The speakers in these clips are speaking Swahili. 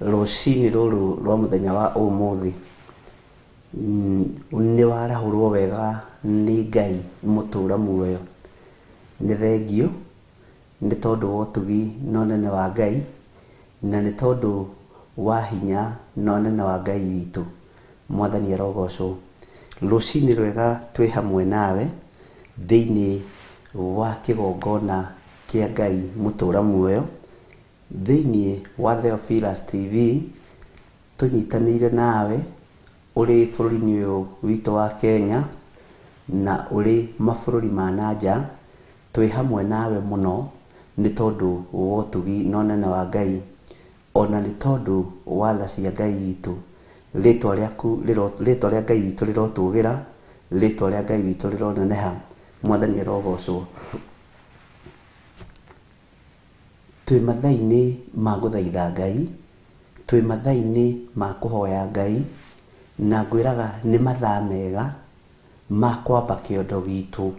Rũcinĩ rũrũ rwa mũthenya wa ũmũthĩ nĩ warahũrwo wega nĩ Ngai mũtũra muoyo. Nĩ thengio nĩ tondũ wa ũtugi na ũnene wa Ngai, na nĩ tondũ wa hinya na ũnene wa Ngai witũ. Mwathani arogocwo. Rũcinĩ rwega twĩ hamwe nawe thĩinĩ wa kĩgongona kĩa Ngai mũtũra muoyo, thĩinĩ wa Theophilus TV, tũnyitanĩire nawe ũrĩ bũrũri-inĩ ũyũ witũ wa Kenya na ũrĩ mabũrũri ma nanja. Twĩ hamwe nawe mũno nĩ tondũ wa ũtugi na ũnene wa Ngai, ona nĩ tondũ wa tha cia Ngai witũ. Rĩtwa rĩa Ngai witũ rĩrotũgĩra, rĩtwa rĩa Ngai witũ rĩroneneha. Mwathani arogocwo. Twĩ mathaa-inĩ ma gũthaitha Ngai, twĩ mathaa-inĩ ma kũhoya Ngai, na ngwĩraga nĩ mathaa mega ma kwamba kĩondo gitũ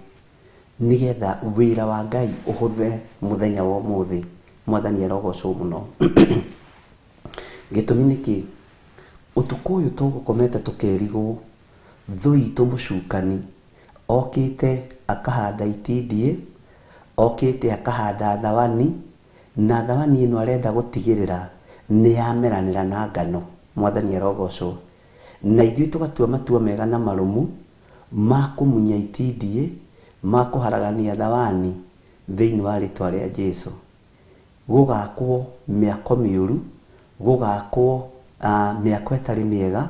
nĩgetha wĩra wa Ngai ũhũthe mũthenya wa ũmũthĩ. Mwathani arogocwo mũno. Gĩtũmi nĩkĩ? Ũtukũ ũyũ tũgũkomete tũkĩrigwo thũ itũ mũcukani okĩte akahanda itindiĩ, okĩte akahanda thawani, na thawani ĩno arenda gũtigĩrĩra nĩ yameranĩra na ngano. Mwathani arogocwo. Na ithuĩ tũgatua matua mega na marũmu ma kũmunya itindiĩ, ma kũharagania thawani thĩinĩ wa rĩtwa rĩa Jesũ. Gũgakwo mĩako mĩũru, gũgakwo mĩako ĩtarĩ mĩega,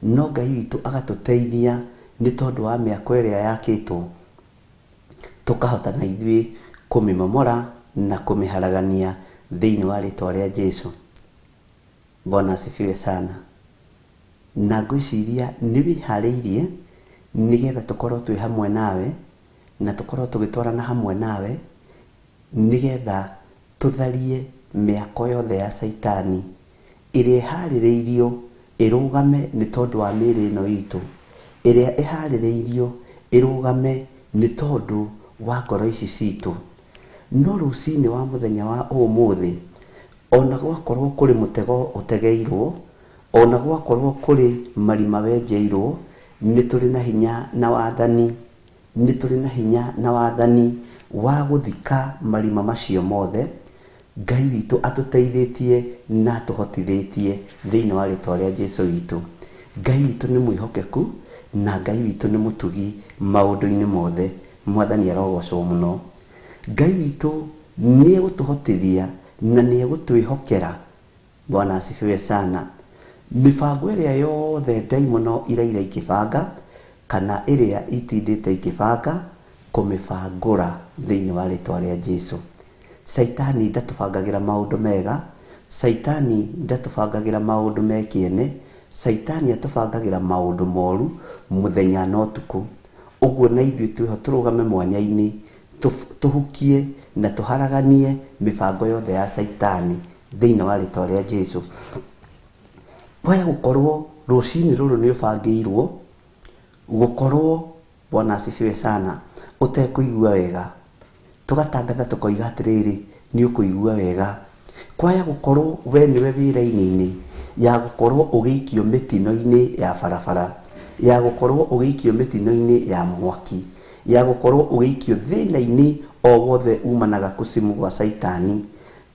no Ngai witũ agatũteithia nĩ tondũ wa mĩako ĩrĩa yakĩtwo, tũkahota na ithuĩ kũmĩmomora na kũmĩharagania thĩinĩ wa rĩtwa rĩa Jesũ. Bwana asifiwe sana. Na ngwĩciria nĩ wĩharĩirie nĩgetha tũkorwo twĩ hamwe nawe na tũkorwo tũgĩtwarana hamwe nawe nĩgetha tũtharie mĩako yothe ya Saitani ĩrĩa ĩharĩrĩirio ĩrũgame nĩ tondũ wa mĩĩrĩ ĩno itũ, ĩrĩa ĩharĩrĩirio ĩrũgame nĩ tondũ wa ngoro ici citũ. No rũcinĩ wa mũthenya wa ũmũthĩ, ona gwakorwo kũrĩ mũtego ũtegeirwo, ona gwakorwo kũrĩ marima wenjeirwo, nĩ tũrĩ na hinya na wathani, nĩ tũrĩ na hinya na wathani wa gũthika marima macio mothe. Ngai witũ atũteithĩtie na atũhotithĩtie thĩinĩ wa rĩtwa rĩa Jesũ witũ. Ngai witũ nĩ mwĩhokeku na Ngai witũ nĩ mũtugi maũndũ-inĩ mothe. Mwathani arogocwo mũno. Ngai witũ nĩ egũtũhotithia na nĩ egũtwĩhokera. Bwana asifiwe sana. Mĩbango ĩrĩa yothe ndaimono iraira ikĩbanga kana ĩrĩa itindĩte ikĩbanga kũmĩbangũra thĩinĩ wa rĩtwa rĩa Jesũ. Saitani ndatũbangagĩra maũndũ mega, Saitani ndatũbangagĩra maũndũ mekĩene, Saitani atũbangagĩra maũndũ moru mũthenya na ũtukũ. Ũguo na ithuĩ twĩho tũrũgame mwanya-inĩ, tũhukie na tũharaganie mĩbango yothe ya Saitani thĩinĩ wa rĩtwa rĩa Jesũ. Kwaya gũkorwo rũcinĩ rũrũ nĩ ũbangĩirwo gũkorwo, Bwana asifiwe sana, ũtekũigua wega, tũgatangatha tũkoiga atĩrĩrĩ nĩ ũkũigua wega. Kwaya gũkorwo we nĩwe wĩra-inĩ ya gũkorwo ũgĩikio mĩtino-inĩ ya barabara, ya gũkorwo ũgĩikio mĩtino-inĩ ya mwaki, ya gũkorwo ũgĩikio thĩna-inĩ o wothe umanaga kũcimu gwa Saitani,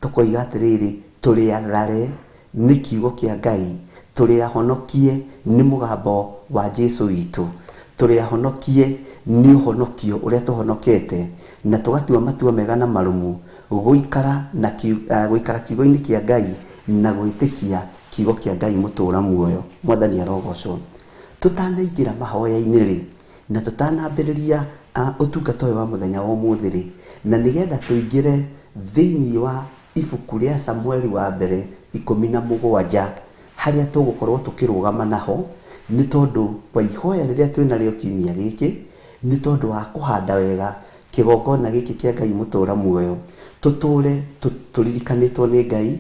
tũkoiga atĩrĩrĩ tũrĩ athare nĩ kiugo kĩa Ngai, tũrĩ ahonokie nĩ mũgambo wa Jesũ witũ, tũrĩ ahonokie nĩ ũhonokio ũrĩa tũhonokete, na tũgatua matua mega na marũmu gũikara kiugo-inĩ kĩa Ngai na gwĩtĩkia kiugo kĩa Ngai mũtũra muoyo. Mwathani arogocwo. Tũtanaingĩra mahoya-inĩ rĩ, na tũtanambĩrĩria ũtungata ũyũ wa mũthenya wa ũmũthĩ rĩ, na nĩgetha tũingĩre thĩinĩ wa ibuku rĩa Samueli wa mbere 17 harĩa tũgũkorwo tũkĩrũgama naho, nĩ tondũ wa ihoya rĩrĩa twĩnarĩo kiumia gĩkĩ, nĩ tondũ wa kũhanda wega kĩgongona gĩkĩ kĩa Ngai mũtũra muoyo. Tũtũre tũririkanĩtwo nĩ Ngai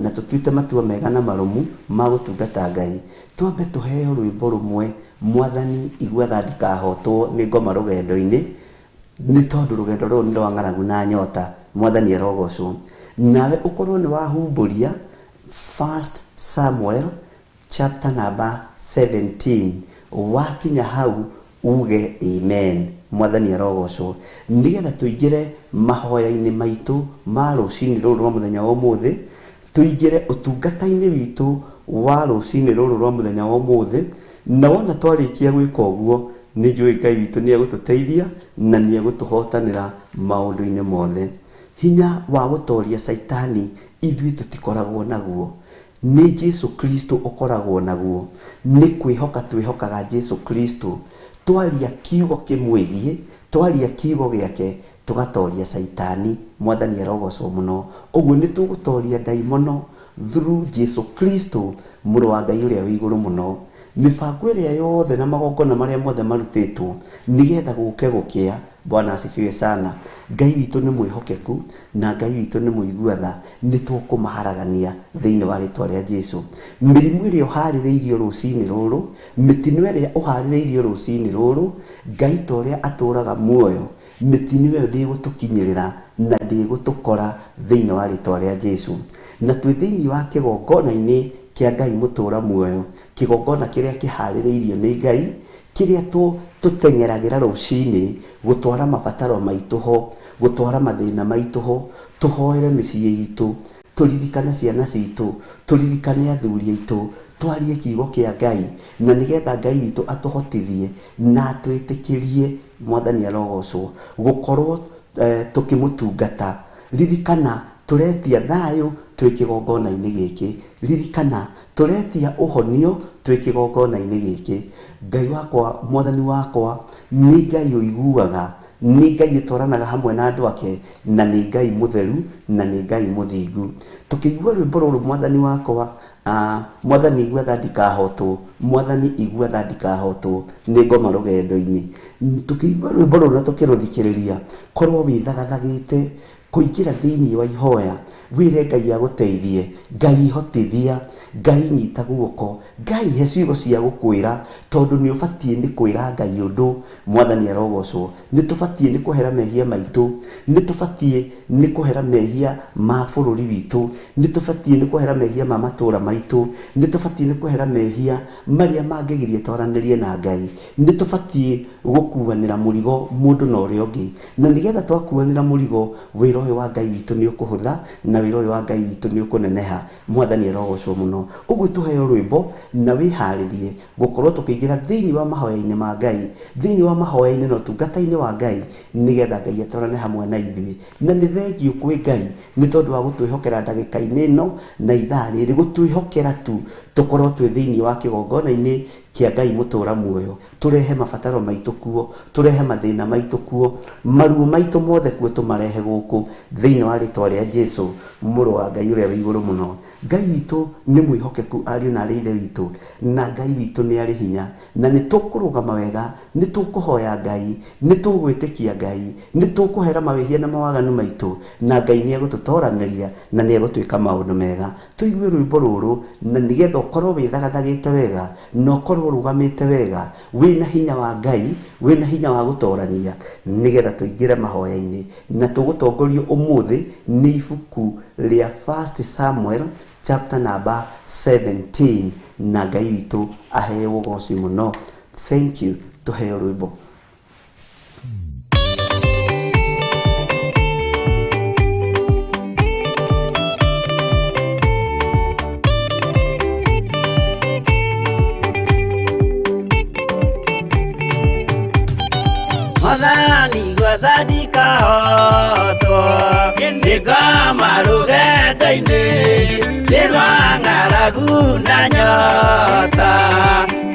na tũtuĩte matua mega na marũmu ma gũtungata Ngai. Twambe tũheo rwĩmbo rũmwe, Mwathani igua tha ndikahotwo nĩ ngoma rũgendo-inĩ, nĩ tondũ rũgendo rũrũ nĩ rwa ng'aragu na nyota. Mwathani arogocwo. Nawe ũkorwo nĩ wahumbũria 1 Samuel chapter number 17. Wakinya hau uge amen. Mwathani arogocwo. Nigetha tuingire mahoya-ini maitu ma rucini ruru rwa muthenya wa umuthi, tuingire utungata-ini witu wa rucini ruru rwa muthenya wa umuthi, na wona twarikia gwika uguo ni njui Ngai witu ni egututeithia na ni egutuhotanira maundu-ini mothe. Hinya wa gutoria Saitani ithui tutikoragwo naguo, ni Jesu Kristo ukoragwo naguo. Ni kwihoka twihokaga Jesu Kristo, twaria kiugo kimwigie, twaria kiugo giake tugatoria Saitani. Mwathani arogocwo muno. Uguo ni tugutoria daimono through Jesu Kristo, muru wa Ngai uria wi iguru muno. Mibango iria yothe na magongona maria mothe marutitwo nigetha guke gukia. Bwana asifiwe sana. Ngai witu ni mwihokeku na Ngai witu ni muiguatha, ni tukumaharagania thiini wa ritwa ria Jesu. Mirimu iria uhaririirio rucini ruru, mitino iria uhaririirio rucini ruru, Ngai ta uria aturaga muoyo, mitino iyo ndigutukinyirira na ndigutukora thiini wa ritwa ria Jesu. Na twi thiini wa kigongona-ini kia Ngai mutura muoyo, kigongona kiria kihaririirio ni Ngai, kiria tutengeragira rucini gutwara mabataro maitu ho, gutwara mathina maitu ho, tuhoere micii itu, turirikane ciana citu, turirikane athuri aitu, twarie kiugo kia Ngai, na nigetha Ngai witu atuhotithie na atwitikirie. Mwathani arogocwo gukorwo tukimutungata. Ririkana turetia thayu twi kigongona-ini giki, ririkana turetia uhonio twi kigongona-ini giki. Ngai wakwa, Mwathani wakwa ni Ngai uiguaga, ni Ngai utoranaga hamwe na andu ake, na ni Ngai mutheru na ni Ngai muthingu. Tukigua rwimbo ruru Mwathani wakwa, Mwathani iguatha ndikahotwo, Mwathani iguatha ndikahotwo ni ngoma rugendo-ini. Tukigua rwimbo ruru na tukiruthikiriria, korwo withagathagite kuingira thiini wa ihoya, wire Ngai aguteithie, Ngai hotithia, Ngai nyita guoko, Ngai he ciugo cia gukwira, tondu ni ubatie ni kwira Ngai undu. Mwathani arogocwo. Ni tubatie ni kuhera mehia maitu, ni tubatie ni kuhera mehia ma bururi witu, ni tubatie ni kuhera mehia ma matura maitu, ni tubatie ni kuhera mehia maria mangigirie twaranirie na Ngai, ni tubatie gukuanira murigo mundu na uria ungi, na nigetha twakuanira murigo, wira uyu wa Ngai witu ni ukuhutha na wira uyu wa Ngai witu ni ukuneneha. Mwathani arogocwo muno. Uguo tuheo rwimbo na wiharirie gukorwo tukiingira thiini wa mahoya-ini ma Ngai, thiini wa mahoya-ini no tungata-ini wa Ngai, nigetha Ngai atwarane hamwe na ithui. Na ni thengio kwi Ngai ni tondu wa gutwihokera ndagika-ini ino na ithaa riri, gutwihokera tu tukorwo twi thiini wa kigongona-ini kia Ngai mutura muoyo. Turehe mabataro maitu kuo, turehe mathina maitu kuo, maruo maitu mothe kuo tumarehe guku thiini wa ritwa ria Jesu, muru wa Ngai uria wi iguru muno. Ngai witu ni mwihokeku, ariu na ari ithe witu, na Ngai witu ni ari hinya, na ni tukurugama wega, ni tukuhoya Ngai, ni tugwitikia Ngai, ni tukuhera mawihia na mawaganu maitu, na Ngai ni egututoraniria na ni egutwika maundu mega. Tuigue rwimbo ruru na nigetha ukorwo withagathagite wega, no korwo rugamite wega, wina hinya wa Ngai, wina hinya wa gutorania, nigetha tuingire mahoya-ini na tugutongorio umuthi ni ibuku ria 1 Samuel chapter number 17, na Ngai witu aheo ugoci muno. Thank you. Tuheo rwimbo. Mwathani gwetha ndikahotwo, ndingoma rugendo-ini, ndirwa ng'aragu na nyota.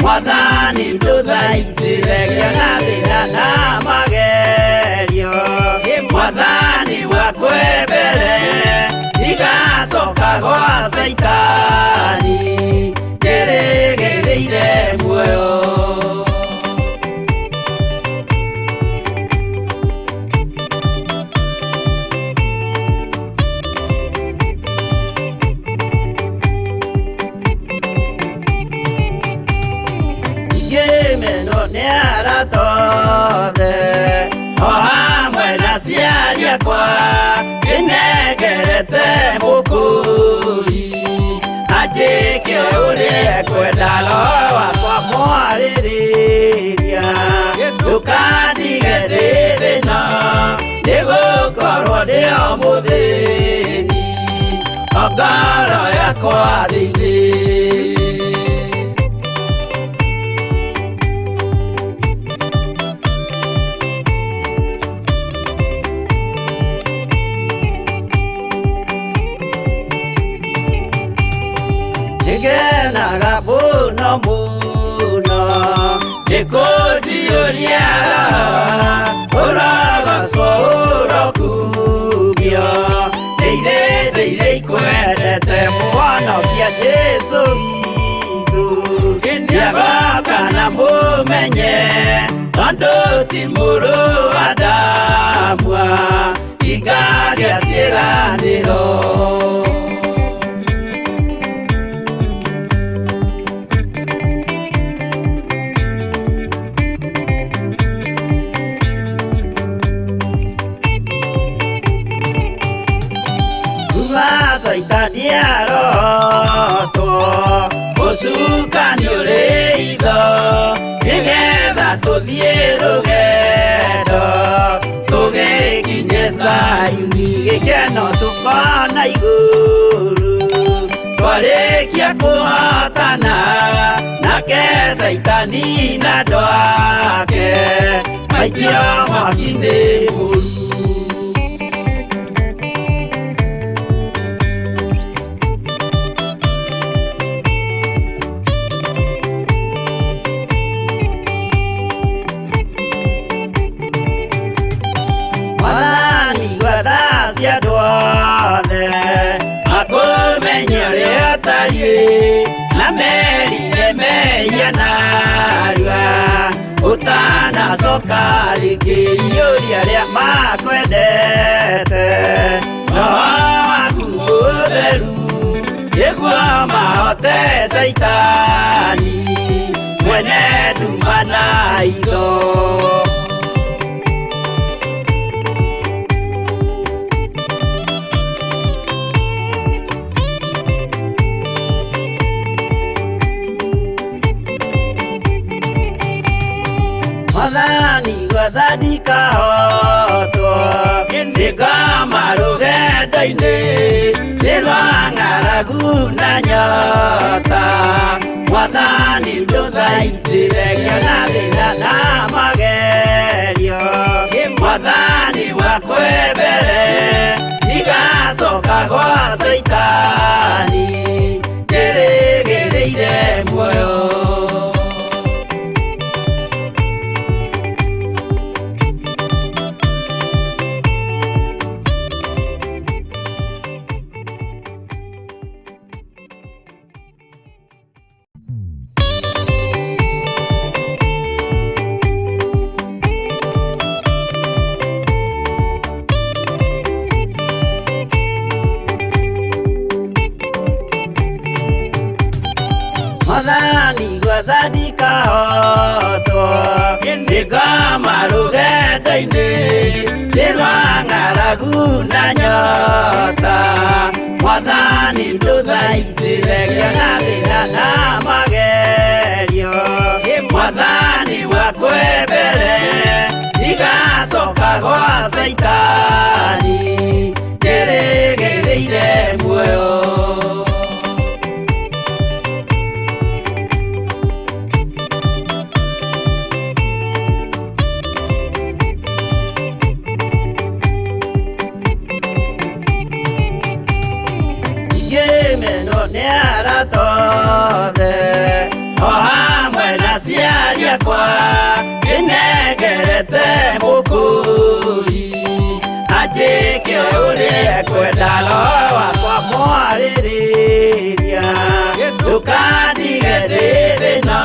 Mwathani nduthaitire na thina na magerio, Mwathani wakwe mbere igacoka gwa Saitani, ngirigĩrĩire muoyo. Kwa kinegerete mukuri ajike ule kwenda loa kwa mwaririria dukandige thina nigukorwo ndi o muthini ngoro yakwa thiini Ngenaga muno muno nikujiuria uragacwo urakugio ndeire ikwendete mwonokia Jesu witũ ndiagoka na mumenye tondu ti mũrũ wa ndamwa ingagĩa ciĩranĩro Niarotwo ucukani uri itho nigetha tuthie rugendo tugikinye Sayuni gikeno tukona iguru twarikia kuhotana nake Saitani na ndwake maikio mwaki-inĩ mũru na merire meria narua utanacoka rĩngĩ iũria rĩa makwendete no waku mũtheru nĩguo mahote Saitani mwene nduma na itho Mwathani gwathani kahotwo nĩngoma rũgendo-inĩ nĩ rwa ng'aragu na nyota Mwathani ndũthaitĩre na thĩna na magerio Mwathani wakwa mbere ndigacoka gwa Saitani ndĩrĩgĩrĩire muoyo Mwathani gwathani kahotwo nĩngoma rũgendo-inĩ nĩ rwa ng'aragu na nyota Mwathani ndũthaitĩre na thĩna na magerio Mwathani wakwa mbere ndigacoka gwa Saitani ndĩrĩgĩrĩire muoyo o hamwe na ciari akwa nĩnengerete mũkũri ajĩke ũrĩa kwenda roho wakwa mwarĩrĩria ndũkandige ndĩ thĩna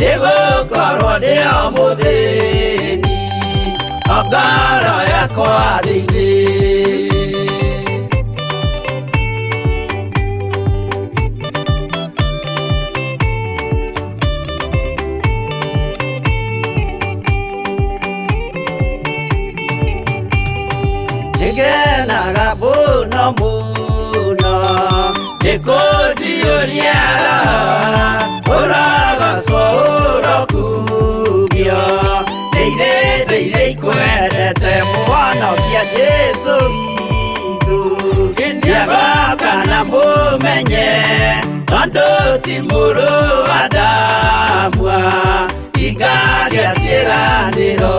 nĩgũkorwo ndĩ o mũthĩni ngoro yakwa thĩinĩ Ngenaga muno muno nikujiuria Ando timuru adamwa Igagia siraniro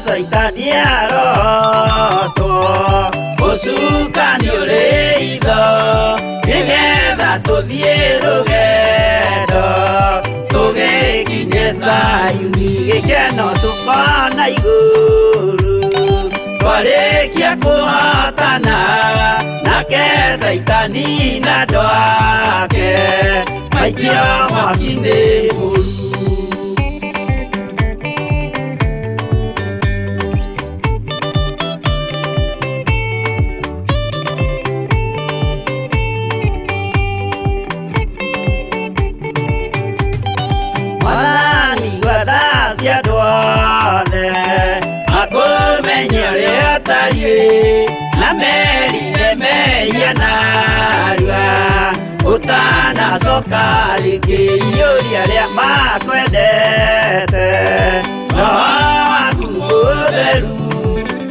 Saitania roto Osuka nyoreido Nigetha tuthie rugendo Tugikinye Sayuni Gikeno tukona iguru Twarikia kuhotana Nake Saitani na ndwake Maikio mwaki-inĩ mũru Utana soka likiyoria ria makwendete no akuberu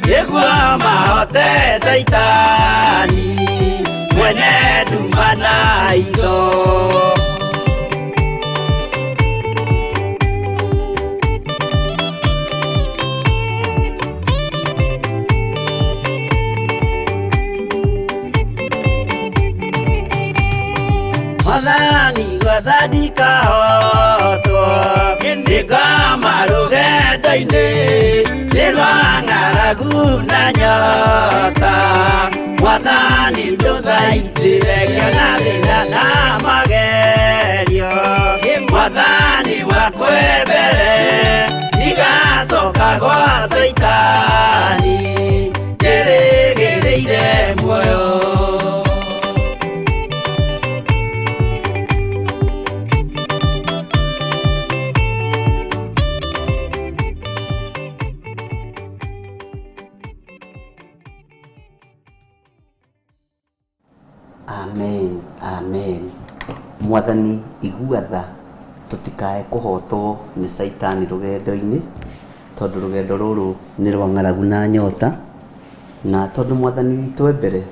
yegwa mahote Saitani mwene dumana ido Madani wadadika hoto Indika marugeda ine Nirwa ngaragu na nyota Madani ndoda itireke na lina na magerio Madani wakwebele Niga soka kwa Saitani Jeregereire moyo Amen, amen. Mwathani iguatha tutikae kuhotwo ni Saitani rugendo-ini tondu rugendo ruru ni rwa ng'aragu na nyota na tondu Mwathani witu mbere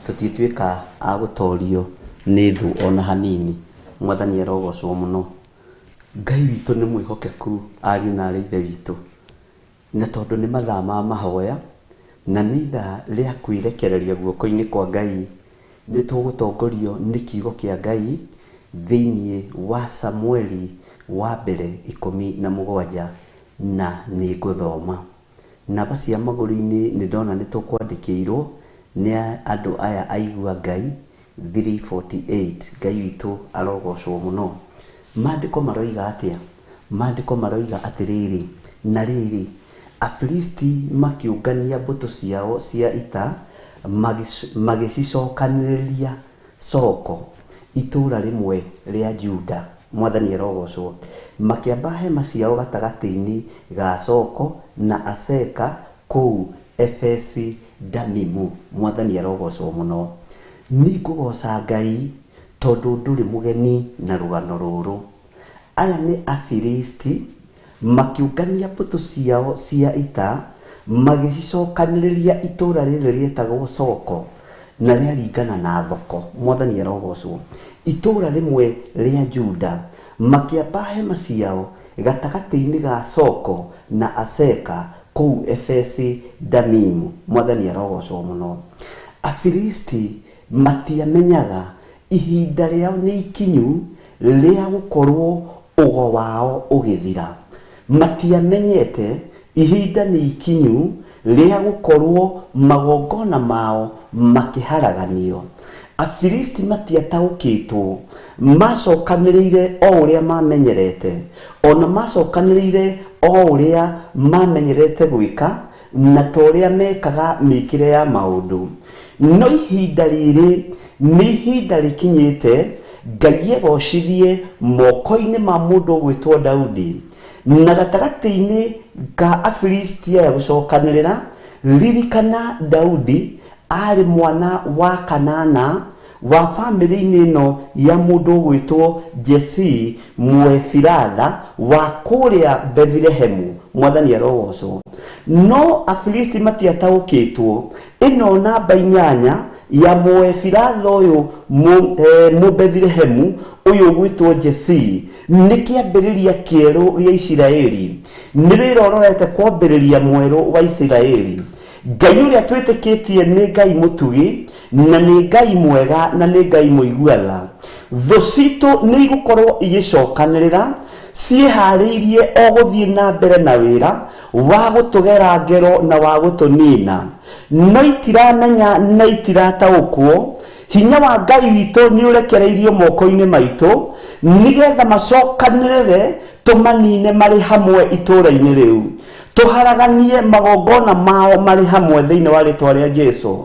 tutituika agutorio ni thu ona hanini. Mwathani arogocwo muno. Ngai witu ni mwihokeku ariu na ithe witu na tondu ni mathaa ma mahoya na ni ithaa ria kwirekereria guoko-ini kwa Ngai ni tugutongorio ni kiugo kia Ngai thiini wa Samueli wa mbere 17 na ni guthoma namba cia maguru-ini ni ndona ni tukwandikirwo ni andu aya aigua Ngai 348. Ngai witu arogocwo muno. Maandiko maroiga atia? Maandiko maroiga atiriri na riri Afilisti makiungania mbuto ciao cia ita magicicokanĩrĩria Soko itura rimwe ria Juda. Mwathani arogocwo. Makiamba hema ciao gatagati-ini ga Soko na Aseka kuu Efesi Damimu. Mwathani arogocwo muno. Ni kugoca Ngai tondu nduri mugeni na rugano ruru. Aya ni Afilisti makiungania mbuto ciao cia ita magicicokanĩrĩria itura rĩrĩ rĩetagwo Soko na rĩaringana na thoko. Mwathani arogocwo. Itura rimwe ria Juda makiamba hema ciao gatagati-ini ga Soko na Aseka kuu Efesi Damimu. Mwathani arogocwo muno. Afilisti matiamenyaga ihinda rĩao nĩ ikinyu rĩa gukorwo ugo wao ugithira. Matiamenyete ihinda ni ikinyu ria gukorwo magongona mao makiharaganio. Afilisti matiataukitwo macokanĩrĩire o uria mamenyerete ona macokanĩrĩire o uria mamenyerete gwika na toria mekaga mikire ya maundu. No ihinda rĩrĩ ni ihinda rikinyite Ngai egocithie moko-ini ma mundu gwitwo Daudi na gatagati-ini ka Afilisti ya gucokanĩrĩra. Ririkana Daudi ari mwana wa kanana wa family ino ya mundu gwitwo Jesse Mwefiratha wa kuria Bethlehem mwathani arogocwo. No Afilisti matiataukitwo ino namba 8 ya Mwefiratha uyu mu Bethlehem uyu gwitwo Jesse ni kiambiriria kieru gya Isiraeli, ni rirororete kwambiriria mweru wa Isiraeli. Ngai uria twitikitie ni Ngai mutugi na ni Ngai mwega na ni Ngai muiguatha. Thũ citũ nĩ igũkorwo igicokanĩrĩra ciĩharĩirie o gũthiĩ na mbere na wĩra wa gũtũgera ngero na wa gũtũnina, no itiramenya na itirataũkwo. Hinya wa Ngai witũ nĩ ũrekereirio moko-inĩ maitũ nigetha macokanĩrĩre tũmanine marĩ hamwe itũũra-inĩ rĩu, tuharaganie magongona mao marĩ hamwe thĩinĩ wa rĩtwa rĩa Jesũ.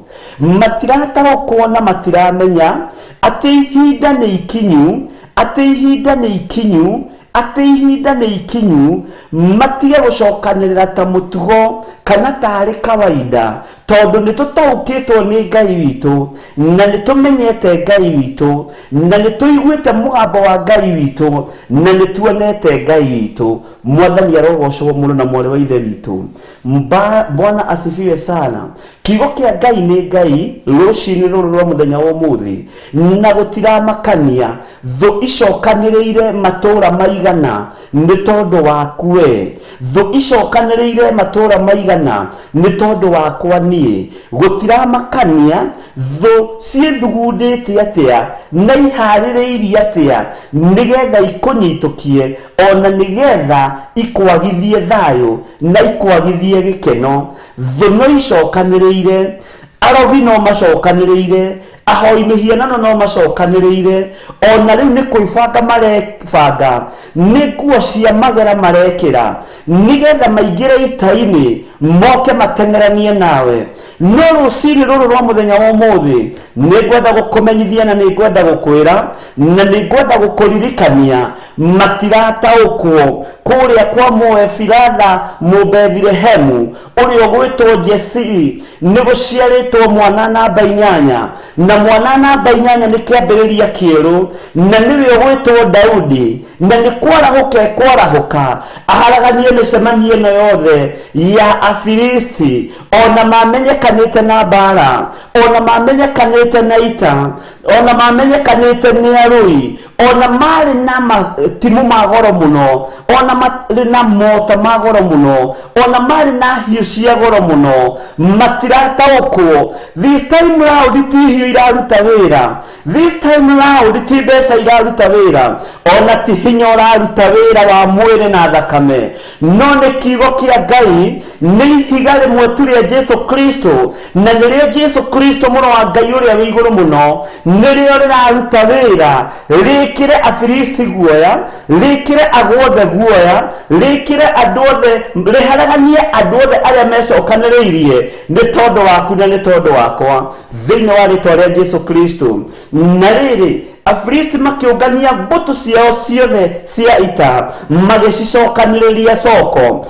Matirataũkwo na matiramenya atĩ ihinda nĩ ikinyu, atĩ ihinda nĩ ikinyu, atĩ ihinda nĩ ikinyu. Matige gũcokanĩrĩra ta mũtugo kana tarĩ kawaida, tondũ nĩ tũtaũkĩtwo nĩ Ngai witũ na nĩ tũmenyete Ngai witũ na nĩ tũiguĩte mũgambo wa Ngai witũ na nĩ tuonete Ngai witũ. Mwathani arogocwo mũno na mwarĩ wa ithe witũ. Bwana asifiwe sana. Kiugo kĩa Ngai nĩ Ngai rũcinĩ rũrũ rwa mũthenya wa ũmũthĩ, na gũtiramakania thũ icokanĩrĩire matũũra maigana nĩ tondũ waku we. Thũ icokanĩrĩire matũũra maigana nĩ tondũ wakwa niĩ. Gũtiramakania thũ ciĩthugundĩte atĩa na iharĩrĩirie atĩa nigetha ikũnyitũkie, ona nigetha ikwagithie thayũ na ikwagithie gĩkeno. Thũ no icokanĩrĩire, arogi no macokanĩrĩire, ahoi mĩhianano no macokanĩrĩire, ona rĩu nĩ kwĩbanga marebanga, nĩ nguo cia magera marekĩra nigetha maingĩre ita-inĩ moke mateng'eranie nawe. No rũcinĩ rũrũ rwa mũthenya wa ũmũthĩ nĩ ngwenda gũkũmenyithia na nĩ ngwenda gũkwĩra na nĩ ngwenda gũkũririkania matirataũkwo kũrĩa kwa Mwefiratha mu Bethlehem ũrĩa ũgwĩtwo Jesse nĩ gũciarĩtwo mwana namba 8, na mwana namba 8 nĩ kĩambĩrĩria kĩerũ, na nĩwe ũgwĩtwo Daudi, na nĩ kwarahũka aharaganie mĩcemanio ĩno yothe ya Afilisti, ona mamenyekanĩte na mbara, ona mamenyekanĩte na ita, ona mamenyekanĩte nĩ arũi, ona marĩ na matimu ma goro mũno, ona marĩ na mota ma goro mũno, ona marĩ na hiũ cia goro mũno. Matirataũkwo. This time round ti hiũ iraruta wĩra, this time round ti mbeca iraruta wĩra, ona ti hinya ũraruta wĩra wa mwĩrĩ na thakame, no nĩ kiugo kĩa Ngai, nĩ ihiga rĩmwe tu rĩa Jesũ Kristo, na nĩrĩo Jesũ Kristo mũno wa Ngai ũrĩa wĩ igũrũ mũno nĩrĩo rĩraruta wĩra rĩkĩre Afilisti guoya, rĩkĩre agũothe guoya, rĩkĩre andũ othe, rĩharaganie andũ othe arĩa mecokanĩrĩirie nĩ tondũ waku na nĩ tondũ wakwa thĩinĩ wa rĩtwa rĩa Jesũ Kristo. Na rĩrĩ Afilisti makĩũngania mbũtũ ciao ciothe cia ita magĩcicokanĩrĩria Soko,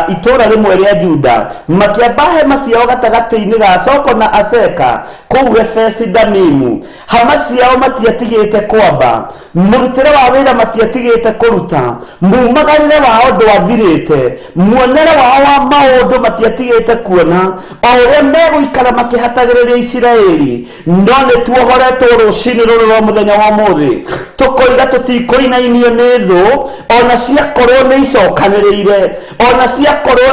itũũra rĩmwe rĩa Juda, makĩamba hema ciao gatagatĩ-inĩ ga Soko na Aseka kũu Efesi-Damimu. Hama ciao matiatigĩte kwamba, mũrutĩre wa wĩra matiatigĩte kũruta, mumagarĩre wao ndwathirĩte, muonere wao wa maũndũ matiatigĩte kuona, o ũrĩa megũikara makĩhatagĩrĩria Isiraeli. No nĩ tuohoretwo rũcinĩ rũrũ rwa mũthenya wa ũmũthĩ, tũkoiga tũtikũinainio nĩ thũ, ona ciakorwo nĩ icokanĩrĩire, ona ciakorwo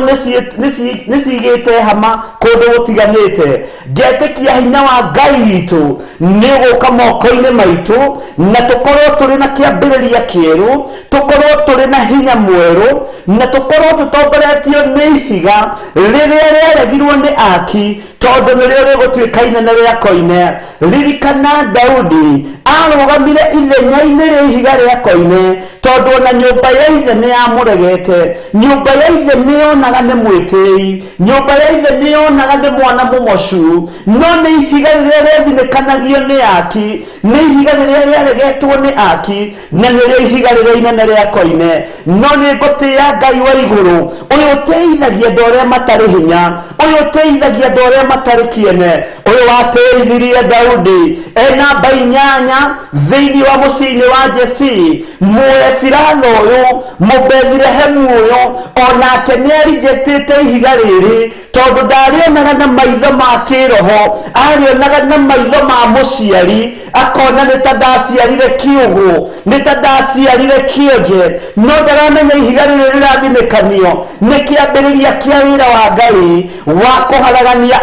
nĩ cigĩte hama kũndũ gũtiganĩte. Ngetĩkia hinya wa Ngai witũ nĩ ũgũka moko-inĩ maitũ, na tũkorwo tũrĩ na kĩambĩrĩria kĩerũ, tũkorwo tũrĩ na hinya mwerũ, na tũkorwo tũtongoretio nĩ ihiga rĩrĩa rĩaregirwo nĩ aki, tondũ nĩrĩo rĩgũtuĩka inene rĩa koine. Ririkana Daudi arũgamire ithenya-inĩ rĩa ihiga rĩa koine, tondũ ona nyũmba ya ithe nĩ yamũregete, nyũmba ya ithe nĩ yonaga nĩ mwĩtĩi, nyũmba ya ithe nĩ yonaga nĩ mwana mũmocu, no nĩ ihiga rĩrĩa rĩathinĩkanagio nĩ aki, nĩ ihiga rĩrĩa rĩaregetwo nĩ aki, na nĩrĩo ihiga rĩrĩa inene rĩa koine. No nĩ ngũtĩĩa Ngai wa igũrũ, ũyũ ũteithagia andũ arĩa matarĩ hinya, ũyũ ũteithagia andũ arĩa matarikiene uyu wateithirie Daudi namba 8 thiini wa muciini wa Jesi Muefiratho uyu Mubethilehemu uyu onake nĩarijectĩte ihiga rĩrĩ tondũ ndarĩonaga na maitho ma kĩroho arĩonaga na maitho ma mũciari akona nĩ ta ndaciarire kiugu nĩ ta ndaciarire kĩonje no ndaramenya ihiga rĩrĩ rĩrathinĩkanio nĩ kĩambĩrĩria kĩa wĩra wa Ngai wa kũharagania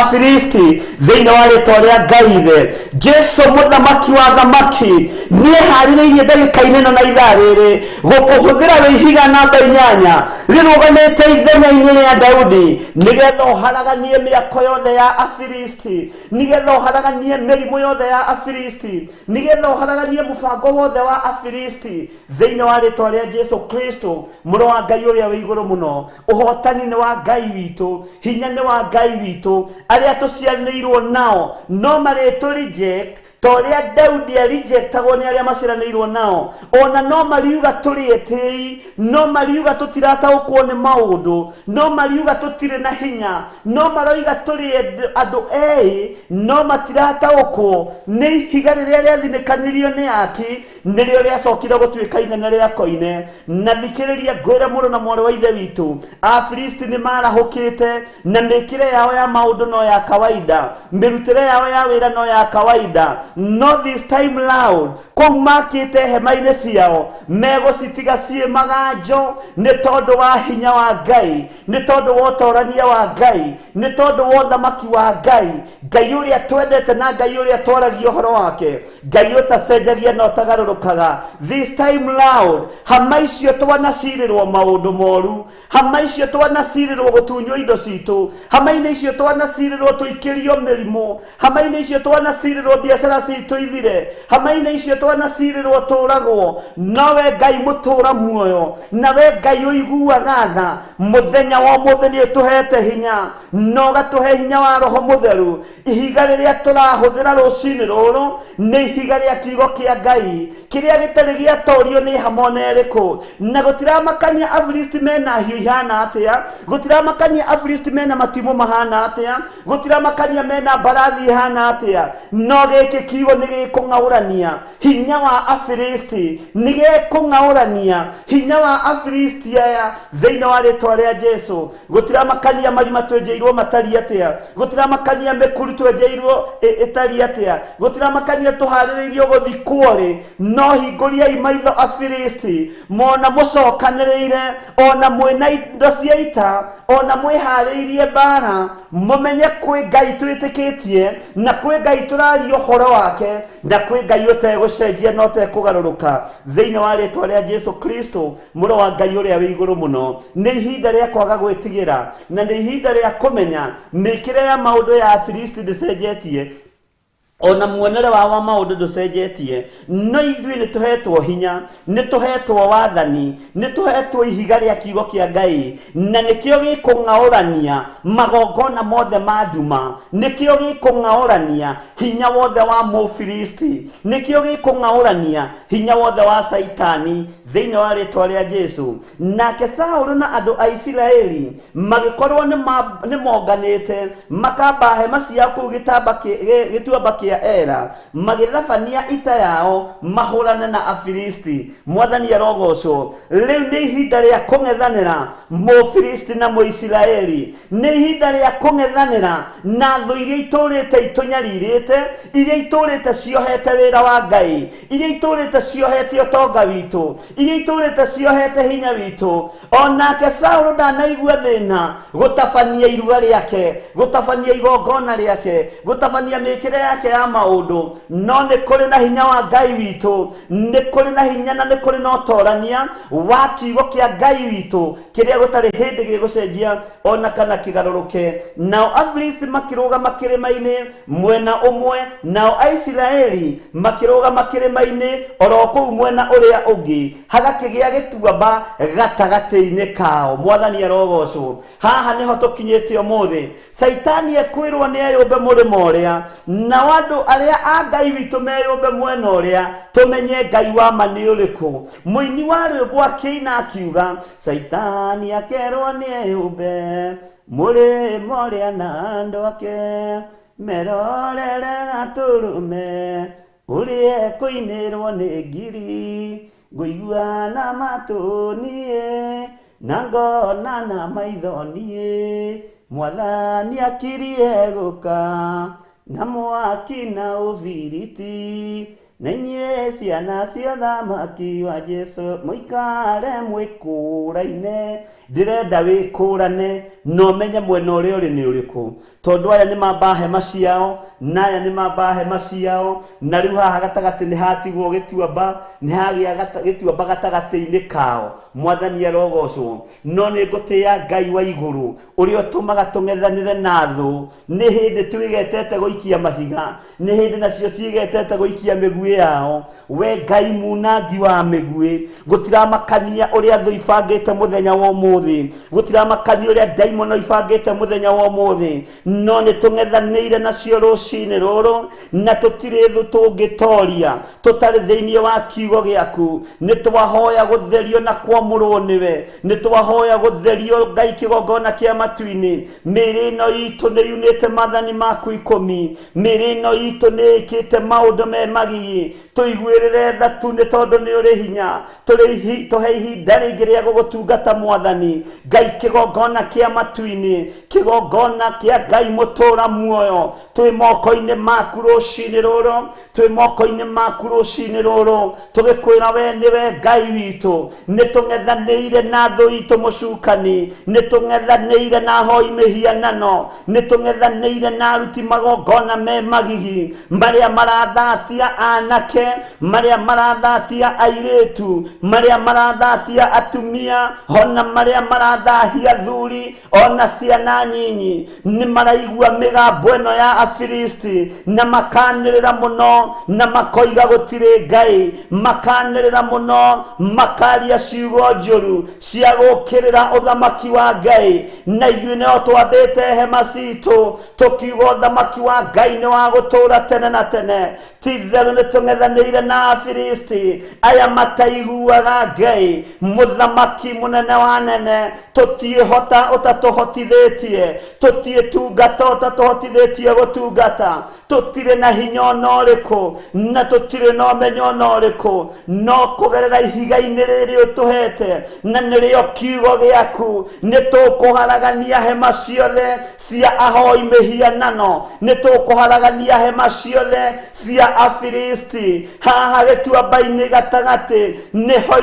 Afilisti thĩinĩ wa rĩtwa rĩa Ngai ithe. Jesu mũthamaki wa thamaki nĩeharĩrĩirie ndagĩka-inĩ na ithaa rĩrĩ gũkũhũthĩra wĩ ihiga namba 8 rĩrũgamĩte ithenya-inĩ rĩa Daudi nĩgetha ũharaganie mĩako yothe ya Afilisti, nĩgetha ũharaganie mĩrimũ yothe ya Afilisti, nĩgetha ũharaganie mũbango wothe wa Afilisti thĩinĩ wa rĩtwa rĩa Jesu Kristo mũrũ wa Ngai ũrĩa wĩ igũrũ mũno. Ũhotani nĩ wa Ngai witũ, hinya nĩ wa Ngai witũ. Arĩa tũciaranĩirwo nao no marĩtũ reject toria Daudi rejectagwo nĩ arĩa maciaranĩirwo nao, ona no mariuga tũrĩ etĩi, no mariuga tũtirataũkwo nĩ maũndũ, no mariuga tũtirĩ na hinya, no maroiga tũrĩ andũ ĩ no matirataũkwo nĩ ihiga rĩrĩa rĩathinĩkanirio nĩ aki nĩrĩo rĩacokire gũtuĩka inene rĩa koine. Na thikĩrĩria ngwĩre mũrũ na mwarĩ wa ithe witũ, Afilisti nĩ marahũkĩte na mĩkĩre yao ya maũndũ no ya kawaida, mĩrutĩre yao ya wĩra no ya kawaida. Not this time loud kou makite hema-inĩ ciao megũcitiga ciĩ maganjo nĩ tondũ wa hinya wa Ngai, nĩ tondũ wa ũtorania wa Ngai, nĩ tondũ wa ũthamaki wa Ngai, Ngai ũrĩa twendete na Ngai ũrĩa twaragia ũhoro wake, Ngai ũtacenjagia na ũtagarũrũkaga. This time loud hama icio twanacirĩrwo maũndũ moru, hama icio twanacirĩrwo gũtunywo indo citũ, hama-inĩ icio twanacirĩrwo tũikĩrio mĩrimũ, hama-inĩ icio twanacirĩrwo biacara citũ ithire, hama-inĩ icio twanacirĩrwo tũragwo, nowe Ngai mũtũra muoyo, nawe Ngai ũiguaga tha mũthenya wa ũmũthĩ nĩ ũtũhete hinya no ũgatũhe hinya wa Roho Mũtheru. Ihiga rĩrĩa tũrahũthĩra rũcinĩ rũrũ nĩ ihiga rĩa kiugo kĩa Ngai kĩrĩa gĩtarĩ gĩatorio nĩ hamona ĩrĩkũ, na gũtiramakania Afilisti mena hiũ ihana atĩa, gũtiramakania Afilisti mena matimũ mahana atĩa, gũtiramakania mena mbarathi ihana atĩa, no gĩkĩ kiugo nĩ gĩkũng'aũrania hinya wa Afilisti, nĩ gĩkũng'aũrania hinya wa Afilisti aya thĩinĩ wa rĩtwa rĩa Jesu. Gũtiramakania marima twenjeirwo matari atĩa, gũtiramakania mĩkuru twenjeirwo ĩtari atĩa, gũtiramakania tũharĩrĩirio gũthikwo rĩ, no hingũriai maitho Afilisti mona mũcokanĩrĩire, ona mwĩna indo cia ita, ona mwĩharĩirie mbara, mũmenye kwĩ Ngai twĩtĩkĩtie na kwĩ Ngai tũraria ũhoro wake, na kwĩ Ngai ũtegũcenjia na ũtekũgarũrũka thĩinĩ wa rĩtwa rĩa Jesu Kristo mũrũ wa Ngai ũrĩa wĩ igũrũ mũno. Nĩ ihinda rĩa kwaga gwĩtigĩra na nĩ ihinda rĩa kũmenya mĩkĩre ya maũndũ ya Afilisti ndĩcenjetie, ona muonere wa maũndũ ndũcenjetie, no ithuĩ nĩ tũhetwo hinya, nĩ tũhetwo wathani, nĩ tũhetwo ihiga rĩa kiugo kĩa Ngai, na nĩkĩo gĩkũng'aũrania magongona mothe ma nduma, nĩkĩo gĩkũng'aũrania hinya wothe wa Mũfilisti, nĩkĩo gĩkũng'aũrania hinya wothe wa Saitani thĩinĩ wa rĩtwa rĩa Jesu. Nake Saũlũ na andũ a Isiraeli magĩkorwo nĩ monganĩte makamba hema ciao kũu gĩtuamba kĩa Era, magĩthabania ita yao mahũrane na Afilisti. Mwathani arogocwo. Rĩu nĩ ihinda rĩa kũng'ethanĩra Mũfilisti na Mũisiraeli, nĩ ihinda rĩa kũng'ethanĩra na thũ iria itũrĩte itũnyarirĩte, iria itũrĩte ciohete wĩra wa Ngai, iria itũrĩte ciohete ũtonga witũ, iria itũrĩte ciohete hinya witũ. Onake Saũlũ ndanaigua thĩna gũtabania iruga rĩake, gũtabania igongona rĩake, gũtabania mĩkĩre yake ya maũndũ, no nĩ kũrĩ na hinya wa Ngai witũ, nĩ kũrĩ na hinya na nĩ kũrĩ na ũtorania wa kiugo kĩa Ngai witũ kĩrĩa gũtarĩ hĩndĩ gĩgũcenjia ona kana kĩgarũrũke. Nao Afilisti makĩrũgama kĩrĩma-inĩ mwena ũmwe, nao Aisiraeli makĩrũgama kĩrĩma-inĩ oro kũu mwena ũrĩa ũngĩ, hagakĩgĩa gĩtuamba gatagatĩ-inĩ kao. Mwathani arogocwo. Haha nĩho tũkinyĩte ũmũthĩ. Saitani ekwĩrwo nĩ eyũmbe mũrĩmo ũrĩa, na andũ arĩa a Ngai witũ meyũmbe mwena ũrĩa, tũmenye Ngai wa ma nĩ ũrĩkũ. Mũini wa rwĩmbo akĩina akiuga, Saitani akerwo nĩ eyũmbe Muri moria na ndoke merorere gaturume urie kuinirwo ni ngiri nguigua na matunie na ngona na maithonie Mwathani akirie guka na mwaki na ubiriti na inyuĩ ciana cia thamaki wa Jesu muikare mwikuraine ndirenda wikũrane no menye mwena ũrĩa ũrĩ nĩ ũrĩkũ tondũ aya nĩ mamba hema ciao na aya nĩ mamba hema ciao na rĩu haha gatagatĩ nĩ hatigwo gĩtuamba nĩ hagĩa gĩtuamba gatagatĩ-inĩ kao Mwathani arogocwo no nĩ ngũtĩĩa Ngai wa igũrũ ũrĩa ũtũmaga tũng'ethanĩre na thũ nĩ hĩndĩ twĩgetete gũikia mahiga nĩ hĩndĩ nacio ciĩgetete gũikia mĩguĩ yao we Ngai munangi wa mĩguĩ gũtiramakania ũrĩa thũ ibangĩte mũthenya wa ũmũthĩ gũtiramakania ũrĩa ndaimono ibangĩte mũthenya wa ũmũthĩ no nĩ tũng'ethanĩire nacio rũcinĩ rũrũ na tũtirĩ thũ tũngĩtoria tũtarĩ thĩinĩ wa kiugo gĩaku nĩ twahoya gũtherio na kwamũrwo nĩwe nĩ twahoya gũtherio Ngai kĩgongona kĩa matu-inĩ mĩĩrĩ ĩno itũ nĩ yunĩte maathani maku 10 mĩĩrĩ ĩno itũ nĩ ĩkĩte maũndũ me magigi tũiguĩrĩre tha tu nĩ tondũ nĩ ũrĩ hinya tũhe ihinda rĩngĩ rĩa gũgũtungata Mwathani Ngai kĩgongona kĩa matu-inĩ kĩgongona kĩa Ngai mũtũũra muoyo twĩ moko-inĩ maku rũcinĩ rũrũ twĩ moko-inĩ maku rũcinĩ rũrũ tũgĩkwĩra we nĩwe Ngai witũ nĩ tũng'ethanĩire na thũ itũ mũcukani nĩ tũng'ethanĩire na hoi mĩhianano nĩ tũng'ethanĩire na aruti magongona me magigi marĩa marathatia anake marĩa marathatia airĩtu marĩa marathatia atumia ona marĩa marathahia thuri ona ciana nyinyi nĩ maraigua mĩgambo ĩno ya Afilisti na makanĩrĩra mũno na makoiga gũtirĩ Ngai makanĩrĩra mũno makaria ciugo njũru cia gũkĩrĩra ũthamaki wa Ngai na ithuĩ nĩo twambĩte hema citũ tũkiuga ũthamaki wa Ngai nĩ wa gũtũũra tene na tene ti-itherũ nĩ tũng'ethanĩire na Afilisti aya mataiguaga Ngai mũthamaki mũnene wa nene tũtiĩhota ũtatũhotithĩtie tũtiĩtungata ũtatũhotithĩtie gũtungata tũtirĩ na hinya ona ũrĩkũ na tũtirĩ na ũmenyo ona ũrĩkũ no kũgerera ihiga-inĩ rĩrĩ ũtũhete na nĩrĩo kiugo gĩaku nĩ tũkũharagania hema ciothe cia ahoi mĩhianano nĩ tũkũharagania hema ciothe cia Afilisti haha gĩtuamba-inĩ gatagatĩ nĩho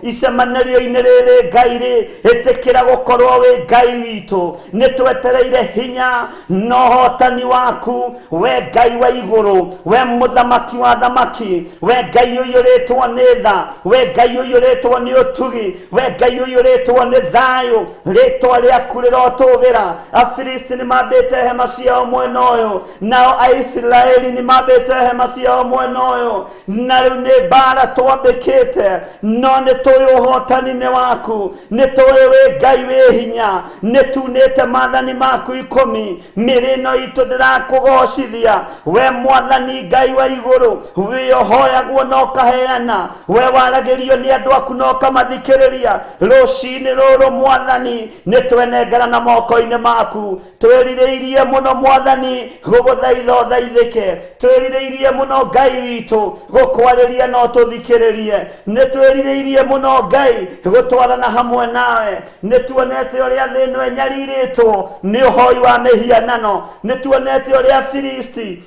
icemanĩrio-inĩ rĩrĩ Ngai ĩtĩkĩra gũkorwo wĩ Ngai witũ nĩ twetereire hinya na ũhotani waku we Ngai wa igũrũ we mũthamaki wa thamaki we Ngai ũiyũrĩtwo nĩ tha we Ngai ũiyũrĩtwo nĩ ũtugi we Ngai ũiyũrĩtwo nĩ thayũ rĩtwa rĩaku rĩrotũgĩra Afilisti nĩ mambĩte hema ciao mwena ũyũ nao Aisiraeli nĩ mambĩte hema ciao mwena ũyũ na rĩu nĩ mbara twambĩkĩte no nĩ tũĩ ũhotani nĩ waku nĩ tũĩ wĩ Ngai wĩ hinya nĩ tunĩte maathani maku 10 mĩĩrĩ ĩno itũ ndĩrakũgocithia we Mwathani Ngai wa igũrũ we ũhoyagwo na ũkaheana we waragĩrio nĩ andũ aku na ũkamathikĩrĩria rũcinĩ rũrũ Mwathani nĩ twenengerana moko-inĩ maku twĩrirĩirie mũno Mwathani gũgũthaitha ũthaithĩke twĩrirĩirie mũno Ngai witũ gũkwarĩria no tũthikĩrĩrie nĩ twĩrirĩirie mũno Ngai gũtwarana hamwe nawe nĩ tuonete ũrĩa thĩ ĩno ĩnyarirĩtwo nĩ ũhoi wa mĩhianano nĩ tuonete ũrĩa Afilisti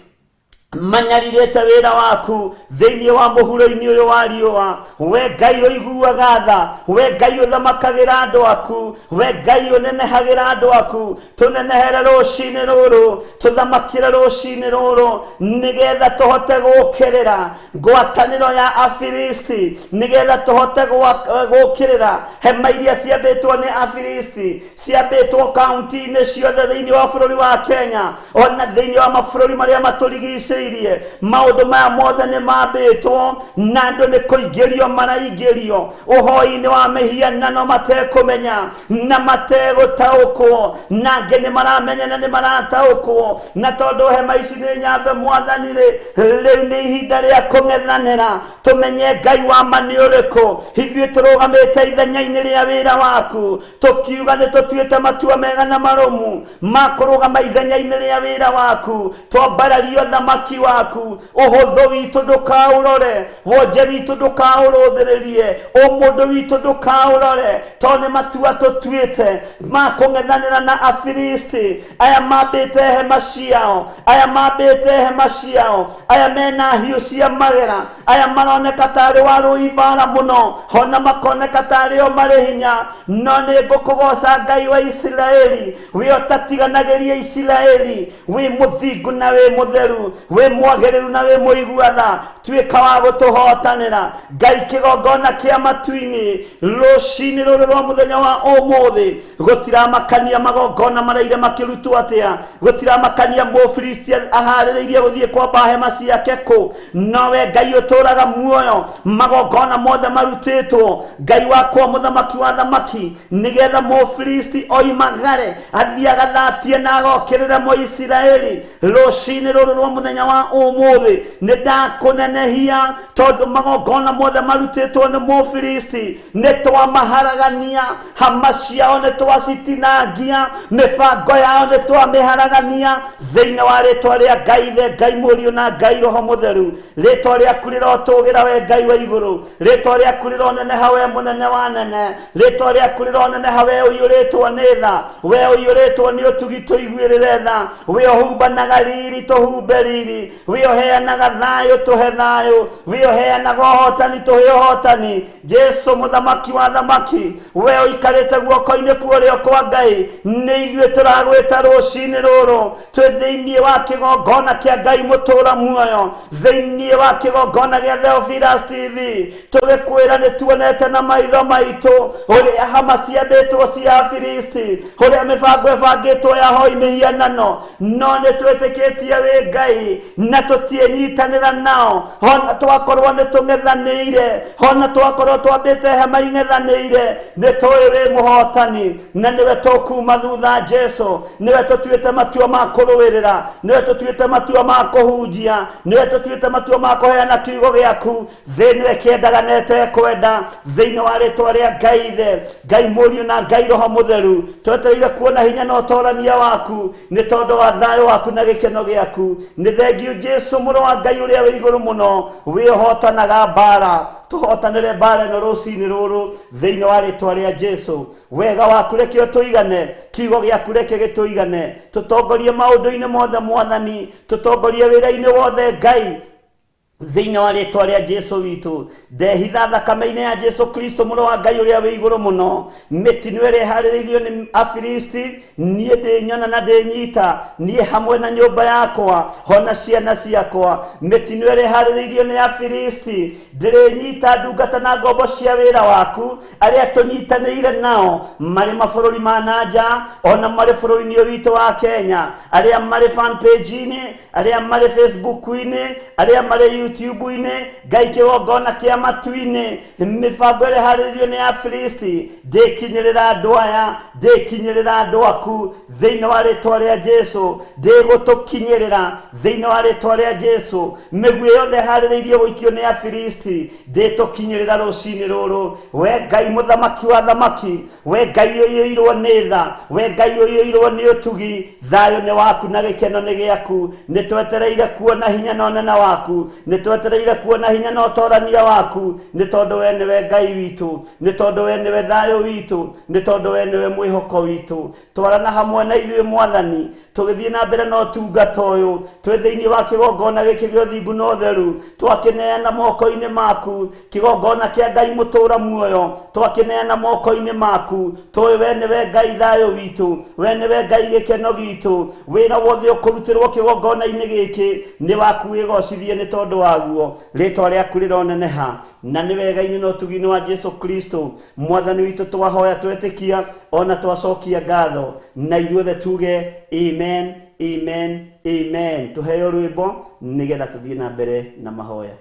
manyarirĩte wĩra waku thĩinĩ wa mũhuro-inĩ ũyũ wa riũa we Ngai ũiguaga tha we Ngai ũthamakagĩra andũ aku we Ngai ũnenehagĩra andũ aku tũnenehere rũcinĩ rũrũ tũthamakĩre rũcinĩ rũrũ nĩgetha tũhote gũkĩrĩra ngwatanĩro ya Afilisti nĩgetha tũhote gũkĩrĩra hema iria ciambĩtwo nĩ Afilisti ciambĩtwo kaunti-inĩ ciothe thĩinĩ wa bũrũri wa Kenya ona thĩinĩ wa mabũrũri marĩa matũrigicĩirie turigiceirie maundu maya mothe ni mambitwo na andu ni kuingirio maraingirio uhoi-ini wa mihianano matekumenya na mategutaukwo na angi ni maramenya na ni marataukwo na tondu hema ici ni nyambe mwathani riu ni ihinda ria kung'ethanira tumenye Ngai wa mani uriku ithuĩ turugamite ithenya-ini ria wira waku tukiuga ni tutuite matua mega na marumu makurugama ithenya-ini ria wira waku twambararia thamaki waku uhuthu witu ndukaurore wonje witu ndukauruthiririe umundu witu ndukaurore toni matua tutuite makung'ethanira na Afilisti aya mambite hema ciao aya mena hiũ cia magera aya maroneka tarĩ warũi mbara mũno ona makoneka tarĩ o marĩ hinya no nĩ ngũkũgoca Ngai wa Isiraeli we ũtatiganagĩria Isiraeli we mũthingu na we mũtheru we mwagĩrĩru na we mũiguatha tuĩka wa gũtũhotanĩra Ngai kĩgongona kĩa matu-inĩ rũcinĩ rũrũ rwa mũthenya wa ũmũthĩ gũtiramakania magongona maraire makĩrutwo atĩa gũtiramakania Mũfilisti aharĩrĩirie gũthiĩ kwamba hema ciake kũ nowe Ngai ũtũraga muoyo magongona mothe marutĩtwo Ngai wakwa mũthamaki wa thamaki nĩgetha Mũfilisti oimagare athiĩ agathatie na agokĩrĩre Mũisiraeli rũcinĩ rũrũ rwa mũthenya wa ũmũthĩ nĩndakũnenehia tondũ magongona mothe marutĩtwo nĩ Mũfilisti nĩtwamaharagania hama ciao nĩtwacitinangia mĩbango yao nĩtwamĩharagania thĩinĩ wa rĩtwa rĩa Ngai the Ngai Mũriũ na Ngai Roho Mũtheru rĩtwa rĩaku rĩrotũgĩra we Ngai wa igũrũ rĩtwa rĩaku rĩroneneha we mũnene wa nene rĩtwa rĩaku rĩroneneha we ũiyũrĩtwo nĩ tha we ũiyũrĩtwo nĩ ũtugi tũiguĩrĩre tha we ũhumbanaga riri tũhumbe riri we ũheanaga thayũ tũhe thayũ we ũheanaga ũhotani tũhe ũhotani Jesu mũthamaki wa thamaki we ũikarĩte guoko-inĩ kuorĩo kwa Ngai nĩ ithuĩ tũragwĩta rũcinĩ rũrũ twĩ thĩinĩ wa kĩgongona kĩa Ngai mũtũra muoyo thĩinĩ wa kĩgongona gĩa Theophilus TV tũgĩkwĩra nĩtuonete na maitho maitũ ũrĩa hama ciambĩtwo cia Afilisti ũrĩa mĩbango ĩbangĩtwo ya hoi mĩhianano no nĩtwĩtĩkĩtie wĩ Ngai na tũtienyitanĩra nao ona twakorwo nĩtũng'ethanĩire ona twakorwo twambĩte hema ing'ethanĩire nĩtũĩ wĩ mũhotani na nĩwe tũkuma thutha Jesu nĩwe tũtuĩte matua ma kũrũĩrĩra nĩwe tũtuĩte matua ma kũhunjia nĩwe tũtuĩte matua ma kũheana kiugo gĩaku thĩinĩ kĩendaga nete kwenda thĩinĩ wa rĩtwa rĩa Ngai the Ngai Mũriũ na Ngai Roho Mũtheru twetereire kuona hinya na ũtorania waku nĩ tondũ wa thayũ waku na gĩkeno gĩaku nĩ thengiũ Jesu mũrũ wa Ngai ũrĩa wĩ igũrũ mũno wĩhotanaga mbara tũhotanĩre mbara ĩno rũcinĩ rũrũ thĩinĩ wa rĩtwa rĩa Jesu wega waku reke ũtũigane kiugo gĩaku reke gĩtũigane tũtongorie maũndũ-inĩ mothe mwathani tũtongorie wĩra-inĩ wothe Ngai thĩinĩ wa rĩtwa rĩa Jesu witũ ndehitha thakame-inĩ ya Jesu Kristo mũrũ wa Ngai ũrĩa wĩ igũrũ mũno mĩtino ĩrĩa ĩharĩrĩirio nĩ Afilisti niĩ ndĩnyona na ndĩnyita niĩ hamwe na nyũmba yakwa ona ciana ciakwa mĩtino ĩrĩa ĩharĩrĩirio nĩ Afilisti ndĩrĩnyita ndungata na ngombo cia wĩra waku arĩa tũnyitanĩire nao marĩ mabũrũri ma nanja ona marĩ bũrũri-inĩ ũyũ witũ wa Kenya arĩa marĩ fan page-inĩ arĩa marĩ Facebook-inĩ arĩa marĩ YouTube-inĩ Ngai kĩgongona kĩa matu-inĩ mĩbango ĩrĩa ĩharĩrĩirio nĩ Afilisti ndĩkinyĩrĩra andũ aya ndĩkinyĩrĩra andũ aku thĩinĩ wa rĩtwa rĩa Jesu ndĩgũtũkinyĩrĩra thĩinĩ wa rĩtwa rĩa Jesu mĩguĩ yothe ĩharĩrĩirio gũikio nĩ Afilisti ndĩtũkinyĩrĩra rũcinĩ rũrũ we Ngai mũthamaki wa thamaki we Ngai ũiyũirwo nĩ tha we Ngai ũiyũirwo nĩ ũtugi thayũ nĩ waku na gĩkeno nĩ gĩaku nĩtwetereire kuona hinya na ũnene waku nĩtwetereire kuona hinya na ũtorania waku nĩ tondũ we nĩwe Ngai witũ nĩ tondũ we nĩwe thayũ witũ nĩ tondũ we nĩwe mwĩhoko witũ twarana hamwe na ithuĩ mwathani tũgĩthiĩ na mbere na ũtungata ũyũ twĩ thĩinĩ wa kĩgongona gĩkĩ gĩa ũthingu na ũtheru twakĩneana moko-inĩ maku kĩgongona kĩa Ngai mũtũra muoyo twakĩneana moko-inĩ maku tũĩ we nĩwe Ngai thayũ witũ we nĩwe Ngai gĩkeno gitũ wĩra wothe ũkũrutĩrwo kĩgongona-inĩ gĩkĩ nĩ waku wĩgocithie nĩ tondũ waguo rĩtwa rĩaku rĩroneneha na nĩ wega-inĩ na ũtugi-inĩ wa Jesu Kristo mwathani witũ twahoya twetĩkia ona twacokia ngatho na ithuothe tuge amen amen, amen. Tuheo rwimbo nigetha tuthie na mbere na mahoya.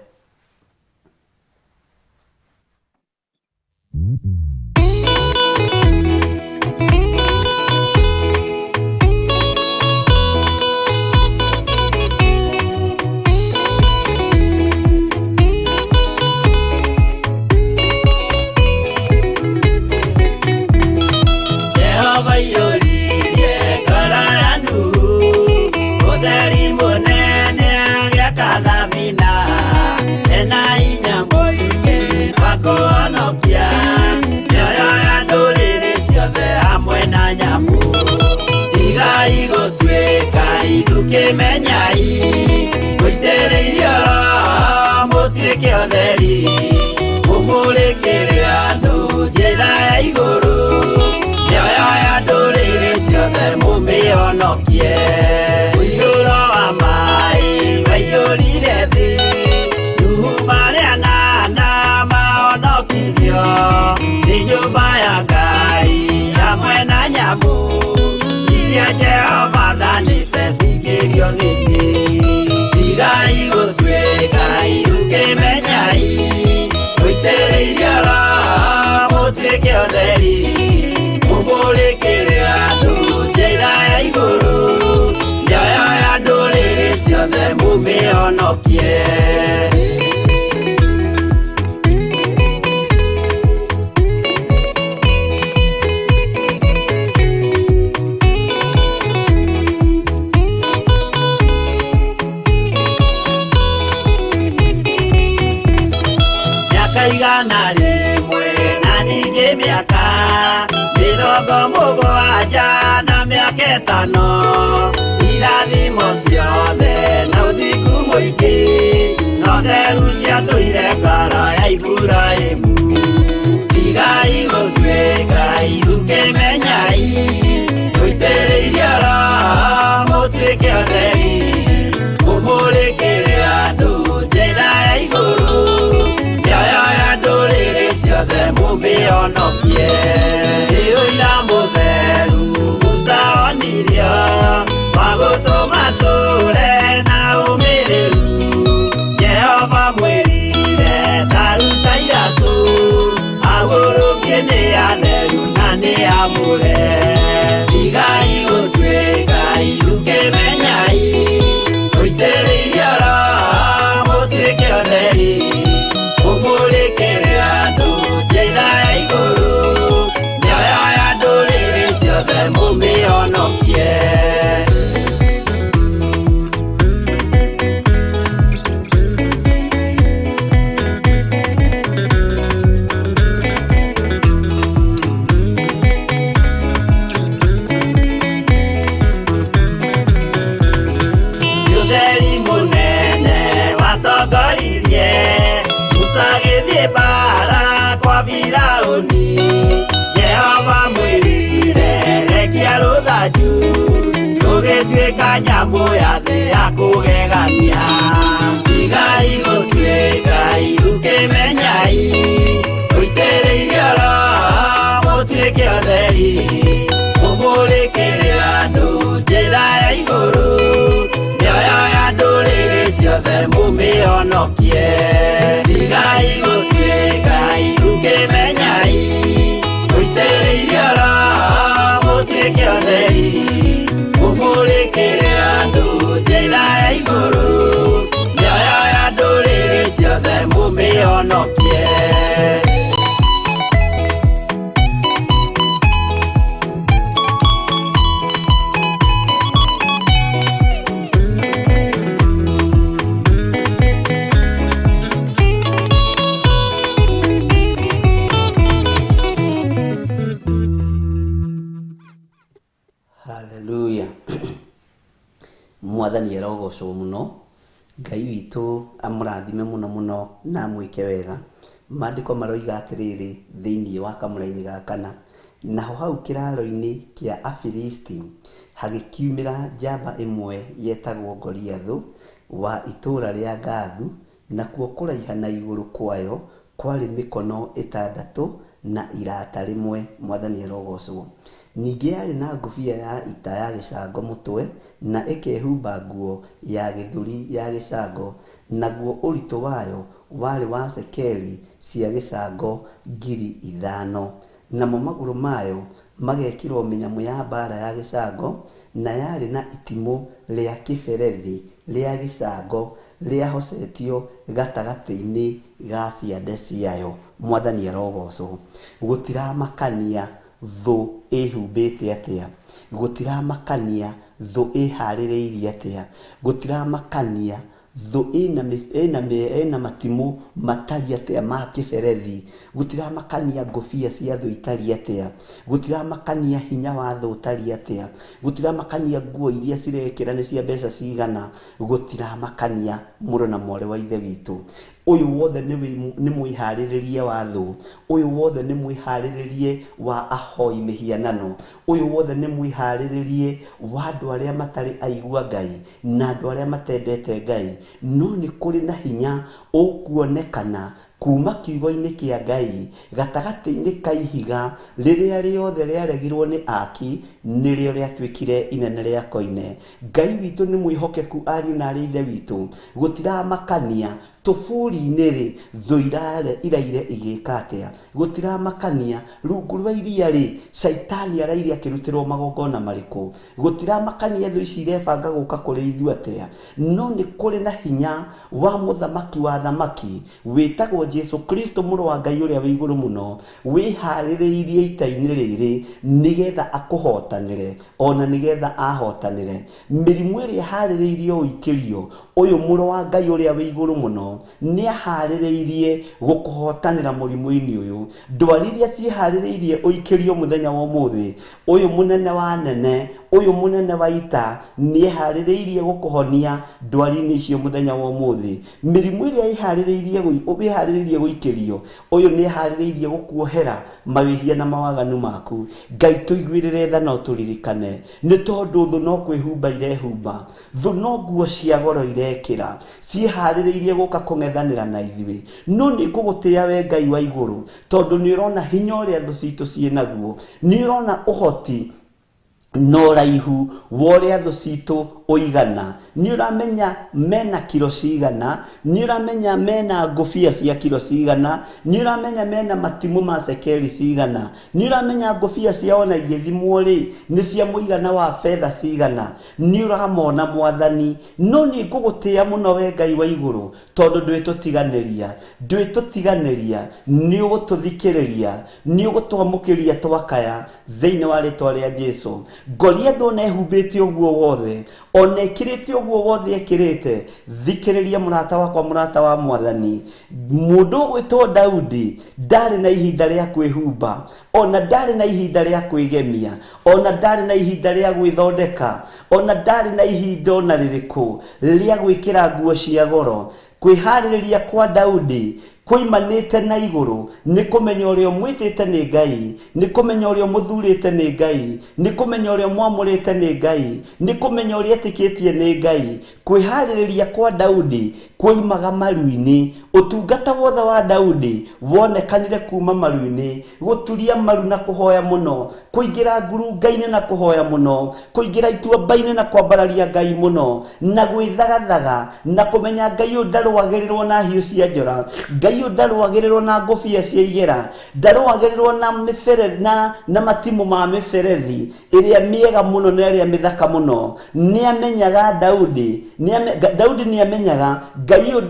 Hallelujah. Mwathani arogocwo muno, Ngai witu amurathime muno muno na mwike wega. Maandiko maroiga atiriri thiini wa kamuraini gakana, naho hau kiraro-ini kia Afilisti hagikiumira njamba imwe yetagwo Goliathu wa itura ria Gathu, nakuo kuraiha na iguru kwayo kwari mikono 6 na irata rimwe. Mwathani arogocwo. Ningĩ yarĩ na ngũbia ya ita ya gĩcango mũtwe na ĩkehumba nguo ya gĩthũri ya gĩcango, naguo ũritũ wayo warĩ wa cekeri cia gĩcango 5,000. Namo magũrũ mayo magekĩrwo mĩnyamũ ya mbara ya gĩcango, na yarĩ na itimũ rĩa kĩberethi rĩa gĩcango rĩahocetio gatagatĩ-inĩ ga ciande ciayo. Mwathani arogocwo. Gũtiramakania thũ ĩhumbĩte atĩa, gũtiramakania thũ ĩharĩrĩirie atĩa, gũtiramakania thũ ĩna matimũ matari atĩa ma kĩberethi, gũtiramakania ngũbia cia thũ itari atĩa, gũtiramakania hinya wa thũ ũtari atĩa, gũtiramakania nguo iria cirekĩra nĩ cia mbeca cigana, gũtiramakania mũrũ na mwarĩ wa ithe witũ. Ũyũ wothe nĩ mwĩharĩrĩrie wa thũ, ũyũ wothe nĩ mwĩharĩrĩrie wa ahoi mĩhianano, ũyũ wothe nĩ mwĩharĩrĩrie wa andũ arĩa matarĩ aigua Ngai na andũ arĩa matendete Ngai. No nĩ kũrĩ na hinya ũkuonekana kuma kiugo-inĩ kĩa Ngai gatagatĩ-inĩ ka ihiga rĩrĩa rĩothe rĩaregirwo nĩ aki, nĩrĩo rĩatuĩkire inene rĩa koine. Ngai witũ nĩ mwĩhokeku, ariũ na arĩ ithe witũ. Gũtiramakania tũbũri-inĩ rĩ thũ iraire igĩka atĩa, gũtiramakania rungu rwa iria rĩ Shaitani araire akĩrutĩrwo magongona marĩkũ, gũtiramakania thũ ici irebanga gũka kũrĩ ithuĩ atĩa. No nĩ kũrĩ na hinya wa mũthamaki wa thamaki wĩtagwo Jesu Kristo mũrũ wa Ngai ũrĩa wĩ igũrũ mũno, wĩharĩrĩirie ita-inĩ rĩrĩ nĩgetha akũhotanĩre, ona nĩgetha ahotanĩre mĩrimũ ĩrĩa harĩrĩirie ũikĩrio. Ũyũ mũrũ wa Ngai ũrĩa wĩ igũrũ mũno nĩ aharĩrĩirie gũkũhotanĩra mũrimũ-inĩ ũyũ. Ndwari iria ciĩharĩrĩirie ũikĩrio mũthenya wa ũmũthĩ, ũyũ mũnene wa nene, ũyũ mũnene wa ita nĩ eharĩrĩirie gũkũhonia ndwari-inĩ icio mũthenya wa ũmũthĩ. Mĩrimũ ĩrĩa ĩharĩrĩirie gũikĩrio, ũyũ nĩ eharĩrĩirie gũkuohera mawĩhia na mawaganu maku. Ngai tũiguĩrĩre tha no tũririkane, nĩ tondũ thũ no kwĩhumba irehumba, thũ no nguo cia goro irekĩra, ciĩharĩrĩirie gũka kũng'ethanĩra na ithuĩ. No nĩ ngũgũtĩya we Ngai wa igũrũ, tondũ nĩ ũrona hinya ũrĩa thũ citũ ciĩnaguo, nĩ ũrona ũhoti no raihu wa ũrĩa thũ citũ ũigana. Nĩ ũramenya mena kilo cigana, nĩ ũramenya mena ngũbia cia kilo cigana, nĩ ũramenya mena matimũ ma cekeri cigana, nĩ ũramenya ngũbia ciao na igĩthimwo rĩ nĩ cia mũigana wa betha cigana. Nĩ ũramona Mwathani. No nĩ ngũgũtĩya mũno we Ngai wa igũrũ, tondũ ndwĩtũtiganĩria, nĩ ũgũtũthikĩrĩria, nĩ ũgũtwamũkĩria twakaya thĩinĩ wa rĩtwa rĩa Jesu. Ngoria thũ na ehumbĩte ũguo wothe, ona ĩkĩrĩte ũguo wothe ĩkĩrĩte, thikĩrĩria mũrata wakwa, mũrata wa Mwathani. Mũndũ ũgwĩtwo Daudi ndarĩ na ihinda rĩa kwĩhumba, ona ndarĩ na ihinda rĩa kwĩgemia, ona ndarĩ na ihinda rĩa gwĩthondeka, ona ndarĩ na ihinda ona rĩrĩkũ rĩa gwĩkĩra nguo cia goro. Kwĩharĩrĩria kwa Daudi kũimanĩte na igũrũ nĩ kũmenya ũrĩa mwĩtĩte nĩ Ngai, nĩ kũmenya ũrĩa mũthurĩte nĩ Ngai, nĩ kũmenya ũrĩa mwamũrĩte nĩ Ngai, nĩ kũmenya ũrĩa etĩkĩtie nĩ Ngai. Kwĩharĩrĩria kwa Daudi kwoimaga maru-inĩ. Ũtungata wothe wa Daudi wonekanire kuma maru-inĩ, gũturia maru na kũhoya mũno, kũingĩra ngurunga-inĩ na kũhoya mũno, kũingĩra ituamba-inĩ na kwambararia Ngai mũno, na gwĩthagathaga na kũmenya Ngai ũyũ ndarũagĩrĩrwo na hiũ cia njora, Ngai ũyũ ndarũagĩrĩrwo na ngũbia cia igera, ndarũagĩrĩrwo na mĩberethi na matimũ ma mĩberethi ĩrĩa mĩega mũno na ĩrĩa mĩthaka mũno. Nĩ amenyaga Daudi nĩ amenyaga Ngai ũyũ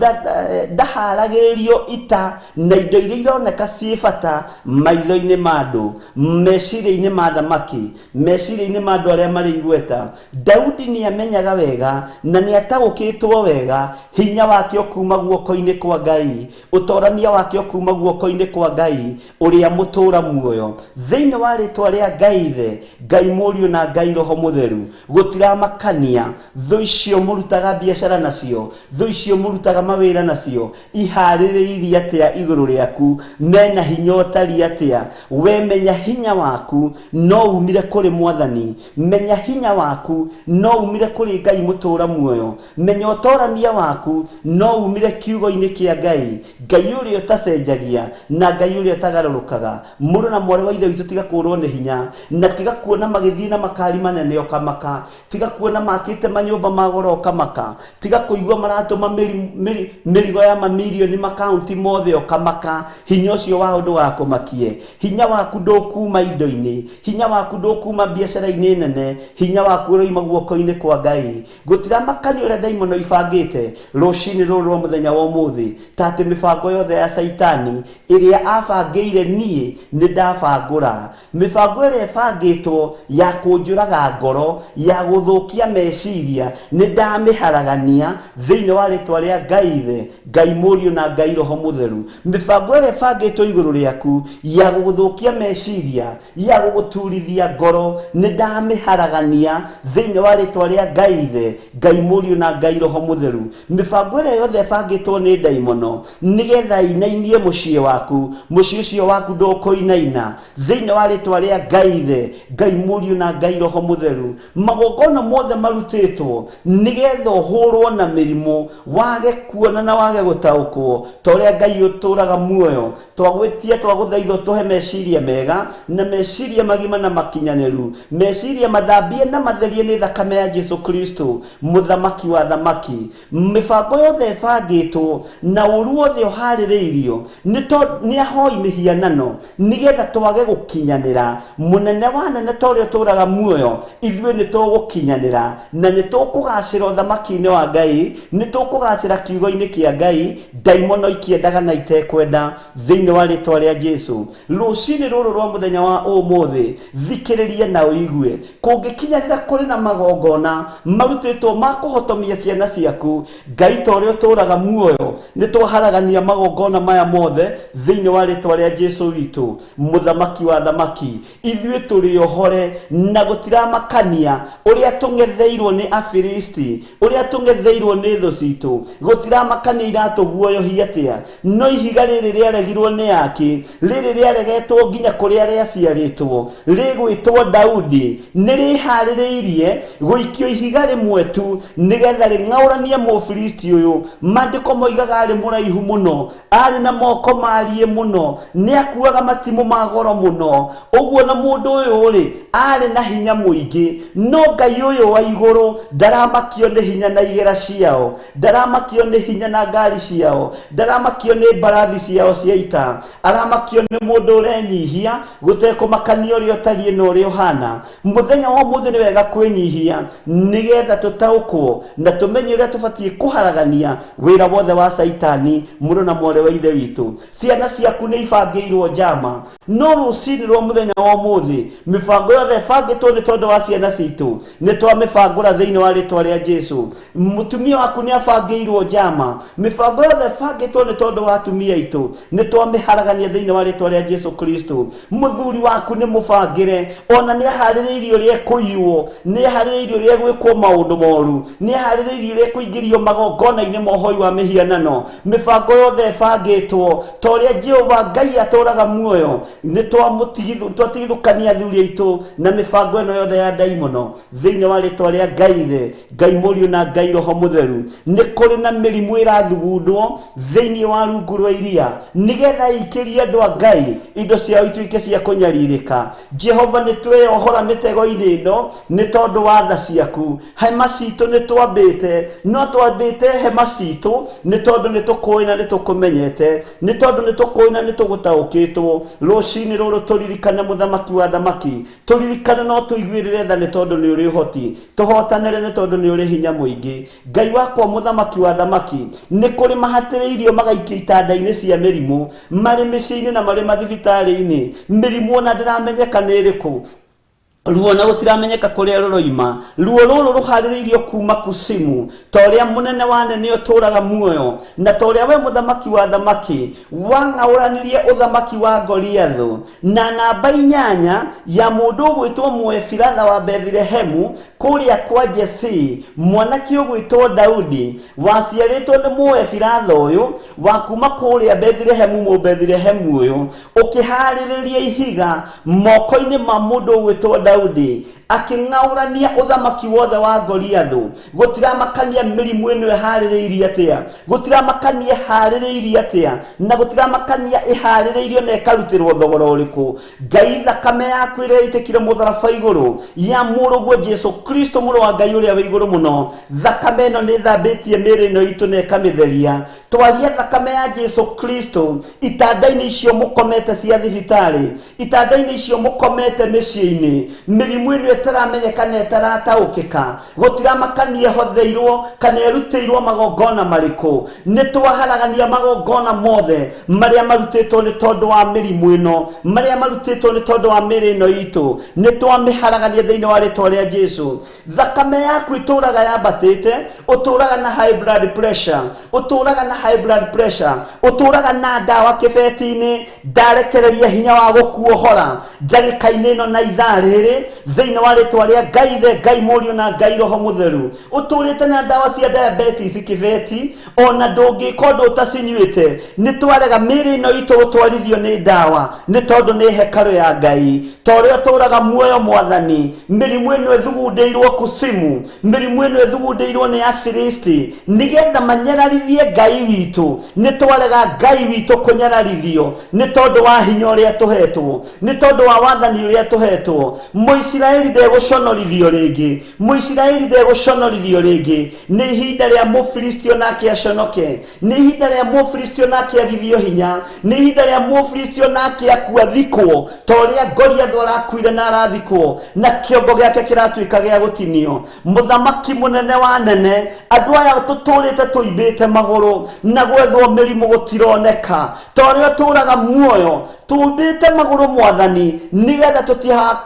ndaharagĩrĩrio ita na indo iria ironeka ciĩ bata maitho-inĩ ma andũ, meciria-inĩ ma thamaki, meciria-inĩ ma andũ arĩa marĩ igweta. Daudi nĩ amenyaga wega na nĩ ataũkĩtwo wega hinya wake ũkuma guoko-inĩ kwa Ngai, ũtorania wake ũkuma guoko-inĩ kwa Ngai ũrĩa mũtũra muoyo. Thĩinĩ wa rĩtwa rĩa Ngai Ithe, Ngai Mũriũ na Ngai Roho Mũtheru, gũtiramakania thũ icio mũrutaga biacara nacio, thũ icio mũrutaga mawĩra nacio iharĩrĩirie atĩa igũrũ rĩaku, mena hinya ũtari atĩa. We menya hinya waku no umire kũrĩ Mwathani, menya hinya waku no umire kũrĩ Ngai mũtũra muoyo, menya ũtorania waku no umire kiugo-inĩ kĩa Ngai. Ngai Ngai uria utacenjagia na Ngai uria utagarũrũkaga mũndũ na mwarĩ wa ithe witũ tiga kũrwo nĩ hinya na tiga kuona magĩthiĩ na makari manene ũkamaka tiga kuona makĩte manyũmba magoro ũkamaka tiga kũigua maratũma mĩrigo ya mamirioni makaunti mothe ũkamaka hinya ũcio wa ũndũ wakũmakie hinya waku ndũkuma indo-inĩ hinya waku ndũkuma biacara-inĩ nene hinya waku ũroima guoko-inĩ kwa Ngai gũtiramakania ũrĩa ndaimono ibangĩte rũcinĩ rũrũ rwa mũthenya wa ũmũthĩ ta atĩ mĩbango yothe ya Saitani ĩrĩa abangĩire niĩ nĩ ndabangũra mĩbango ĩrĩa ĩbangĩtwo ya kũnjũraga ngoro ya gũthũkia meciria nĩ ndamĩharagania thĩinĩ wa rĩtwa rĩa Ngai Ithe Ngai Mũriũ na Ngai Roho Mũtheru mĩbango ĩrĩa ĩbangĩtwo igũrũ rĩaku ya gũgũthũkia meciria ya gũgũturithia ngoro nĩ ndamĩharagania thĩinĩ wa rĩtwa rĩa Ngai Ithe Ngai Mũriũ na Ngai Roho Mũtheru mĩbango ĩrĩa yothe ĩbangĩtwo nĩ ndaimono nĩgetha inainie mũciĩ waku mũciĩ ũcio waku ndũkũinaina thĩinĩ wa rĩtwa rĩa Ngai Ithe Ngai Mũriũ na Ngai Roho Mũtheru magongona mothe marutĩtwo nĩgetha ũhũrwo na mĩrimũ wage kuona na wage gũtaũkwo ta ũrĩa Ngai ũtũraga muoyo twagwĩtia twagũthaitha tũhe meciria mega na meciria magima na makinyanĩru meciria mathambie na matherie nĩ thakame ya Jesu Kristo mũthamaki wa thamaki mĩbango yothe ĩbangĩtwo na ũru wothe ũharĩrĩirio nĩ ahoi mĩhianano nĩgetha twage gũkinyanĩra mũnene wa nene ta ũrĩa ũtũraga muoyo ithuĩ nĩ tũgũkinyanĩra na nĩ tũkũgacĩra ũthamaki-inĩ wa Ngai nĩ tũkũgacĩra kiugo-inĩ kĩa Ngai ndaimono ikĩendaga na itekwenda thĩinĩ wa rĩtwa rĩa Jesu rũcinĩ rũrũ rwa mũthenya wa ũmũthĩ thikĩrĩria na ũigue kũngĩkinyanĩra kũrĩ na magongona marutĩtwo ma kũhotomia ciana ciaku Ngai ta ũrĩa ũtũraga muoyo nĩ twaharagania magongona maya mothe thĩinĩ wa rĩtwa rĩa Jesu witũ mũthamaki wa thamaki ithuĩ tũrĩ ohore na gũtiramakania ũrĩa tũng'etheirwo nĩ Afilisti ũrĩa tũng'etheirwo nĩ thũ citũ gũtiramakania iratũguoyohia atĩa no ihiga rĩrĩ rĩaregirwo nĩ aki rĩrĩ rĩaregetwo nginya kũrĩa rĩaciarĩtwo rĩgwĩtwo Daudi nĩ rĩharĩrĩirie gũikio ihiga rĩmwe tu nĩgetha rĩng'aũranie Mũfilisti ũyũ maandĩko moigaga arĩ mũraihu mũno arĩ na moko mariĩ mũno nĩ akuaga matimũ ma goro mũno ũguo na mũndũ ũyũ rĩ arĩ na hinya mũingĩ no Ngai ũyũ wa igũrũ ndaramakio nĩ hinya na igera ciao ndaramakio nĩ hinya na ngari ciao ndaramakio nĩ mbarathi ciao cia ita aramakio nĩ mũndũ ũrenyihia gũtekũmakania ũrĩa ũtariĩ na ũrĩa ũhana mũthenya wa ũmũthĩ nĩ wega kwĩnyihia nĩgetha tũtaũkwo na tũmenye ũrĩa tũbatiĩ kũharagania wĩra wothe wa Saitani mũndũ na mwarĩ wa ithe witũ ciana ciaku nĩ ibangĩirwo njama no rũcinĩ rwa mũthenya wa ũmũthĩ mĩbango yothe ĩbangĩtwo nĩ tondũ wa ciana citũ nĩ twamĩbangũra thĩinĩ wa rĩtwa rĩa Jesu mũtumia waku nĩ abangĩirwo njama mĩbango yothe ĩbangĩtwo nĩ tondũ wa atumia aitũ nĩ twamĩharagania thĩinĩ wa rĩtwa rĩa Jesu Kristo mũthuri waku nĩ mũbangĩre ona nĩ aharĩrĩirio ũrĩa kũiywo nĩ aharĩrĩirio ũrĩa gwĩkwo maũndũ moru nĩ aharĩrĩirio ũrĩa kũingĩrio magongona-inĩ mohoi wa mĩhianano mĩbango yothe ĩbangĩtwo ta ũrĩa Jehova Ngai atũraga muoyo nĩ twatigithũkania athuri aitũ na mĩbango ĩno yothe ya ndaimono thĩinĩ wa rĩtwa rĩa Ngai Ithe Ngai Mũriũ na Ngai Roho Mũtheru nĩ kũrĩ na mĩrimũ ĩrathugundwo thĩinĩ wa rungu rwa iria nĩgetha ikĩrie andũ a Ngai indo ciao ituĩke cia kũnyarirĩka Jehova nĩ tweyohora mĩtego-inĩ ĩno nĩ tondũ wa tha ciaku hema citũ nĩ twambĩte no twambĩte hema citũ nĩ tondũ nĩ tũkũĩ na nĩ tũkũmenyete nĩ tondũ nĩ tũkũĩ na nĩ tũgũtaũkĩtwo rũcinĩ rũrũ tũririkane mũthamaki wa thamaki tũririkane no tũiguĩrĩre tha nĩ tondũ nĩ ũrĩ ũhoti tũhotanĩre nĩ tondũ nĩ ũrĩ hinya mũingĩ Ngai wakwa mũthamaki wa thamaki nĩ kũrĩ mahatĩrĩirio magaikio itanda-inĩ cia mĩrimũ marĩ mĩciĩ-inĩ na marĩ mathibitarĩ-inĩ mĩrimũ ona ndĩramenyeka nĩ ĩrĩkũ ruo na gũtiramenyeka kũrĩa rũroima ruo rũrũ rũharĩrĩirio kuma kusimu ta ũrĩa mũnene wa nene ũtũraga muoyo na ta ũrĩa we mũthamaki wa thamaki wang'aũranirie ũthamaki wa Goliathũ na namba 8 ya mũndũ ũgwĩtwo Mũefiratha wa Bethlehemu kũrĩa kwa Jesii mwanake ũgwĩtwo Daudi waciarĩtwo nĩ Mũefiratha ũyũ wa kuma kũrĩa Bethlehemu Mũbethlehemu ũyũ ũkĩharĩrĩria ihiga moko-inĩ ma mũndũ ũgwĩtwo Daudi aking'aurania uthamaki wothe wa Goliathu gutiramakania mirimu ino ihaririirie atia gutiramakania haririirie atia na gutiramakania ihaririirio na ikarutirwo thogora uriku Ngai thakame yaku ira itikire mutharaba iguru ya muruguo Jesu Kristo muru wa Ngai uria we iguru muno thakame ino ni thambitie miri ino itu na ikamitheria twaria thakame ya Jesu Kristo itanda-ini icio mukomete cia thibitari itanda-ini icio mukomete micii-ini mirimu ino itaramenyekana itarataukika gutiramakania hotheirwo kana eruteirwo magongona mariku nitwaharagania magongona mothe maria marutitwo ni tondu wa mirimu ino maria marutitwo ni tondu wa miri ino itu nitwamiharagania thiini wa ritwa ria Jesu thakame yaku ituraga yambatite uturaga na high blood pressure uturaga na high blood pressure uturaga na dawa kibeti-ini ndarekereria hinya wa gukuohora ndagika-ini ino na ithaa riri thiini wa ritwa ria Ngai the Ngai Murio na Ngai Roho Mutheru uturite na dawa cia diabetes kibeti ona ndungikondo utacinyuite nitwarega miri ino itu gutwarithio ni dawa ni tondu ni hekalu ya Ngai torio turaga muoyo mwathani mirimu ino ethugundeirwo kusimu mirimu ino ethugundeirwo ni Afilisti nigetha manyararithie Ngai witu nitwarega Ngai witu kunyararithio ni tondu wa hinya uria tuhetwo ni tondu wa wathani uria tuhetwo Muisiraeli ndeguconorithio ringi Muisiraeli ndeguconorithio ringi ni ihinda ria Mufilistio nake aconoke ni ihinda ria Mufilistio nake agithio hinya ni ihinda ria Mufilistio nake akuathikwo toria Goliath arakuire na arathikwo na kiongo giake kiratuika gia gutinio muthamaki munene wa nene andu aya tuturite tuimbite maguru na gwethwo mirimu gutironeka toria turaga muoyo tuimbite maguru mwathani nigetha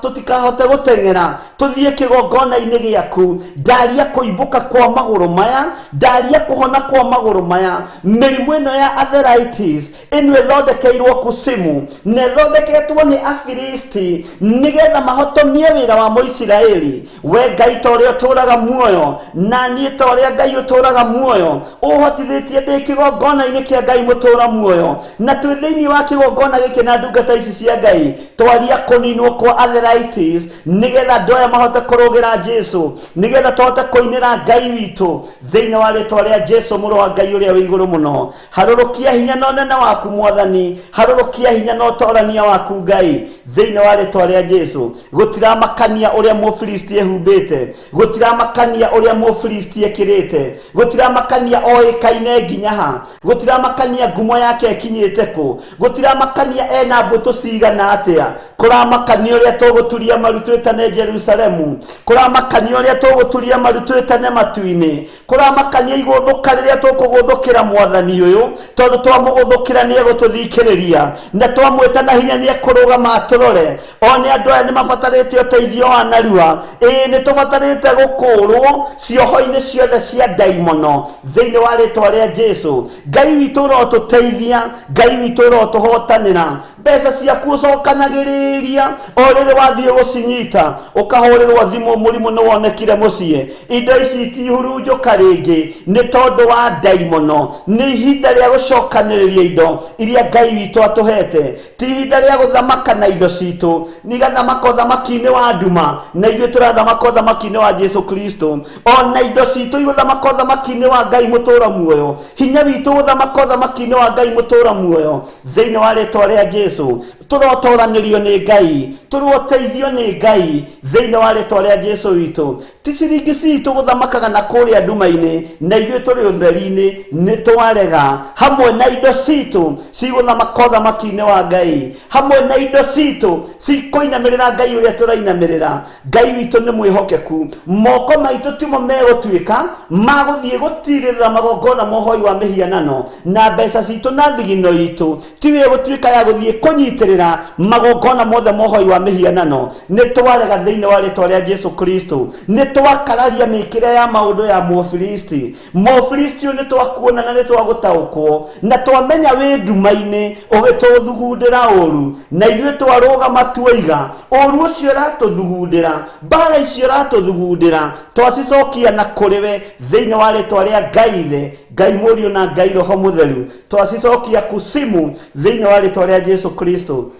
tutikahote gutengera tuthie kigongona-ini giaku ndaria kuimbuka kwa maguru maya ndaria kuhona kwa maguru maya mirimu ino ya arthritis ino ithondekeirwo kusimu na ithondeketwo ni Afilisti nigetha mahotomie wira wa Muisiraeli we Ngai toria turaga muoyo na nie toria Ngai uturaga muoyo uhotithitie ndi kigongona-ini kia Ngai mutura muoyo na twi thiini wa kigongona giki na ndungata ici cia Ngai twaria kuninwo kwa arthritis nigetha ndoya mahote kurugira Jesu nigetha tote kuinira Ngai witu thiini wa ritwa ria Jesu muru wa Ngai uria we iguru muno harurukia hinya no nene waku mwathani harurukia hinya no torania waku Ngai thiini wa ritwa ria Jesu gutiramakania uria Mufilisti ehumbite gutiramakania uria Mufilisti ekirite gutiramakania oikaine nginya ha gutiramakania ngumo yake ekinyite ku gutiramakania ena mbutu cigana atia kuramakania uria tuguturia marutwitane Jerusalemu kuramakania uria tuguturia marutwitane matu-ini kuramakania iguthuka riria tukuguthukira mwathani uyu tondu twamuguthukira ni egututhikiriria na twamwita na hinya ni ekurugama aturore one andu aya ni mabatarite uteithio wa narua ni tubatarite gukurwo cioho-ini ciothe cia daimono thiini wa ritwa ria Jesu Ngai witu urotuteithia Ngai witu urotuhotanira mbeca ciaku ucokanagiriria oriri wathie gucinyita ukahorirwo thimu murimu ni wonekire mucie indo ici itihurunjuka ringi ni tondu wa daimono ni ihinda ria gucokaniriria indo iria Ngai witu atuhete ti ihinda ria guthamaka na indo citu ni gathamaka uthamaki-ini wa nduma na ithuĩ turathamaka uthamaki-ini wa Jesu Kristo ona indo citu iguthamaka uthamaki-ini wa Ngai mutura muoyo hinya witu guthamaka uthamaki-ini wa Ngai mutura muoyo thiini wa ritwa ria Jesu turotoranirio ni Ngai turoteithio ni Ngai thiini wa ritwa ria Jesu witu ti ciringi citu guthamakaga na kuria nduma-ini na ithuĩ turi utheri-ini ni twarega hamwe na indo citu ciguthamaka uthamaki-ini wa Ngai hamwe na indo citu cikoinamirira Ngai uria turainamirira Ngai witu ni mwihokeku moko maitu timo megutuika maguthie gutirira magongona mohoi wa mihianano na mbeca citu na thigino itu tiwe gutuika ya guthie kunyitirira magongona mothe mohoi wa mihianano ni twarega thiini wa ritwa ria Jesu Kristo ni twakararia mikire ya maundu ya Mufilisti ni twakuona na ni twagutaukwo na twamenya wi nduma-ini ugituthugundira uru na ithuĩ twarugama tuiga uru ucio ratuthugundira mbara icio ratuthugundira twacicokia na kuriwe thiini wa ritwa ria Ngai the Ngai Murio na Ngai Roho Mutheru twacicokia kusimu thiini wa ritwa ria Jesu Kristo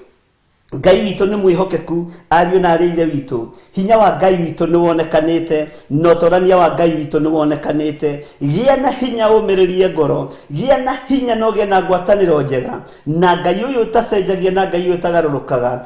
Ngai witũ nĩ mwĩhokeku, ariũ na arĩ ithe witũ. Hinya wa Ngai witũ nĩ wonekanĩte, na ũtũrania wa Ngai witũ nĩ wonekanĩte. Gĩa na hinya ũmĩrĩrie ngoro, gĩa na hinya na ũgĩe na ngwatanĩro njega na Ngai ũyũ ũtacenjagia, na Ngai ũyũ ũtagarũrũkaga.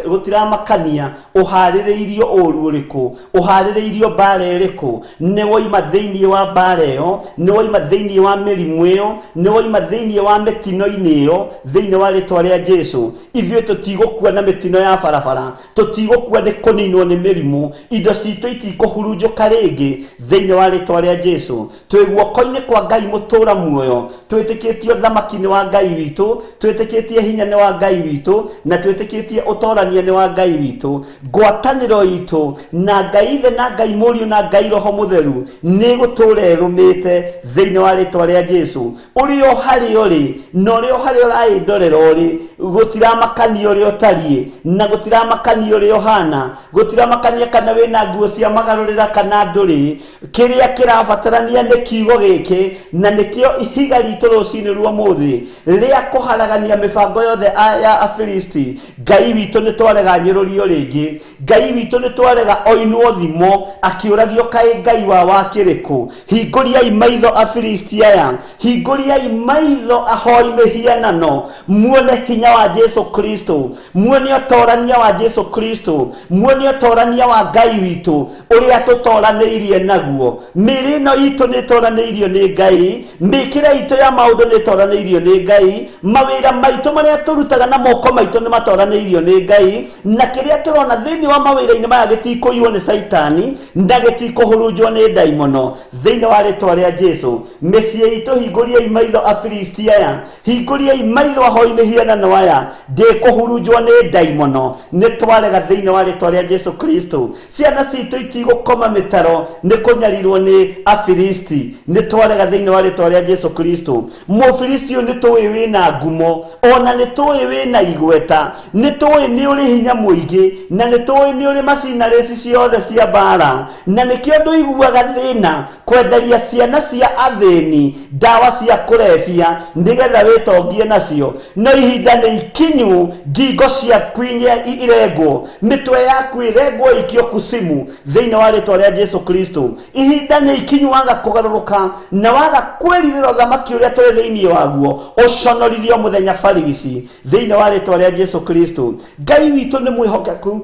Gũtiramakania ũharĩrĩirio ũru ũrĩkũ, ũharĩrĩirio mbara ĩrĩkũ, nĩ woima thĩinĩ wa mbara ĩyo, nĩ woima thĩinĩ wa mĩrimũ ĩyo, nĩ woima thĩinĩ wa mĩtino-inĩ ĩyo, thĩinĩ wa rĩtwa rĩa Jesũ. Ithuĩ tũtigũkua na mĩtino ya barabara, tũtigũkua nĩ kũninwo nĩ mĩrimũ, indo citũ itikũhurunjũka rĩngĩ thĩinĩ wa rĩtwa rĩa Jesũ. Twĩ guoko-inĩ kwa Ngai mũtũra muoyo, twĩtĩkĩtie ũthamaki-nĩ wa Ngai witũ, twĩtĩkĩtie hinya nĩ wa Ngai witũ, na twĩtĩkĩtie ũtorania nĩ wa Ngai witũ. Ngwatanĩro itũ na Ngai Ithe na Ngai Mũriũ na Ngai Roho Mũtheru nĩ gũtũũra ĩrũmĩte thĩinĩ wa rĩtwa rĩa Jesũ. Ũrĩ o harĩa ũrĩ na ũrĩ o harĩa ũraĩndorera ũrĩ, gũtiramakania ũrĩ otariĩ na gũtiramakania ũrĩ ohana, gũtiramakania kana wĩna nguo cia magarũrĩra kana ndũrĩ. Kĩrĩa kĩrabatarania nĩ kiugo gĩkĩ, na nĩkĩo ihiga ritũ rũcinĩ rwa ũmũthĩ rĩa kũharagania mĩbango yothe ya Afilisti. Ngai witũ nĩ twarega nyũrũrio rĩngĩ, Ngai witũ nĩ twarega oinwo thimo akĩũragio kaĩ Ngai wa wakĩrĩkũ. Hingũriai maitho Afilisti aya, hingũriai maitho ahoi mĩhianano, muone hinya wa Jesu Kristo, muone ũtorania wa Jesu Kristo, muone ũtorania wa Ngai witũ ũrĩa tũtoranĩirie naguo. Mĩrĩ ĩno itũ nĩ ĩtoranĩirio nĩ Ngai, mĩkĩre itũ ya maũndũ nĩ ĩtoranĩirio nĩ Ngai, mawĩra maitũ marĩa tũrutaga na moko maitũ nĩ matoranĩirio nĩ Ngai, na kĩrĩa tũrona thĩinĩ wa mawĩra-inĩ maya gĩtikũiywo nĩ Saitani na gĩtikũhurunjwo nĩ ndaimono thĩinĩ wa rĩtwa rĩa Jesũ. Mĩciĩ itũ hingũriai maitho Afilisti aya, hingũriai maitho ahoi mĩhianano aya, ndĩkũhurunjwo nĩ ndaimono, nĩ twarega thĩinĩ wa rĩtwa rĩa Jesu Kristo. Ciana citũ itigũkoma mĩtaro nĩ kũnyarirwo nĩ Afilisti, nĩ twarega thĩinĩ wa rĩtwa rĩa Jesu Kristo. Mũfilisti ũyũ nĩ tũĩ wĩna ngumo, ona nĩ tũĩ wĩna igweta, nĩ tũĩ nĩ ũrĩ hinya mũingĩ, na nĩ tũĩ nĩ ũrĩ macinarĩci ciothe cia mbara, na nĩkĩo ndũiguaga thĩna kwenderia ciana cia athĩni ndawa cia kũrebia nĩgetha wĩtongie nacio. No ihinda nĩ ikinyu ngingo ciaku irengwo, mĩtwe yaku ĩrengwo ikio kusimu thĩinĩ wa rĩtwa rĩa Jesu Kristo. Ihinda nĩ ikinyu waga kũgarũrũka na waga kwĩrirĩra ũthamaki ũrĩa tũrĩ thĩinĩ waguo, ũconorithio mũthenya barigici thĩinĩ wa rĩtwa rĩa Jesu Kristo. Ngai witũ nĩ mwĩhokeku,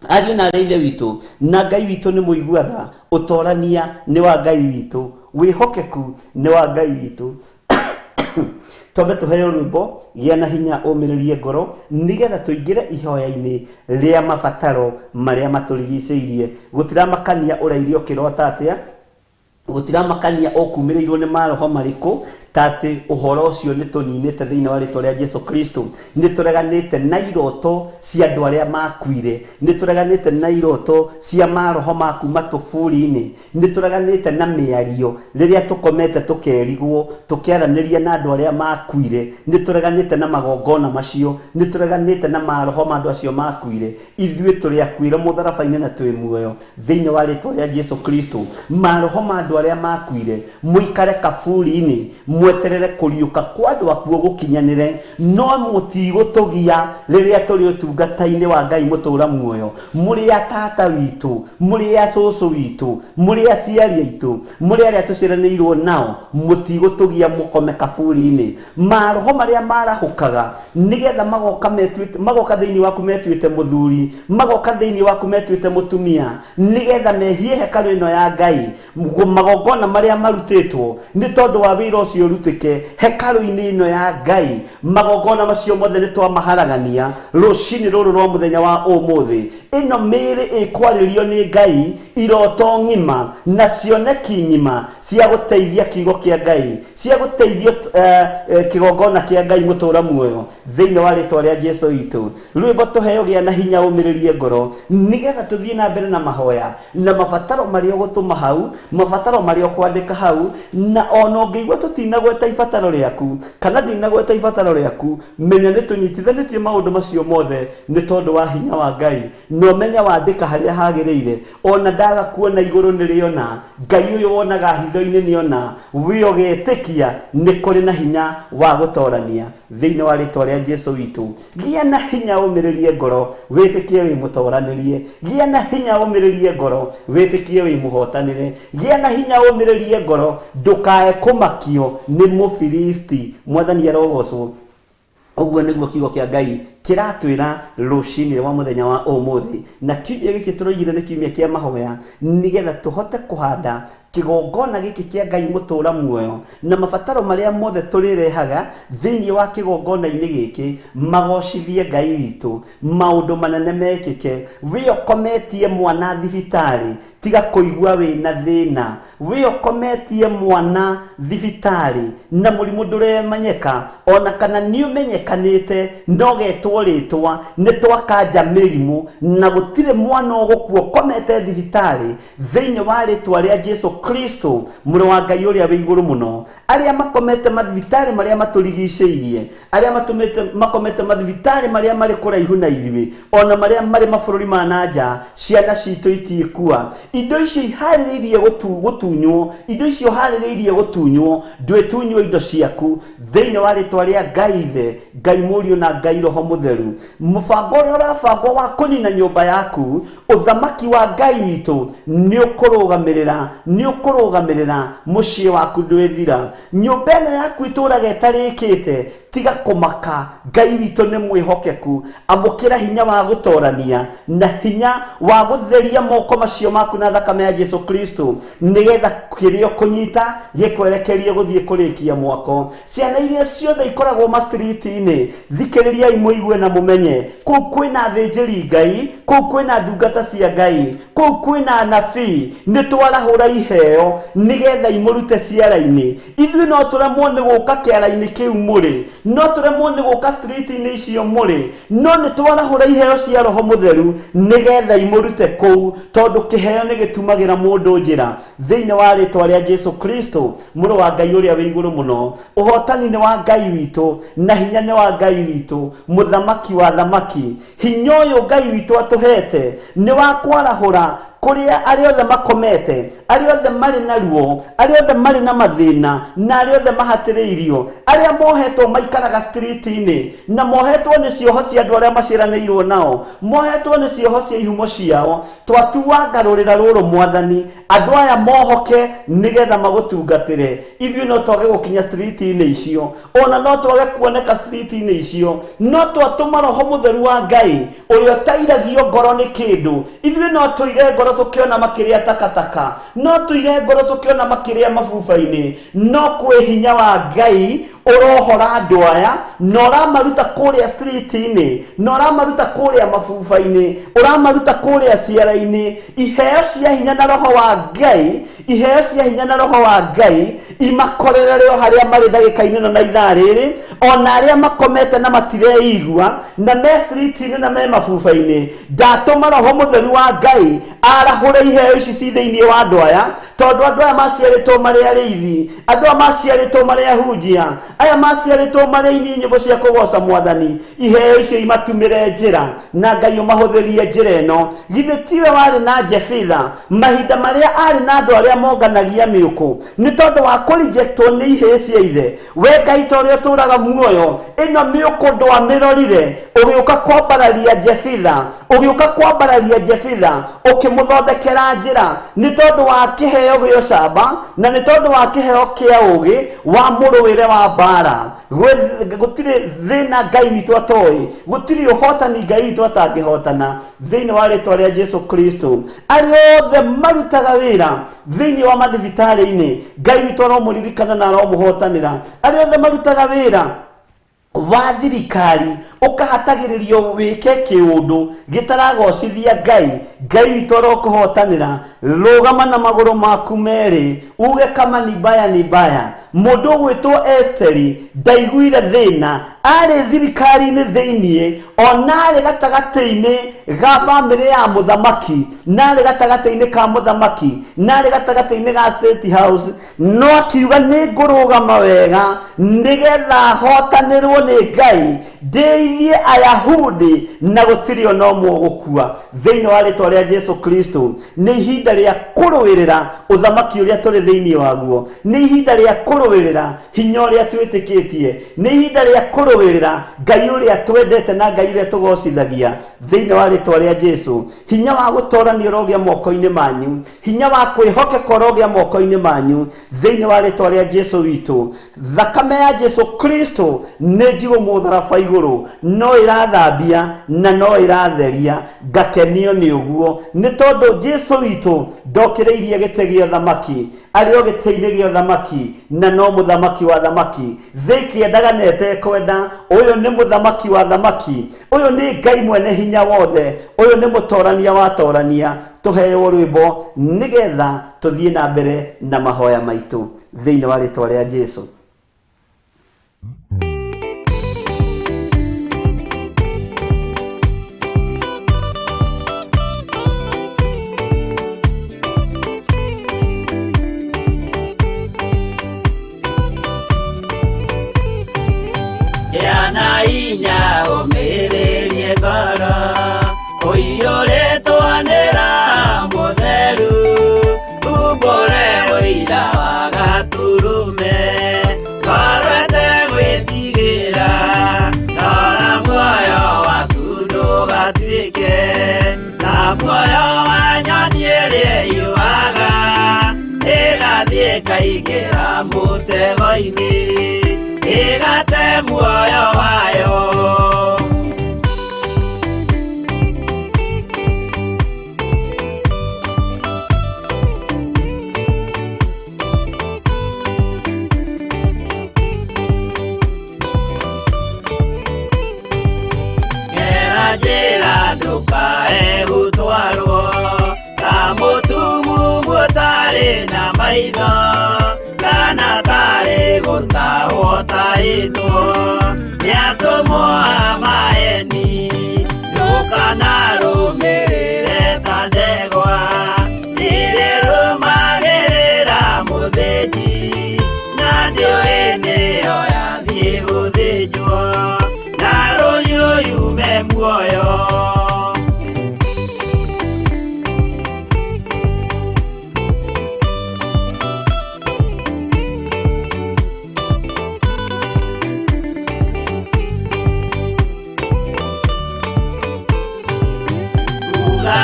ariũ na arĩ ithe witũ, na Ngai witũ nĩ mũigua tha. Ũtorania nĩ wa Ngai witũ, wĩhokeku nĩ wa Ngai witũ. Twambe tũheo rwĩmbo gĩa na hinya ũmĩrĩrie ngoro, nĩgetha tũingĩre ihoya-inĩ rĩa mabataro marĩa matũrigicĩirie. Gũtiramakania ũrairio kĩrota atĩa, gũtiramakania ũkumĩrĩirwo nĩ maroho marĩkũ, tati ũhoro ũcio nĩ tũninĩte thĩinĩ wa rĩtwa rĩa Jesu Kristo. Nĩ tũreganĩte na iroto cia andũ arĩa makuire, nĩ tũreganĩte na iroto cia maroho maku matũbũri-inĩ, nĩ tũreganĩte na mĩario rĩrĩa tũkomete tũkerigwo tũkĩaranĩria na andũ arĩa makuire, nĩ tũreganĩte na magongona macio, nĩ tũreganĩte na maroho ma andũ acio makuire. Ithuĩ tũrĩ akuire mũtharaba-inĩ na twĩ muoyo thĩinĩ wa rĩtwa rĩa Jesu Kristo. Maroho ma andũ arĩa makuire mũikare kaburi-inĩ, mweterere kuriuka kwa andũ akuo gũkinyanĩre, no mũtigũtũgia rĩrĩa tũrĩ ũtungata-inĩ wa Ngai mũtũra muoyo. Mũrĩ atata witũ, mũrĩ acũcũ witũ, mũrĩ aciari aitũ, mũrĩ arĩa tũciaranĩirwo nao, mũtigũtũgia mũkome kaburi-inĩ. Maroho marĩa marahũkaga nĩgetha magoka thĩinĩ waku metuĩte mũthuri, magoka thĩinĩ waku metuĩte mũtumia, nĩgetha mehie hekarũ ĩno ya Ngai, magongona marĩa marutĩtwo nĩ tondũ wa wĩra ũcio rutĩke hekarũ-inĩ ĩno ya Ngai. Magongona macio mothe nĩ twamaharagania rũcinĩ rũrũ rwa mũthenya wa ũmũthĩ. Ĩno mĩĩrĩ ĩkwarĩrio nĩ Ngai, iroto ng'ima na cioneki ng'ima cia gũteithia kiugo kĩa Ngai, cia gũteithia kĩgongona kĩa Ngai mũtũra muoyo thĩinĩ wa rĩtwa rĩa Jesu witũ. Rwĩmbo tũheo gĩa na hinya ũmĩrĩrie ngoro, nĩgetha tũthiĩ na mbere na mahoya na mabataro marĩa ũgũtũma hau, mabataro marĩa ũkwandĩka hau, na ona ũngĩigua tũtina ndinagweta ibataro rĩaku kana ndinagweta ibataro rĩaku menya nĩ tũnyitithanĩtie maũndũ macio mothe nĩ tondũ wa hinya wa Ngai no menya wandĩka harĩa hagĩrĩire ona ndaga kuona igũrũ nĩrĩona Ngai ũyũ wonaga hitho-inĩ nĩona we ũgetĩkia nĩ kũrĩ na hinya wa gũtorania thĩinĩ wa rĩtwa rĩa Jesũ witũ gĩa na hinya ũmĩrĩrie ngoro wĩtĩkie wĩ mũtoranĩrie gĩa na hinya ũmĩrĩrie ngoro wĩtĩkie wĩ mũhotanĩre gĩa na hinya ũmĩrĩrie ngoro ndũkae kũmakio nĩ Mũfilisti mwathani arogocwo ũguo nĩguo kiugo kĩa Ngai kiratwĩra rũcinĩ wa mũthenya wa ũmũthĩ na kiumia gĩkĩ tũroigire nĩ kiumia kĩa mahoya nĩgetha tũhote kũhanda kĩgongona gĩkĩ kĩa Ngai mũtũra muoyo na mabataro marĩa mothe tũrĩrehaga thĩinĩ wa kĩgongona-inĩ gĩkĩ magocithie Ngai witũ maũndũ manene mekĩke we ũkometie mwana thibitarĩ tiga kũigua wĩna thĩna we ũkometie mwana thibitarĩ na mũrimũ ndũremenyeka ona kana nĩ ũmenyekanĩte no getwo rĩtwa nĩ twakanja mĩrimũ na gũtirĩ mwana ũgũkua ũkomete thibitarĩ thĩinĩ wa rĩtwa rĩa Jesũ Kristo mũrũ wa Ngai ũrĩa wĩ igũrũ mũno arĩa makomete mathibitarĩ marĩa matũrigicĩirie arĩa makomete mathibitarĩ marĩa marĩ kũraihu na ithuĩ ona marĩa marĩ mabũrũri ma nanja ciana citũ itiĩkua indo icio iharĩrĩirie gũtunywo indo icio harĩrĩirie gũtunywo ndwĩtunywo indo ciaku thĩinĩ wa rĩtwa rĩa Ngai Ithe Ngai Mũriũ na Ngai Roho Mũtheru mũbango ũrĩa ũrabangwo wa kũnina nyũmba yaku ũthamaki wa Ngai witũ nĩ ũkũrũgamĩrĩra mũciĩ waku ndwĩthira nyũmba ĩno yaku itũraga ĩtarĩkĩte tiga kũmaka Ngai witũ nĩ mwĩhokeku amũkĩra hinya wa gũtorania na hinya wa gũtheria moko macio maku na thakame ya Jesũ Kristo nĩgetha kĩrĩa kũnyita gĩkwerekerie gũthiĩ kũrĩkia mwako ciana iria ciothe ikoragwo ma-street-inĩ thikĩrĩriai mũigue na mũmenye kũu kwĩna athĩnjĩri Ngai kũu kwĩna ndungata cia Ngai kũu kwĩna anabii nĩ twarahũra iheo nĩgetha imũrute ciara-inĩ ithuĩ no tũremwo nĩ gũka kĩara-inĩ kĩu mũrĩ no tũremwo nĩ gũka street-inĩ icio mũrĩ no nĩ twarahũra iheo cia Roho Mũtheru nĩgetha imũrute kũu tondũ kĩheo nĩ gĩtumagĩra mũndũ njĩra thĩinĩ wa rĩtwa rĩa Jesũ Kristo mũrũ wa Ngai ũrĩa wĩ igũrũ mũno ũhotani nĩ wa Ngai witũ na hinya nĩ wa Ngai witũ mũthamaki wa thamaki hinya ũyũ Ngai witũ atũhete nĩ wa kwarahũra kũrĩa arĩa othe makomete arĩa othe marĩ na ruo arĩa othe marĩ na mathĩna na arĩa othe mahatĩrĩirio arĩa mohetwo maikaraga street-inĩ na mohetwo nĩ cioho cia andũ arĩa maciranĩirwo nao mohetwo nĩ cioho cia ihumo ciao twatuwa ngarũrĩra rũrũ mwathani andũ aya mohoke nĩgetha magũtungatĩre ithuĩ no twage gũkinya street-inĩ icio ona no twage kuoneka street-inĩ icio no twatũma Roho Mũtheru wa Ngai ũrĩa ũtairagio ngoro nĩ kĩndũ ithuĩ no tũire ngoro tukiona makĩrĩa takataka no tuige ngoro tukiona makĩrĩa mabuba-inĩ no kwĩ hinya wa Ngai ũrohora andũ aya no ũramaruta kũrĩa street-inĩ no ũramaruta kũrĩa mabuba-inĩ ũramaruta kũrĩa ciara-inĩ iheo cia hinya na Roho wa Ngai iheo cia hinya na Roho wa Ngai imakorere o harĩa marĩ ndagĩka-inĩ na ithaa rĩrĩ ona arĩa makomete na matireigua na me street-inĩ na me mabuba-inĩ ndatũma Roho Mũtheru wa Ngai arahũre iheo ici ci thĩinĩ wa andũ aya tondũ andũ aya maciarĩtwo marĩ arĩithi andũ aya maciarĩtwo marĩ ahunjia aya maciarĩtwo marĩ aini nyĩmbo cia kũgoca mwathani iheo icio imatumĩre njĩra na Ngai ũmahũthĩrie njĩra ĩno githĩ tiwe warĩ na Jefitha mahinda marĩa arĩ na andũ arĩa monganagia mĩũkũ nĩ tondũ wa kũrejectwo nĩ ihĩĩ cia ithe we Ngai ta ũrĩa ũtũraga muoyo ĩno mĩũkũ ndwamĩrorire ũgĩũka kwambararia Jefitha ũkĩmũthondekera njĩra nĩ tondũ wa kĩheo gĩa ũcamba na nĩ tondũ wa kĩheo kĩa ũgĩ wa mũrũĩre wa mbara gũtirĩ thĩna Ngai witũ atoĩ gũtirĩ ũhotani Ngai witũ atangĩhotana thĩinĩ wa rĩtwa rĩa Jesũ Kristo arĩa othe marutaga wĩra thĩinĩ wa mathibitarĩ-inĩ Ngai witũ aromũririkana na aromũhotanĩra arĩa othe marutaga wĩra wa thirikari ũkahatagĩrĩrio wĩke kĩũndũ gĩtaragocithia Ngai witũ arokũhotanĩra rũgama na magũrũ maku merĩ uge kama ni baya mundu gwitwo Esteri ndaiguire thina ari thirikari-ini thiini ona ari gatagati-ini ga family ya muthamaki nari gatagati-ini ka muthamaki nari gatagati-ini ga State House no akiuga ni ngurugama wega nigetha hotanirwo ni Ngai ndeithie Ayahudi na gutiri ono mugukua thiini wa ritwa ria Jesu Kristo. Ni ihinda ria kurwirira uthamaki uria turi thiini waguo, ni ihinda ria kurwirira hinya uria twitikitie, ni ihinda ria kurwirira Ngai uria twendete na Ngai uria tugocithagia thiini wa ritwa ria Jesu. Hinya wa gutorania urogia moko-ini manyu, hinya wa kwihokeka urogia moko-ini manyu thiini wa ritwa ria Jesu witu. Thakame ya Jesu Kristo ni njigo mutharaba iguru, no irathambia na no iratheria, ngakenio ni uguo ni tondu Jesu witu ndokireirie gite gio thamaki, ario gite-ini gio thamaki na no muthamaki wa thamaki. Thiki endaga nete kwenda, uyu ni muthamaki wa thamaki, uyu ni Ngai mwene hinya wothe, uyu ni mutorania wa torania. Tuheo rwimbo nigetha tuthie na mbere na mahoya maitu thiini wa ritwa ria Jesu. Yana inya umirerie ngoro uiyuritwo nira mutheru ubore uira wa gaturume korwete gwitigira nora muoyo waku ndugatuike na muoyo wa nyoni iria yuaga igathie ikaingĩra mũtego-inĩ igate muoyo wayo. Gera njĩra ndũkae gũtwarwo ta mũtumu mũtarĩ na maitho kana tarĩ gũtahwo taĩtwo nĩ atũmwo a maeni. Ndũkanarũmĩrĩre ta ndegwa irĩ rũmagĩrĩra mũthĩnji na ndĩũĩ nĩyo yathiĩ gũthĩnjwo na rũhiũ yume muoyo.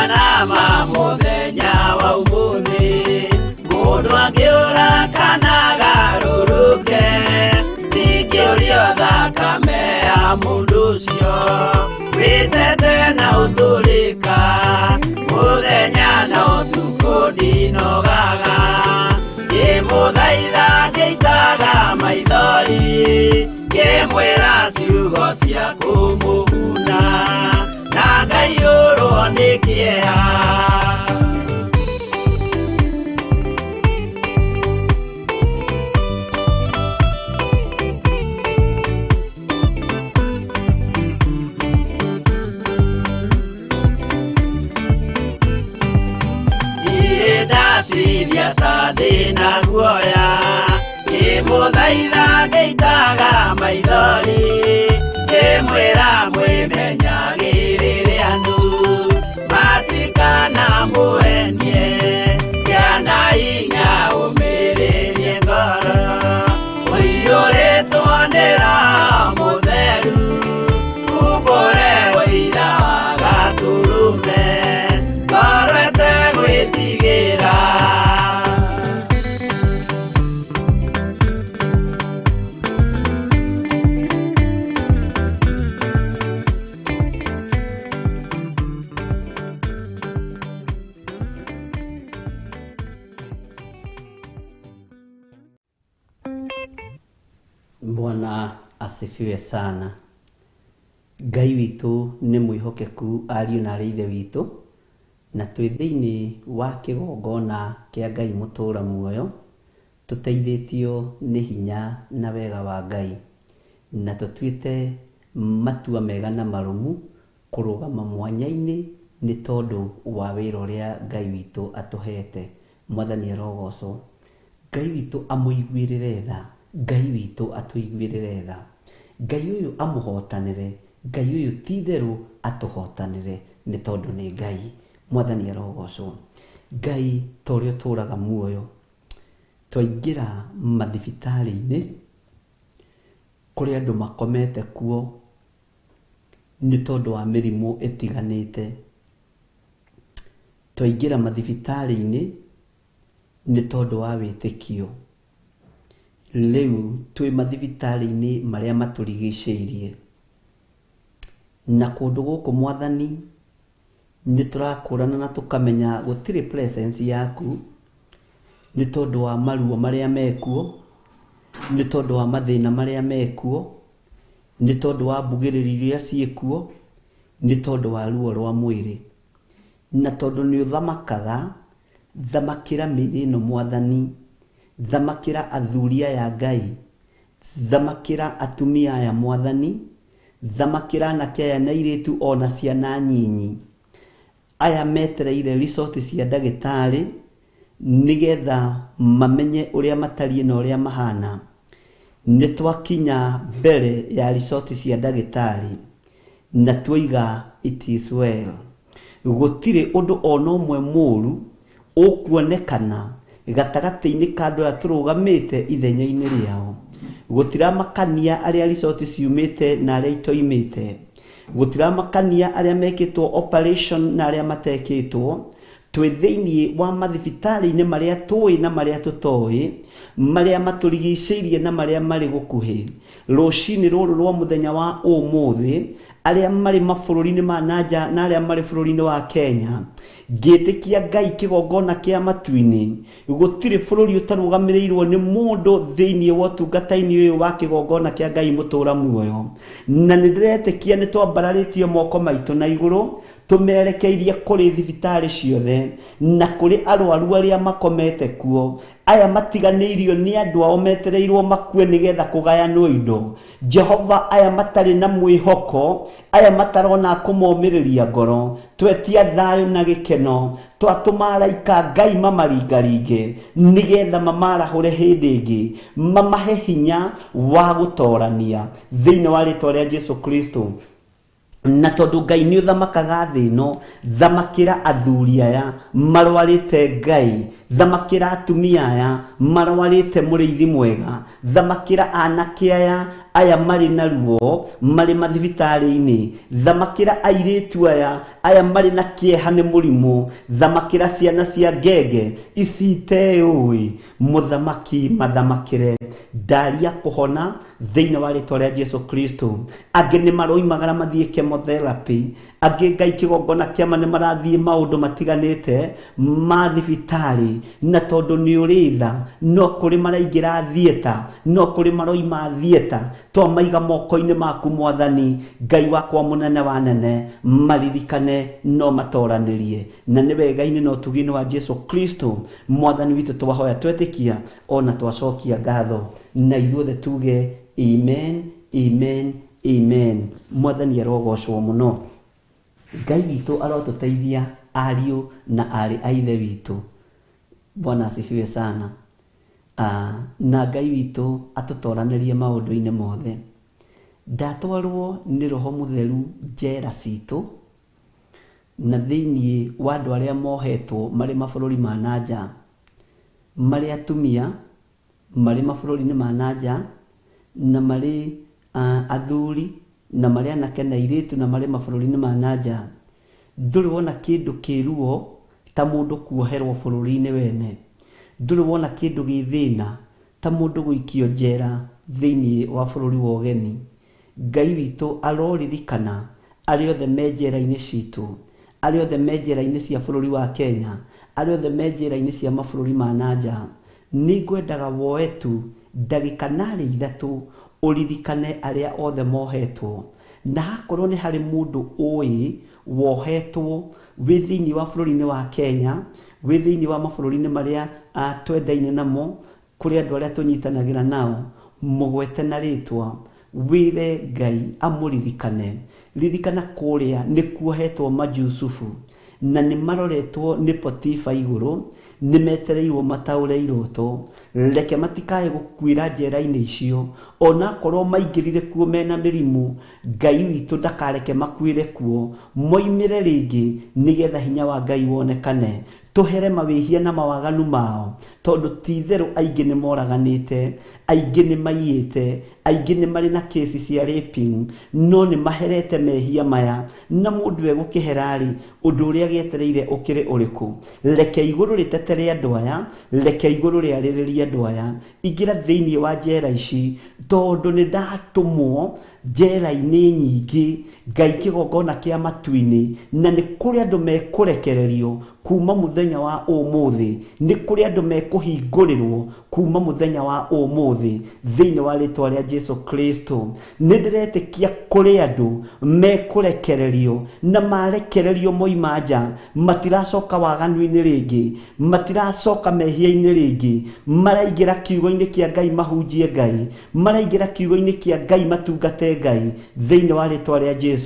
Nama muthenya wa umuthi mundu angiura kana garuruke ndingĩũrio thakame ya mundu ucio wĩtete na ũtũrĩka muthenya na ũtukũ ndinogaga ngĩmũthaitha ngĩitaga maithori ngĩmwĩra ciugo cia kũmũguna na ngaiyũrwo nĩ kĩeha. Ndatithia ta ndĩna guoya ngĩmũthaitha ngĩitaga maithori ngĩmwĩra mwĩmenyagĩrĩre andũ matikana mũhenie. Yana inya ũmĩrĩrie ngoro ũiyũrĩtwo nĩra mũtheru umbũre ũira wa gatũrũme korwete gwĩtigĩra. Bwana asifiwe sana. Ngai witu nĩ mwĩhokeku, ariũ na arĩ ithe witũ, na twĩ thĩinĩ wa kĩgongona kĩa Ngai mũtũra muoyo tuteithĩtio nĩ hinya na wega wa Ngai na tũtuĩte matua mega na marũmu kũrũgama mwanya-inĩ nĩ tondũ wa wĩra ũrĩa Ngai witũ atũhete. Mwathani arogocwo. Ngai witũ amũiguĩrĩre tha, Ngai witũ atũiguĩrĩre tha, Ngai ũyũ amũhotanĩre, Ngai ũyũ ti-itherũ atũhotanĩre nĩ tondũ nĩ Ngai. Mwathani arogocwo. Ngai ta ũrĩa ũtũũraga muoyo, twaingĩra mathibitarĩ-inĩ kũrĩa andũ makomete kuo nĩ tondũ wa mĩrimũ ĩtiganĩte. Twaingĩra mathibitarĩ-inĩ nĩ tondũ wa wĩtĩkio. Rĩu twĩ mathibitarĩ-inĩ marĩa matũrigicĩirie na kũndũ gũkũ Mwathani nĩ tũrakũrana na tũkamenya gũtirĩ presence yaku nĩ tondũ wa maruo marĩa mekuo, nĩ tondũ wa mathĩna marĩa mekuo, nĩ tondũ wa mbugĩrĩri iria ciĩkuo, nĩ tondũ wa ruo rwa mwĩrĩ. Na tondũ nĩ ũthamakaga, thamakĩra mĩĩrĩ ĩno Mwathani, thamakĩra athuri aya Ngai, thamakĩra atumia aya Mwathani, thamakĩra anake aya na airĩtu ona ciana nyinyi aya metereire resort cia ndagĩtarĩ nĩgetha mamenye ũrĩa matariĩ na ũrĩa mahana. Nĩ twakinya mbere ya resort cia ndagĩtarĩ na tuiga it is well. Gũtirĩ ũndũ ona ũmwe mũũru ũkuonekana gatagatĩ-inĩ ka andũ aya tũrũgamĩte ithenya-inĩ rĩao. Gũtiramakania arĩa resort ciumĩte na arĩa itoimĩte. Gũtiramakania arĩa mekĩtwo operation na arĩa matekĩtwo. Twĩ thĩinĩ wa mathibitarĩ-inĩ marĩa tũĩ na marĩa tũtoĩ, marĩa matũrigicĩirie na marĩa marĩ gũkuhĩ. Rũcinĩ rũrũ rwa mũthenya wa ũmũthĩ, arĩa marĩ mabũrũri-inĩ ma nanja na arĩa marĩ bũrũri-inĩ wa Kenya, ngĩtĩkia Ngai kĩgongona kĩa matu-inĩ, gũtirĩ bũrũri ũtarũgamĩrĩirwo nĩ mũndũ thĩinĩ wa ũtungata-inĩ ũyũ wa kĩgongona kĩa Ngai mũtũũra muoyo. Na nĩ ndĩretĩkia nĩ twambararĩtie moko maitũ na igũrũ, tũmerekeirie kũrĩ thibitarĩ ciothe na kũrĩ arwaru arĩa makomete kuo. Aya matiganĩirio nĩ andũ ao metereirwo makue nĩgetha kũgayanwo indo. Jehova, aya matarĩ na mwĩhoko, aya matarona kũmomĩrĩria ngoro, twetia thayũ na gĩkeno, twatũma araika Ngai mamaringaringe nĩgetha mamarahũre hĩndĩ ĩngĩ, mamahe hinya wa gũtoorania thĩinĩ wa rĩĩtwa rĩa Jesũ Kristo. Na tondũ Ngai nĩ ũthamakaga thĩ ĩno, thamakĩra athuri aya marwarĩte Ngai, thamakĩra atumia aya marwarĩte mũrĩithi mwega, thamakĩra anake aya marĩ na ruo marĩ mathibitarĩ-inĩ, thamakĩra airĩtu aya marĩ na kĩeha nĩ mũrimũ, thamakĩra ciana cia ngenge ici iteũĩ. Mũthamaki mathamakĩre, ndaria kũhona thĩinĩ wa rĩĩtwa rĩa Jesũ Kristo. Angĩ nĩ maroimagara mathiĩ chemotherapy, angĩ Ngai kĩgongona kĩama nĩ marathiĩ maũndũ matiganĩte ma thibitarĩ, na tondũ nĩ ũrĩ tha, no kũrĩ maraingĩra thieta, no kũrĩ maroima thieta, twamaiga moko-inĩ maku Mwathani. Ngai wakwa mũnene wa nene, maririkane no matooranĩrie, na nĩ wega-inĩ na ũtugi-inĩ wa Jesũ Kristo Mwathani witũ twahoya twetĩkia ona twacokia ngatho, na ithuothe tuge amen, amen, amen. Mwathani arogocwo mũno. Ngai witũ arotũteithia ariũ na arĩ a ithe witũ. Bwana asifiwe sana. Na Ngai witũ atũtooranĩrie maũndũ-inĩ mothe. Ndatwarwo nĩ Roho Mũtheru njera citũ na thĩinĩ wa andũ arĩa mohetwo marĩ mabũrũri ma nanja, marĩ atumia marĩ mabũrũri-inĩ ma nanja, na marĩ athuri na marĩ anake na airĩtu na marĩ mabũrũri-inĩ ma nanja. Ndũrĩ wona kĩndũ kĩruo ta mũndũ kuoherwo bũrũri-inĩ wene. Ndũrĩ wona kĩndũ gĩthĩna ta mũndũ gũikio njera thĩinĩ wa bũrũri wa ũgeni. Ngai witũ aroririkana arĩa othe me njera-inĩ citũ, arĩa othe me njera-inĩ cia bũrũri wa Kenya, arĩa othe me njera-inĩ cia mabũrũri ma nanja. Nĩ ngwendaga woe tu ndagĩka narĩ ithatũ ũririkane arĩa othe mohetwo, na hakorwo nĩ harĩ mũndũ ũĩ wohetwo wĩ thĩinĩ wa bũrũri-inĩ wa Kenya, wĩ thĩinĩ wa mabũrũri-inĩ marĩa twendaine namo, kuri andu aria tunyitanagira nao mugwete na ritwa wire Ngai amuririkane. Ririkana kuria ni kuohetwo Majusufu na ni maroretwo ni Potifa iguru, ni metereirwo mataure iroto, reke matikae gukwira njera-ini icio, ona korwo maingirire kuo mena mirimu, Ngai witu ndakareke makwire kuo, moimire ringi nigetha hinya wa Ngai wonekane. Tuhere mawihia na mawaganu mao, tondu titheru aingi ni moraganite, aingi ni maiyite, aingi ni mari na kesi cia raping, no ni maherete mehia maya na mundu egukiherari undu uria gietereire ukire uriku. Reke iguru ritetere andu aya, reke iguru riariririe andu aya, igira thiini wa njera ici, tondu ni ndatumwo njera-ini nyingi, Ngai kigongona kia matu-ini, na ni kuri andu mekurekererio kuma muthenya wa umuthi, ni kuri andu mekuhingurirwo kuma muthenya wa umuthi thiini wa ritwa ria Jesu Kristo. Ni ndiretikia kuri andu mekurekererio na marekererio moima nja, matiracoka waganu-ini ringi, matiracoka mehia-ini ringi, maraingira kiugo-ini kia Ngai mahunjie Ngai, maraingira kiugo-ini kia Ngai matungate Ngai thiini wa ritwa ria Jesu.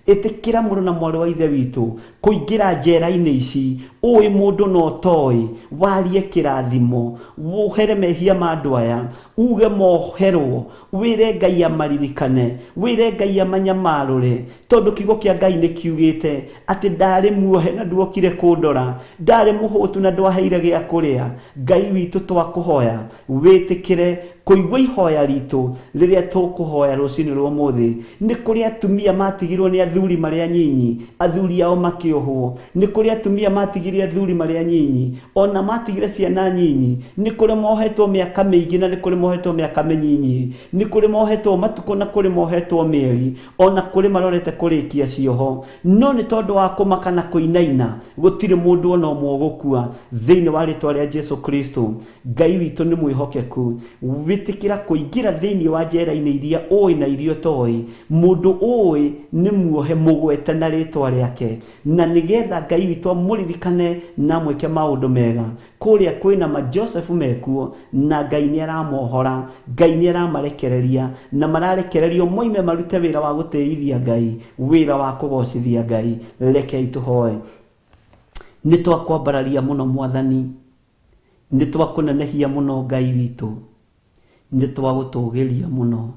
Itikira mundu na mwari wa ithe witu kuingira njera-ini ici, uwi mundu no toi warie kirathimo, wohere mehia ma andu aya, uge moherwo, wire Ngai amaririkane, wire Ngai amanyamarure, tondu kiugo kia Ngai ni kiugite ati ndari muohe na nduokire kundora, ndari muhutu na ndwaheire gia kuria. Ngai witu twakuhoya witikire kuigwa ihoya ritu riria tukuhoya rucini rwa muthi. Ni kuri atumia matigirwo ni athuri maria nyinyi, athuri ao makiohwo, ni kuri atumia matigire athuri maria nyinyi, ona matigire ciana nyinyi, ni kuri mohetwo miaka mingi na ni kuri mohetwo miaka minyinyi, ni kuri mohetwo matuko na kuri mohetwo mieri, ona kuri marorete kurikia cioho, no ni tondu wa kumaka na kuinaina gutire mundu ona umwe gukua thiini wa ritwa ria Jesu Kristo. Ngai witu ni mwihokeku, witikira kuingira thiini wa njera-ini iria ui na irio toi, mundu ui ni muohe mugwete na ritwa riake, na nigetha Ngai witu amuririkane na mwike maundu mega. Kuria kwina ma Joseph mekuo na Ngai ni aramohora, Ngai ni aramarekereria na mararekererio moime marute wira wa guteithia Ngai, wira wa kugocithia Ngai. Reke ituhoe. Ni twakwambararia muno Mwathani, ni twakunenehia muno Ngai witu, ni twagutugiria muno.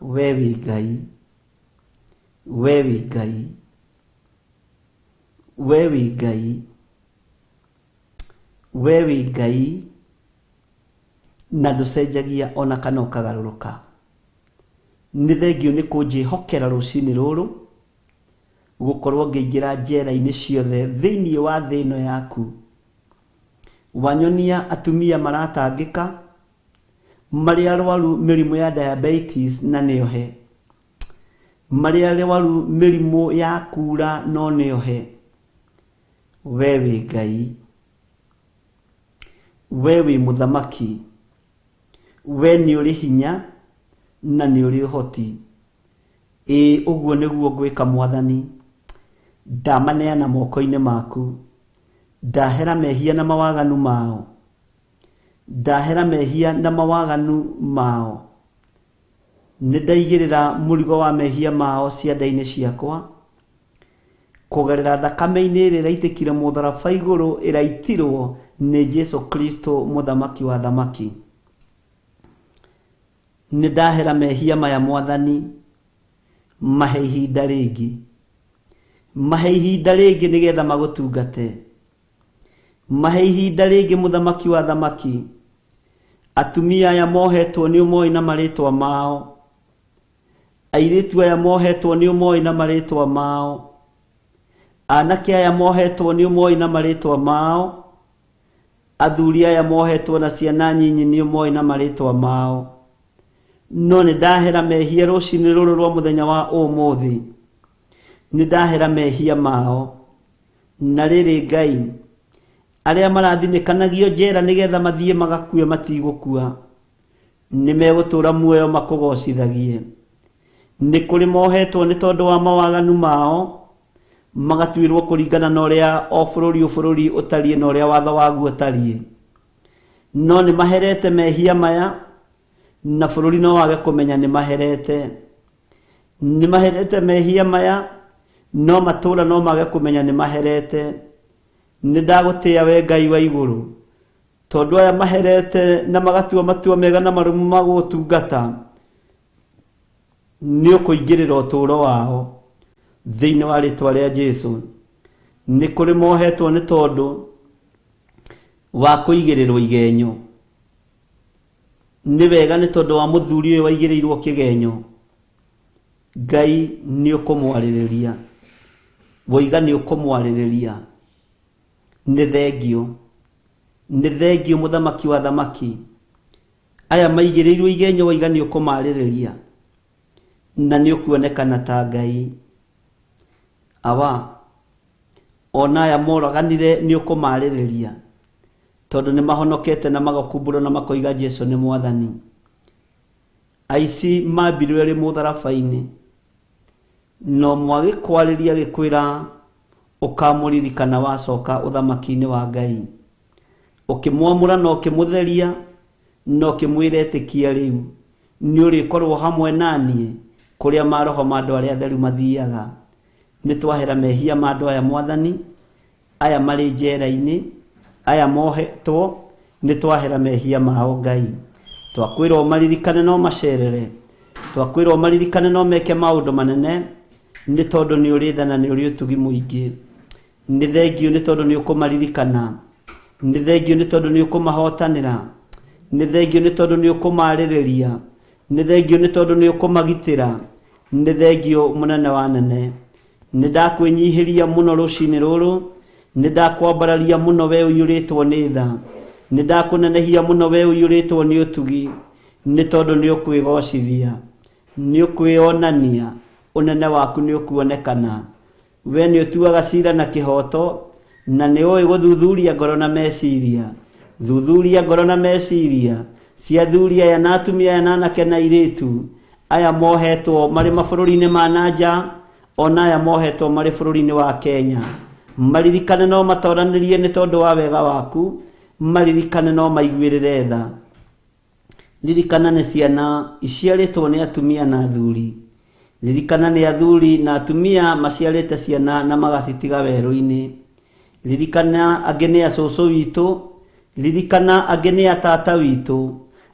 We wi Ngai, we wi Ngai, we wi Ngai, we wi Ngai, na nducenjagia ona kana ukagaruruka. Ni thengio ni kunjihokera rucini ruru, gukorwo ngiingira njera-ini ciothe thiini wa thi ino yaku. Wanyonia atumia maratangika, mari arwaru mirimu ya diabetes na niohe, mari arwaru mirimu ya kura no niohe. We wi Ngai, we wi muthamaki, we ni uri hinya na ni uri uhoti. Uguo niguo ngwika Mwathani, ndamaneana moko-ini maku, ndahera mehia na mawaganu mao, ndahera mehia na mawaganu mao, nindaigirira murigo wa mehia mao cianda-ini ciakwa, kugerera thakame-ini iri iraitikire mutharaba iguru iraitirwo ni Jesu Kristo muthamaki wa thamaki. Nindahera mehia maya Mwathani, mahe ihinda ringi, mahe ihinda ringi nigetha magutungate, mahe ihinda ringi muthamaki wa thamaki. Atumia aya mohetwo ni umoi na maritwa mao, airitu aya mohetwo ni umoi na maritwa mao, anake aya mohetwo ni umoi na maritwa mao, athuri aya mohetwo na ciana nyinyi ni umoi na maritwa mao. No ni ndahera mehia rucini ruru rwa muthenya wa umuthi, ni ndahera mehia mao. Na riri Ngai, aria marathinekanagio njera nigetha mathie magakue matigukua, ni megutura muoyo makugocithagie. Ni kuri mohetwo ni tondu wa mawaganu mao, magatuirwo kuringana na uria o bururi utariĩ na uria watho waguo utariĩ. no nĩ maherete mehia maya na bũrũri no wage kũmenya nĩ maherete mehia maya no matũũra no mage kũmenya nĩ maherete. Nĩ ndagũtĩĩa we Ngai wa igũrũ tondũ aya maherete na magatua matua mega na marũmu ma gũtungata, nĩ ũkũingĩrĩra ũtũũro wao thĩinĩ wa rĩtwa rĩa Jesũ. Nĩ kũrĩ mohetwo nĩ tondũ wa kũigĩrĩrwo igenyo, nĩ wega nĩ tondũ wa mũthuri ũyũ waigĩrĩirwo kĩgenyo, Ngai nĩ ũkũmwarĩrĩria, woiga nĩ ũkũmwarĩrĩria. Nĩ thengio mũthamaki wa thamaki, aya maigĩrĩirwo igenyo woiga nĩ ũkũmarĩrĩria na nĩ ũkuonekana ta Ngai. Ona aya moraganire nĩ ũkũmarĩrĩria tondũ nĩ mahonokete na magakumbũrwo na makoiga Jesũ nĩ Mwathani. Aici mambirwo arĩ mũtharaba-inĩ, no mwagĩkwarĩria gĩkwĩra ũkamũririkana wacoka ũthamaki-inĩ wa Ngai, ũkĩmwamũra na ũkĩmũtheria na ũkĩmwĩra etĩkia rĩu nĩ ũrĩkorwo hamwe naniĩ kũrĩa maroho ma andũ arĩa atheru mathiaga. Nĩ twahera mehia ma andũ aya Mwathani, aya marĩ njera-inĩ, aya mohetwo, nĩ twahera mehia mao Ngai. Twakwĩrwo maririkane no macerere, twakwĩrwo maririkane no meke maũndũ manene, nĩ tondũ nĩ ũrĩ tha na nĩ ũrĩ ũtugi mũingĩ. Nĩ thengio nĩ tondũ nĩ ũkũmaririkana, nĩ thengio nĩ tondũ nĩ ũkũmahotanĩra, nĩ thengio nĩ tondũ nĩ ũkũmarĩrĩria, nĩ thengio nĩ tondũ nĩ ũkũmagitĩra, nĩ thengio mũnene wa nene. Nĩ ndakwĩnyihĩria mũno rũcinĩ rũrũ, nĩ ndakwambararia mũno we ũiyũrĩtwo nĩ tha, nĩ ndakũnenehia mũno we ũiyũrĩtwo nĩ ũtugi, nĩ tondũ nĩ ũkwĩgocithia, nĩ ũkwĩonania, ũnene waku nĩ ũkuonekana. We nĩ ũtuaga cira na kĩhoto, na nĩ ũĩ gũthuthuria ngoro na meciria. Thuthuria ngoro na meciria cia athuri aya na atumia aya na anake na airĩtu aya mohetwo marĩ mabũrũri-inĩ ma nanja, ona aya mohetwo marĩ bũrũri-inĩ wa Kenya. Maririkane no matoranĩrie nĩ tondũ wa wega waku, maririkane no maiguĩrĩre tha. Ririkana nĩ ciana iciarĩtwo nĩ atumia na athuri, ririkana nĩ athuri na atumia maciarĩte ciana na magacitiga werũ-inĩ. Ririkana angĩ nĩ a cũcũ witũ, ririkana angĩ nĩ a tata witũ,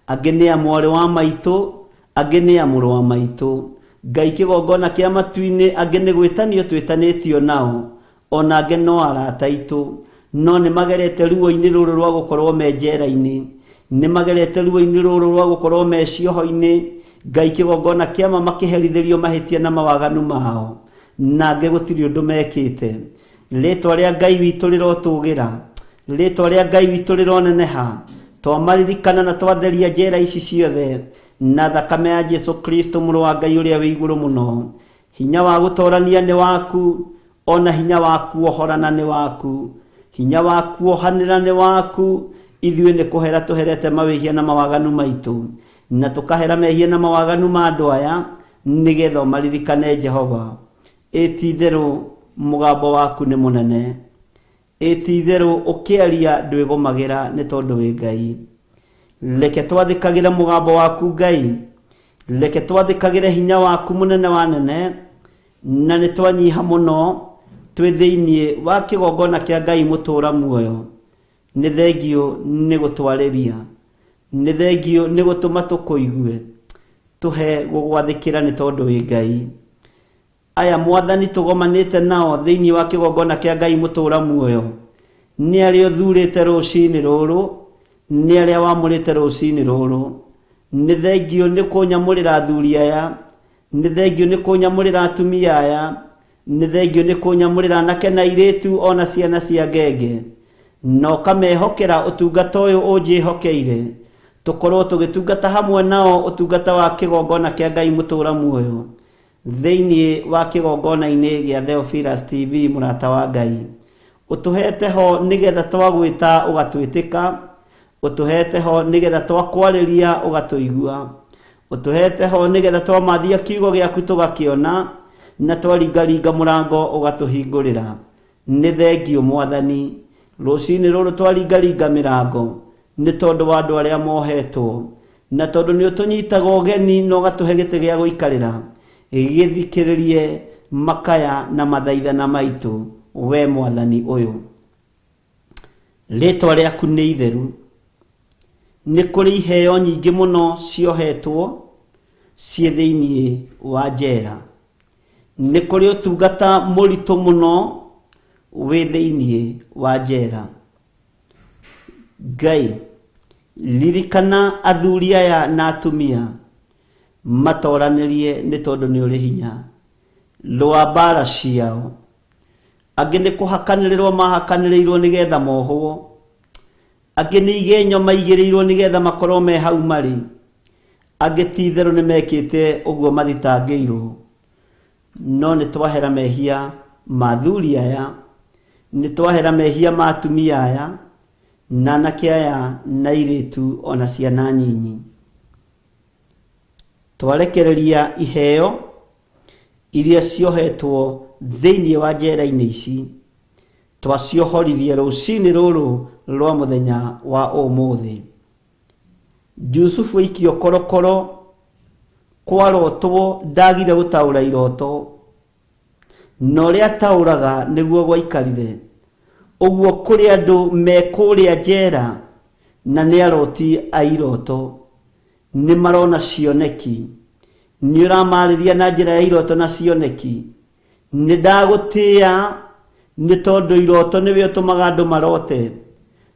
angĩ nĩ a mwarĩ wa maitũ, angĩ nĩ a mũrũ wa maitũ. Ngai kĩgongona kĩa matu-inĩ, angĩ nĩ gwĩtanio twĩtanĩtio nao, ona angĩ no arata aitũ, no nĩ magerete ruo-inĩ rũrũ rwa gũkorwo me njera-inĩ, nĩ magerete ruo-inĩ rũrũ rwa gũkorwo me cioho-inĩ. Ngai kĩgongona kĩama makĩherithĩrio mahĩtia na mawaganu mao, na angĩ gũtirĩ ũndũ mekĩte. Rĩtwa rĩa Ngai witũ rĩrotũgĩra, rĩtwa rĩa Ngai witũ rĩroneneha, twamaririkana na twatheria njera ici ciothe na thakame ya Jesũ Kristo mũrũ wa Ngai ũrĩa wĩ igũrũ mũno. Hinya wa gũtorania nĩ waku, ona hinya wa kuohorana nĩ waku, hinya wa kuohanĩra nĩ waku. Ithuĩ nĩ kũhera tũherete mawĩhia na mawaganu maitũ, na tũkahera mehia na mawaganu ma andũ aya, nĩgetha ũmaririkane Jehova. Ĩti-itherũ mũgambo waku nĩ mũnene, ĩti-itherũ ũkĩaria ndwĩgũmagĩra nĩ tondũ wĩ Ngai. Reke twathĩkagĩre mũgambo waku Ngai, reke twathĩkagĩre hinya waku mũnene wa nene, na nĩ twanyiha mũno twĩ thĩinĩ wa kĩgongona kĩa Ngai mũtũũra muoyo. Nĩ thengio nĩ gũtwarĩria, nĩ thengio nĩ gũtũma tũkũigue, tũhe gũgwathĩkĩra nĩ tondũ wĩ Ngai. Aya Mwathani tũgomanĩte nao thĩinĩ wa kĩgongona kĩa Ngai mũtũũra muoyo, nĩ arĩa ũthurĩte rũcinĩ rũrũ, nĩ arĩa wamũrĩte rũcinĩ rũrũ. Nĩ thengio nĩ kũnyamũrĩra athuri aya, nĩ thengio nĩ kũnyamũrĩra atumia aya, nĩ thengio nĩ kũnyamũrĩra anake na airĩtu ona ciana cia ngenge, na ũkamehokera ũtungata ũyũ ũnjĩhokeire, tũkorwo tũgĩtungata hamwe nao ũtungata wa kĩgongona kĩa Ngai mũtũũra muoyo thĩinĩ wa kĩgongona-inĩ gĩa Theophilus TV mũrata wa Ngai. Ũtũhete ho nĩgetha twagwĩta ũgatwĩtĩka, ũtũhete ho nĩgetha twakwarĩria ũgatũigua, ũtũhete ho nĩgetha twamathia kiugo gĩaku tũgakĩona, na twaringaringa mũrango ũgatũhingũrĩra. Nĩ thengio Mwathani, rũcinĩ rũrũ twaringaringa mĩrango, nĩ tondũ wa andũ arĩa mohetwo, na tondũ nĩ ũtũnyitaga ũgeni na ũgatũhe gĩtĩ gĩa gũikarĩra, gĩthikĩrĩrie makaya na mathaithana maitũ, we Mwathani ũyũ. Rĩtwa rĩaku nĩ itheru. Nĩ kũrĩ iheo nyingĩ mũno ciohetwo ciĩ thĩinĩ wa njera. Nĩ kũrĩ ũtungata mũritũ mũno wĩ thĩinĩ wa njera. Ngai, ririkana athuri aya na atumia matoranĩrie nĩ tondũ nĩ ũrĩ hinya. Rũa mbara ciao. Angĩ nĩ kũhakanĩrĩrwo mahakanĩrĩirwo nĩgetha mohwo. Angĩ nĩ igenyo maigĩrĩirwo nĩgetha makorwo me hau marĩ. Angĩ ti itherũ nĩ mekĩte ũguo mathitangĩirwo. No nĩ twahera mehia ma athuri aya, nĩ twahera mehia ma atumia aya, na anake aya na airĩtu ona ciana nyinyi. Twarekereria iheo iria ciohetwo thĩinĩ wa njera-inĩ ici, twaciohorithia rũcinĩ rũrũ rwa mũthenya wa ũmũthĩ. Jusufu aikio korokoro, kwarotwo ndagire gũtaũra iroto, na ũrĩa ataũraga nĩguo gwaikarire. Ũguo kũrĩ andũ me kũrĩa njera na nĩ aroti a iroto, nĩ marona cioneki. Nĩ ũramarĩria na njĩra ya iroto na cioneki. Nĩ ndagũtĩĩa nĩ tondũ iroto nĩwe ũtũmaga andũ marote,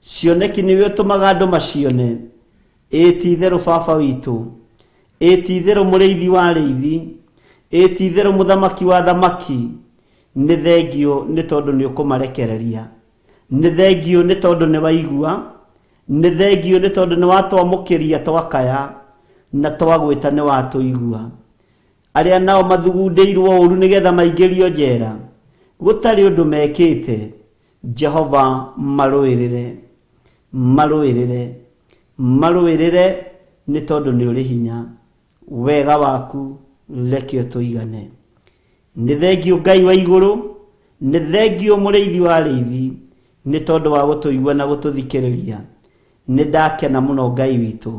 cioneki nĩwe ũtũmaga andũ macione. Ti itherũ baba witũ, ti itherũ mũrĩithi wa arĩithi, ti itherũ mũthamaki wa thamaki. Nĩ thengio nĩ tondũ nĩ ũkũmarekereria. Nĩ thengio nĩ tondũ nĩ waigua. Nĩ thengio nĩ tondũ nĩ watwamũkĩria twakaya na twagwĩta nĩ watũigua. Arĩa nao mathugundĩirwo ũru nĩgetha maingĩrio njera, gũtarĩ ũndũ mekĩte, Jehova marũĩrĩre, marũĩrĩre, marũĩrĩre nĩ tondũ nĩ ũrĩ hinya. Wega waku reke ũtũigane. Nĩ thengio Ngai wa igũrũ, nĩ thengio mũrĩithi wa arĩithi, nĩ tondũ wa gũtũigua na gũtũthikĩrĩria. Nĩ ndakena mũno Ngai witũ,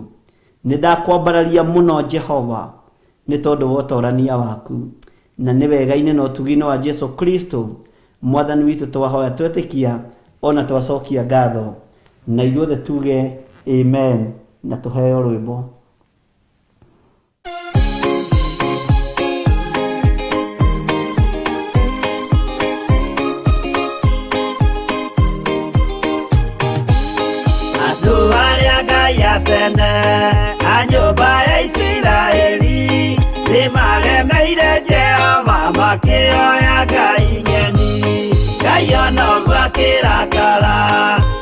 nĩ ndakwambararia mũno Jehova, nĩ tondũ wa ũtorania waku, na nĩ wega-inĩ na ũtugi-inĩ wa Jesu Kristo Mwathani witũ twahoya twetĩkia ona twacokia ngatho, na ithuothe tuge amen na tũheo rwĩmbo. Andũ arĩa Ngai atene a nyũmba ya Isiraeli nĩ magemeire Jehova makĩoya ngai ng'eni. Ngai ona ũguo akĩrakara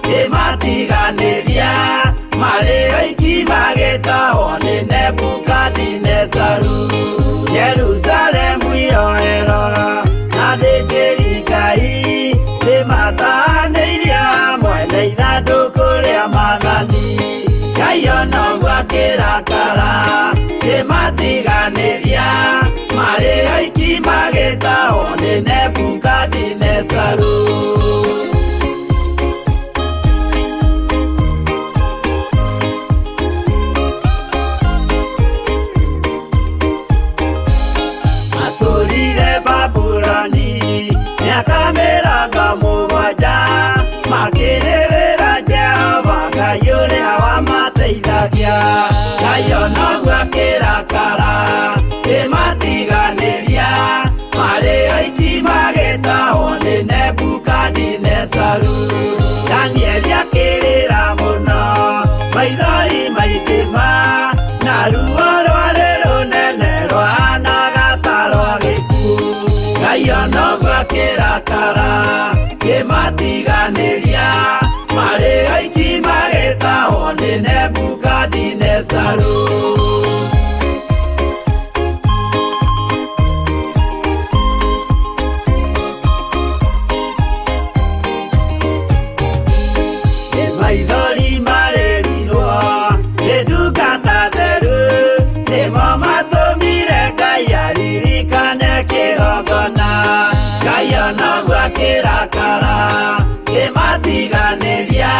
kĩmatiganĩria, marĩ oiki magĩtahwo nĩ Nebukadinezaru. Jerusalemu iroero na athĩnjĩri Ngai nĩ matahanĩirie hamwe na ithandũkũ rĩa Mwathani. Ngai ona ũguo akĩrakara kĩmatiganĩria, marĩ oiki magĩtahwo nĩ Nebukadinezaru. Matũrire Babuloni mĩaka mĩrongo mũgwanja, makĩrĩrĩra Jehova Ngai ũrĩa wamateithagia. Ngai ona ũguo akĩrakara kĩmatiganĩria, marĩ oiki magĩtahwo nĩ Nebukadinezaru. Danieli akĩrĩra mũno, maithori maitĩma, na ruo rwarĩ rũnene rwahanaga ta rwa gĩkuũ. Ngai ona ũguo akĩrakara kĩmatiganĩria, marĩ oiki magĩtahwo nĩ Nebukadinezaru. Maithori marĩrirwo nĩ ndungata theru, nĩmo matũmire Ngai aririkane kĩgongona. Ngai ona ũguo akĩrakara kĩmatiganĩria,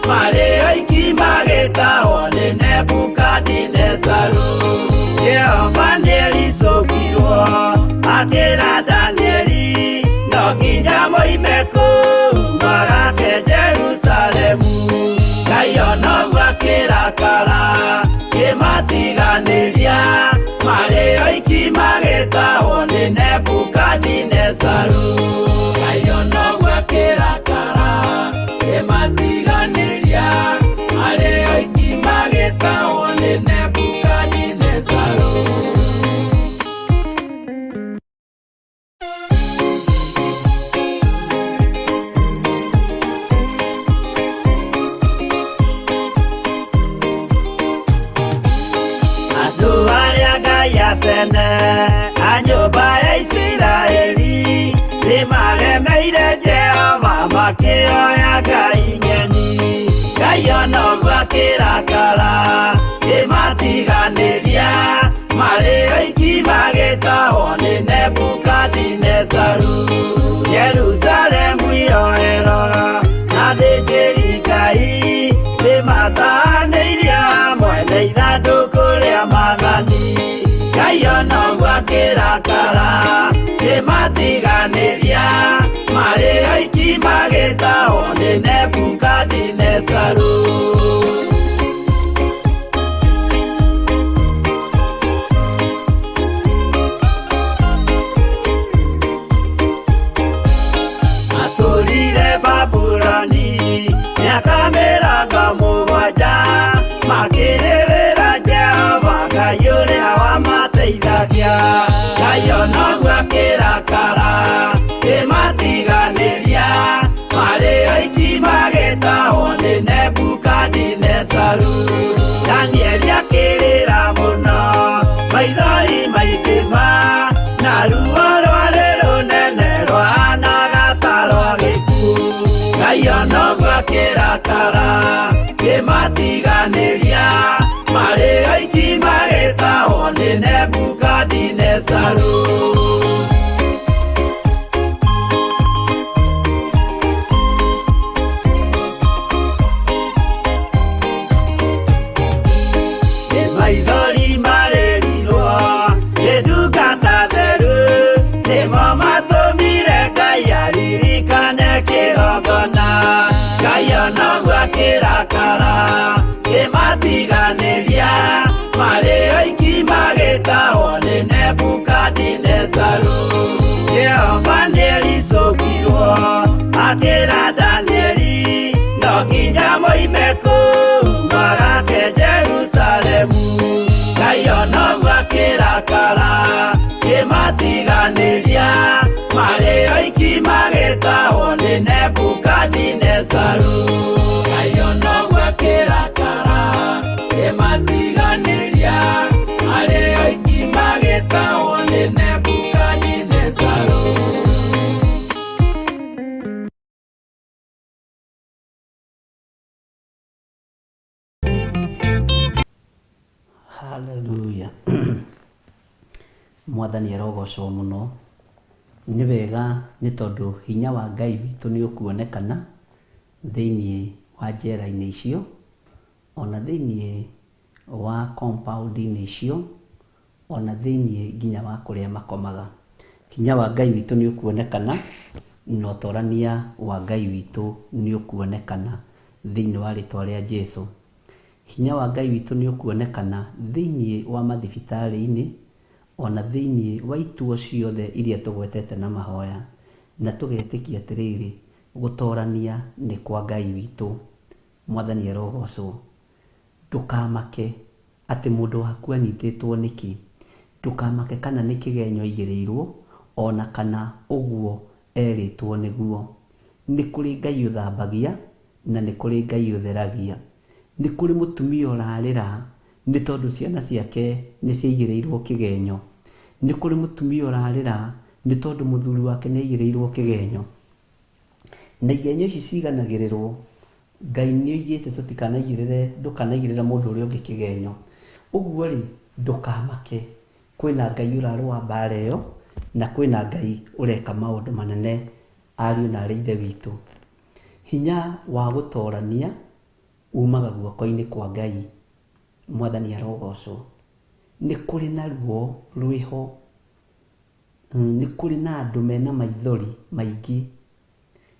marĩ oiki magĩtahwo magĩtahwo nĩ Nebukadinezaru. Jehova nĩericũkirwo akĩra Danieli no nginya moime kũu magake Jerusalemu. Ngai ona ũguo akĩrakara kĩmatiganĩria marĩ oiki magĩtahwo nĩ Nebukadinezaru. Ngai ona ũguo akĩrakara kĩmatiganĩria marĩ oiki magĩtahwo nĩ Nebukadinezaru. Andũ arĩa Ngai atene a nyũmba ya Isiraeli nĩmaremeire Jehova makĩoya ngai ng'eni. Ngai ona ũguo akĩrakara kĩmatiganĩria marĩ oiki magĩtahwo nĩ Nebukadinezaru. Jerusalemu iroero na thĩnjĩri-Ngai nĩmataanĩirie hamwe na ithandũkũ rĩa maathani. Ngai ona ũguo akĩrakara kĩmatiganĩria marĩ oiki magĩtahwo nĩ Nebukadinezaru. Matũrire Babuloni mĩaka mĩrongo mũgwanja makĩrĩrĩra Jehova Ngai ũrĩa wamateithagia. Ngai ona ũguo akĩrakara kĩmatiganĩria marĩ oiki magĩtahwo nĩ Nebukadinezaru. Danieli akĩrĩra mũno maithori maikĩma na ruo rwarĩ rũnene rwahanaga ta rwa gĩkuũ. Ngai ona ũguo akĩrakara kĩmatiganĩria marĩ oiki magĩtahwo nĩ Nebukadinezaru. Maithori marĩrirwo nĩ ndungata theru nĩmo matũmire Ngai aririkane kĩgongona. Ngai ona ũguo akĩrakara kĩmatiganĩria marĩ oiki magĩtahwo nĩ Nebukadinezaru. Jehova nĩericũkirwo akĩra Danieli no nginya moime kũu magake Jerusalemu. Ngai ona ũguo akĩrakara kĩmatiganĩria marĩ oiki magĩtahwo nĩ Nebukadinezaru. Ngai ona ũguo akĩrakara kĩmatiganĩria marĩ oiki magĩtahwo nĩ Nebukadinezaru. Hallelujah. Mwathani arogocwo mũno. Nĩ wega nĩ tondũ hinya wa Ngai witũ nĩ ũkuonekana thĩinĩ wa njera-inĩ icio, ona thĩinĩ wa compound-inĩ icio, ona thĩinĩ nginya wa kũrĩa makomaga. Hinya wa Ngai witũ nĩ ũkuonekana na ũtorania wa Ngai witũ nĩ ũkuonekana thĩinĩ wa rĩtwa rĩa Jesũ. Hinya wa Ngai witũ nĩ ũkuonekana thĩinĩ wa mathibitarĩ-inĩ, ona thĩinĩ wa ituo ciothe iria tũgwetete na mahoya, na tũgetĩkia atĩrĩrĩ gũtorania nĩ kwa Ngai witũ. Mwathani arogocwo. Ndũkamake atĩ mũndũ waku anyitĩtwo nĩkĩ. Ndũkamake kana nĩ kĩgenyo aigĩrĩirwo, ona kana ũguo erĩtwo nĩguo. Nĩ kũrĩ Ngai ũthambagia na nĩ kũrĩ Ngai ũtheragia. Nĩ kũrĩ mũtumia ũrarĩra nĩ tondũ ciana ciake nĩ ciaigĩrĩirwo kĩgenyo. Nĩ kũrĩ mũtumia ũrarĩra nĩ tondũ mũthuri wake nĩ aigĩrĩirwo kĩgenyo. Na igenyo ici ciganagĩrĩrwo, Ngai nĩ oigĩte ndũkanaigĩrĩra mũndũ ũrĩa ũngĩ kĩgenyo. Ũguo rĩ, ndũkamake. Kwĩna Ngai ũrarũa mbara ĩyo na kwĩna Ngai ũreka maũndũ manene, ariũ na arĩ ithe witũ. Hinya wa gũtorania umaga guoko-inĩ kwa Ngai. Mwathani arogocwo. Nĩ kũrĩ na ruo rwĩho, nĩ kũrĩ na andũ mena maithori maingĩ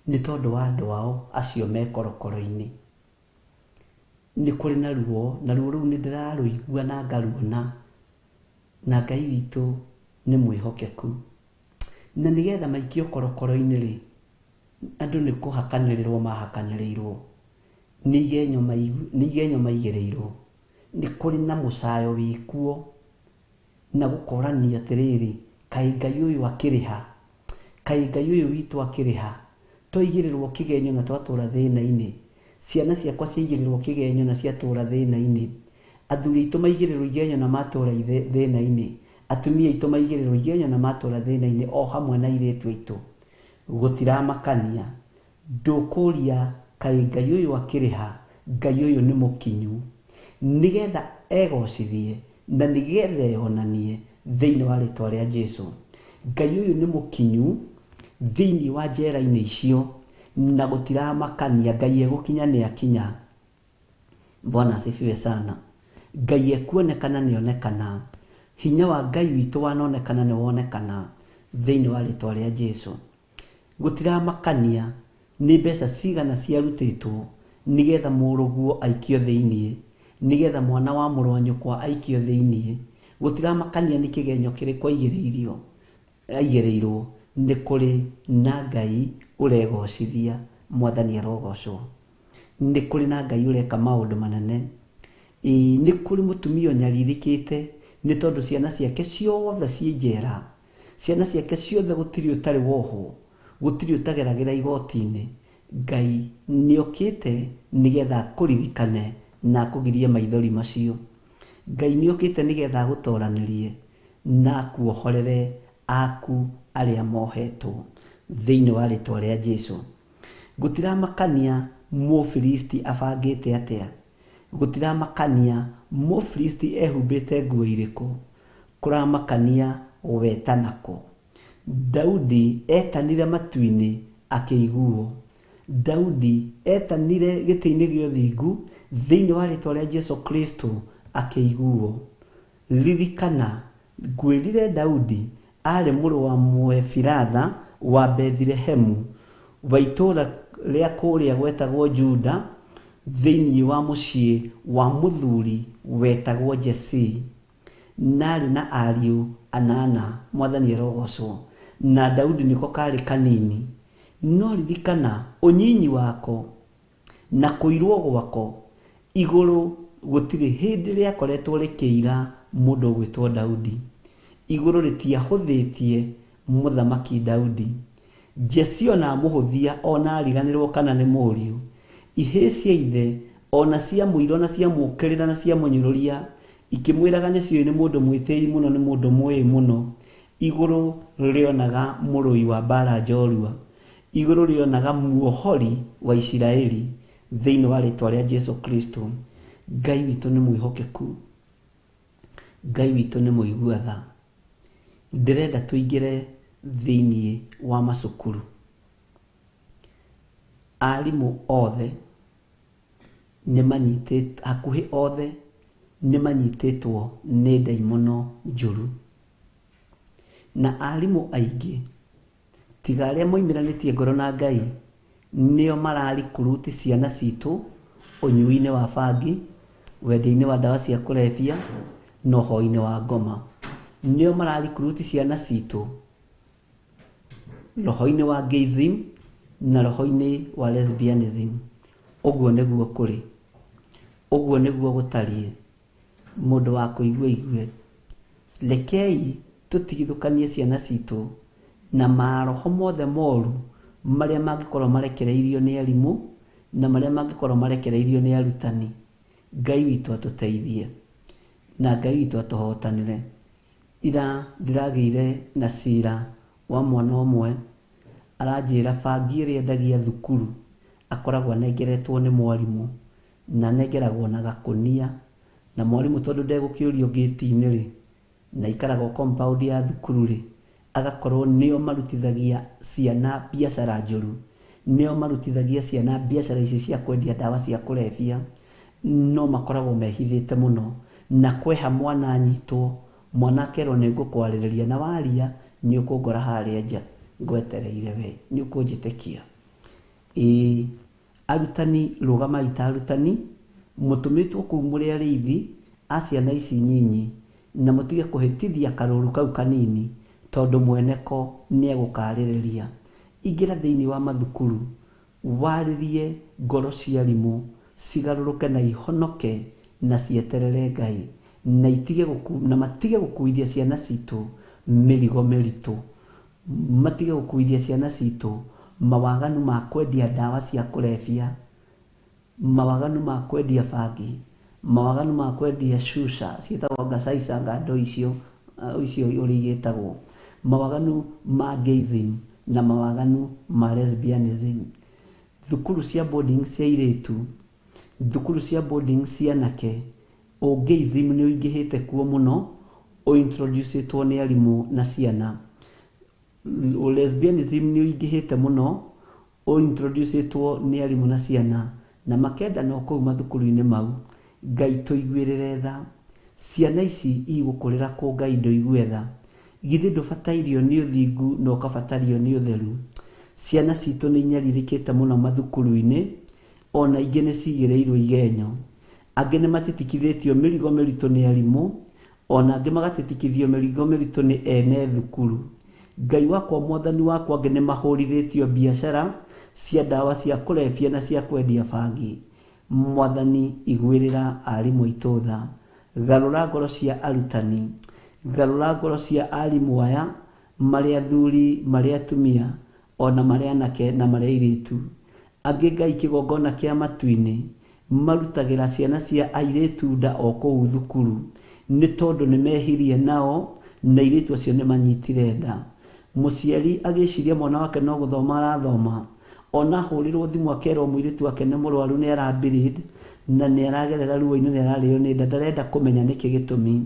nĩ tondũ wa andũ ao acio me korokoro-inĩ. Nĩ kũrĩ na ruo rũu nĩ ndĩrarũigua na ngaruona, na Ngai witũ nĩ mwĩhokeku. Na nĩgetha maikio korokoro-inĩ rĩ, andũ nĩ kũhakanĩrĩrwo mahakanĩrĩirwo, nĩ igenyo maigĩrĩirwo. Nĩ kũrĩ na mũcayo wĩkuo na gũkorania atĩrĩrĩ, kaĩ Ngai ũyũ akĩrĩ ha, kaĩ Ngai ũyũ witũ akĩrĩ ha. Twaigĩrĩrwo kĩgenyo na twatũra thĩna-inĩ, ciana ciakwa ciaigĩrĩrwo kĩgenyo na ciatũra thĩna-inĩ, athuri aitũ maigĩrĩrwo igenyo na matũra thĩna-inĩ, atumia aitũ maigĩrĩrwo igenyo na matũra thĩna-inĩ, o hamwe na airĩtu aitũ. Gũtiramakania. Ndũkũria kaĩ Ngai ũyũ akĩrĩ ha, Ngai ũyũ nĩ mũkinyu, nĩgetha egocithie na nĩgetha eyonanie thĩinĩ wa rĩtwa rĩa Jesũ. Ngai ũyũ nĩ mũkinyu thĩinĩ wa njera-inĩ icio, na gũtiramakania. Ngai egũkinya nĩ akinya. Bwana asifiwe sana. Ngai ekuonekana nĩ onekana. Hinya wa Ngai witũ wanonekana nĩ wonekana thĩinĩ wa rĩtwa rĩa Jesũ. Gũtiramakania nĩ mbeca cigana ciarutĩtwo nĩgetha mũrũguo aikio thĩinĩ, nĩgetha mwana wa mũrũ wa nyũkwa aikio thĩinĩ. Gũtiramakania nĩ kĩgenyo kĩrĩkũ aigĩrĩirwo. Nĩ kũrĩ na Ngai ũregocithia. Mwathani arogocwo. Nĩ kũrĩ na Ngai ũreka maũndũ manene. Nĩ kũrĩ mũtumia ũnyarirĩkĩte nĩ tondũ ciana ciake ciothe ciĩ njera, ciana ciake ciothe gũtirĩ ũtarĩ woho, gũtirĩ ũtageragĩra igoti-inĩ. Ngai nĩokĩte nĩgetha akũririkane na akũgirie maithori macio. Ngai nĩokĩte nĩgetha agũtoranĩrie na akuohorere aku arĩa mohetwo thĩinĩ wa rĩtwa rĩa Jesũ. Gũtiramakania Mũfilisti abangĩte atĩa, gũtiramakania Mũfilisti ehumbĩte nguo irĩkũ, kũramakania wetanako. Daudi etanire matu-inĩ akĩiguo. Daudi etanire gĩtĩ-inĩ gĩa ũthingu thĩinĩ wa rĩtwa rĩa Jesũ Kristo akĩiguo. Ririkana, ngwĩrire Daudi arĩ mũrũ wa Mũefiratha wa Bethlehemu wa itũũra rĩa kũrĩa gwetagwo Juda, thĩinĩ wa mũciĩ wa mũthuri wetagwo Jesii, na arĩ na ariũ 8. Mwathani arogocwo. Na Daudi nĩko karĩ kanini. No ririkana ũnyinyi wako na kũirwo gwako igũrũ gũtirĩ hĩndĩ rĩakoretwo rĩkĩira mũndũ gwĩtwo Daudi. Igũrũ rĩtiahũthĩtie mũthamaki Daudi. Jesii ona mũhũthia ona ariganĩrwo kana nĩ mũriũ, ihĩ cia ithe ona ciamũira na ciamũkĩrĩra na ciamũnyũrũria ikĩmwĩraga nĩcio nĩ mũndũ mwĩtĩi mũno, nĩ mũndũ mũĩ mũno. Igũrũ rĩonaga mũrũi wa mbara njorua, igũrũ rĩonaga muohori wa Isiraeli thĩinĩ wa rĩtwa rĩa Jesũ Kristo. Ngai witũ nĩ mwĩhokeku. Ngai witũ nĩ mũigua tha. Ndĩrenda tũingĩre thĩinĩ wa macukuru. Arimũ othe hakuhĩ othe nĩ manyitĩtwo nĩ ndaimono njũru, na arimũ aingĩ tiga arĩa moimĩranĩtie ngoro na Ngai nĩo mararikuruti ciana citũ ũnyui-inĩ wa bangi, wendia-inĩ wa ndawa cia kũrebia na ũhoi-inĩ wa ngoma. Nĩo mararikuruti ciana citũ roho-inĩ wa gayism na roho-inĩ wa lesbianism. Ũguo nĩguo kũrĩ, ũguo nĩguo gũtariĩ. Mũndũ wa kũigua igue. Rekei tũtigithũkanie ciana citũ na maroho mothe moru marĩa mangĩkorwo marekereirio nĩ arimũ na marĩa mangĩkorwo marekereirio nĩ arutani. Ngai witũ atũteithie na Ngai witũ atũhotanĩre. Ira ndĩragĩire na cira wa mwana ũmwe aranjĩra bangi ĩrĩa endagia thukuru akoragwo anengeretwo nĩ mwarimũ, na nengeragwo na gakũnia, na mwarimũ tondũ ndegũkĩũrio gate-inĩ rĩ, na ikaragwo compound ya thukuru rĩ, agakorwo nĩo marutithagia ciana biacara njũru, nĩo marutithagia ciana biacara ici cia kwendia ndawa cia kũrebia, no makoragwo mehithĩte mũno na kweha mwana anyitwo mwana akerwo nĩ ngũkwarĩrĩria na waria nĩ ũkũngora harĩa nja ngwetereire we nĩ ũkũnjĩtĩkia. Arutani rũgamai ta arutani mũtũmĩtwo kũu mũrĩ arĩithi a ciana ici nyinyi na mũtige kũhĩtithia karũru kau kanini tondũ mweneko nĩ egũkarĩrĩria. Ingĩra thĩinĩ wa mathukuru warĩrie ngoro cia arimũ cigarũrũke na ihonoke na cieterere Ngai na matige gũkuithia ciana citũ mĩrigo mĩritũ, matige gũkuithia ciana citũ mawaganu ma kwendia ndawa cia kũrebia, mawaganu ma kwendia bangi, mawaganu ma kwendia shusha ciĩtagwo ngacaica ngando icio ũrĩa igĩtagwo, mawaganu ma gayism na mawaganu ma lesbianism. Thukuru cia boarding cia airĩtu, thukuru cia boarding cia anake, gayism nĩ ũingĩhĩte kuo mũno ũintroducĩtwo nĩ arimũ na ciana. Lesbianism nĩ ũingĩhĩte mũno ũintroducĩtwo nĩ arimũ na ciana na makenda no kũu mathukuru-inĩ mau. Ngai tũiguĩrĩre tha, ciana ici igũkũrĩra kũ Ngai ndũigue tha? Githĩ ndũbatairio nĩ ũthingu na ũkabatario nĩ ũtheru? Ciana citũ nĩ inyarirĩkĩte mũno mathukuru-inĩ, ona ingĩ nĩ cigĩrĩirwo igenyo, angĩ nĩ matitikithĩtio mĩrigo mĩritũ nĩ arimũ, ona angĩ magatitikithio mĩrigo mĩritũ nĩ ene thukuru. Ngai wakwa mwathani wakwa angĩ nĩ mahũrithĩtio biacara cia ndawa cia kũrebia na cia kwendia bangi. Mwathani igwĩrĩra arimũ aitũ tha, garũra ngoro cia arutani, garũra ngoro cia arimũ aya marĩ athuri marĩ atumia ona marĩ anake na marĩ airĩtu. Angĩ Ngai kĩgongona kĩa matu-inĩ marutagĩra ciana cia airĩtu nda o kũu thukuru nĩ tondũ nĩ mehirie nao na airĩtu acio nĩ manyitire nda. Mũciari agĩciria mwana wake no gũthoma arathoma, ona hũrĩrwo thimũ akerwo mũirĩtu wake nĩ mũrwaru nĩ arabirĩd na nĩ aragerera ruo-inĩ nĩ ararĩo nĩ nda, ndarenda kũmenya nĩkĩ gĩtũmi.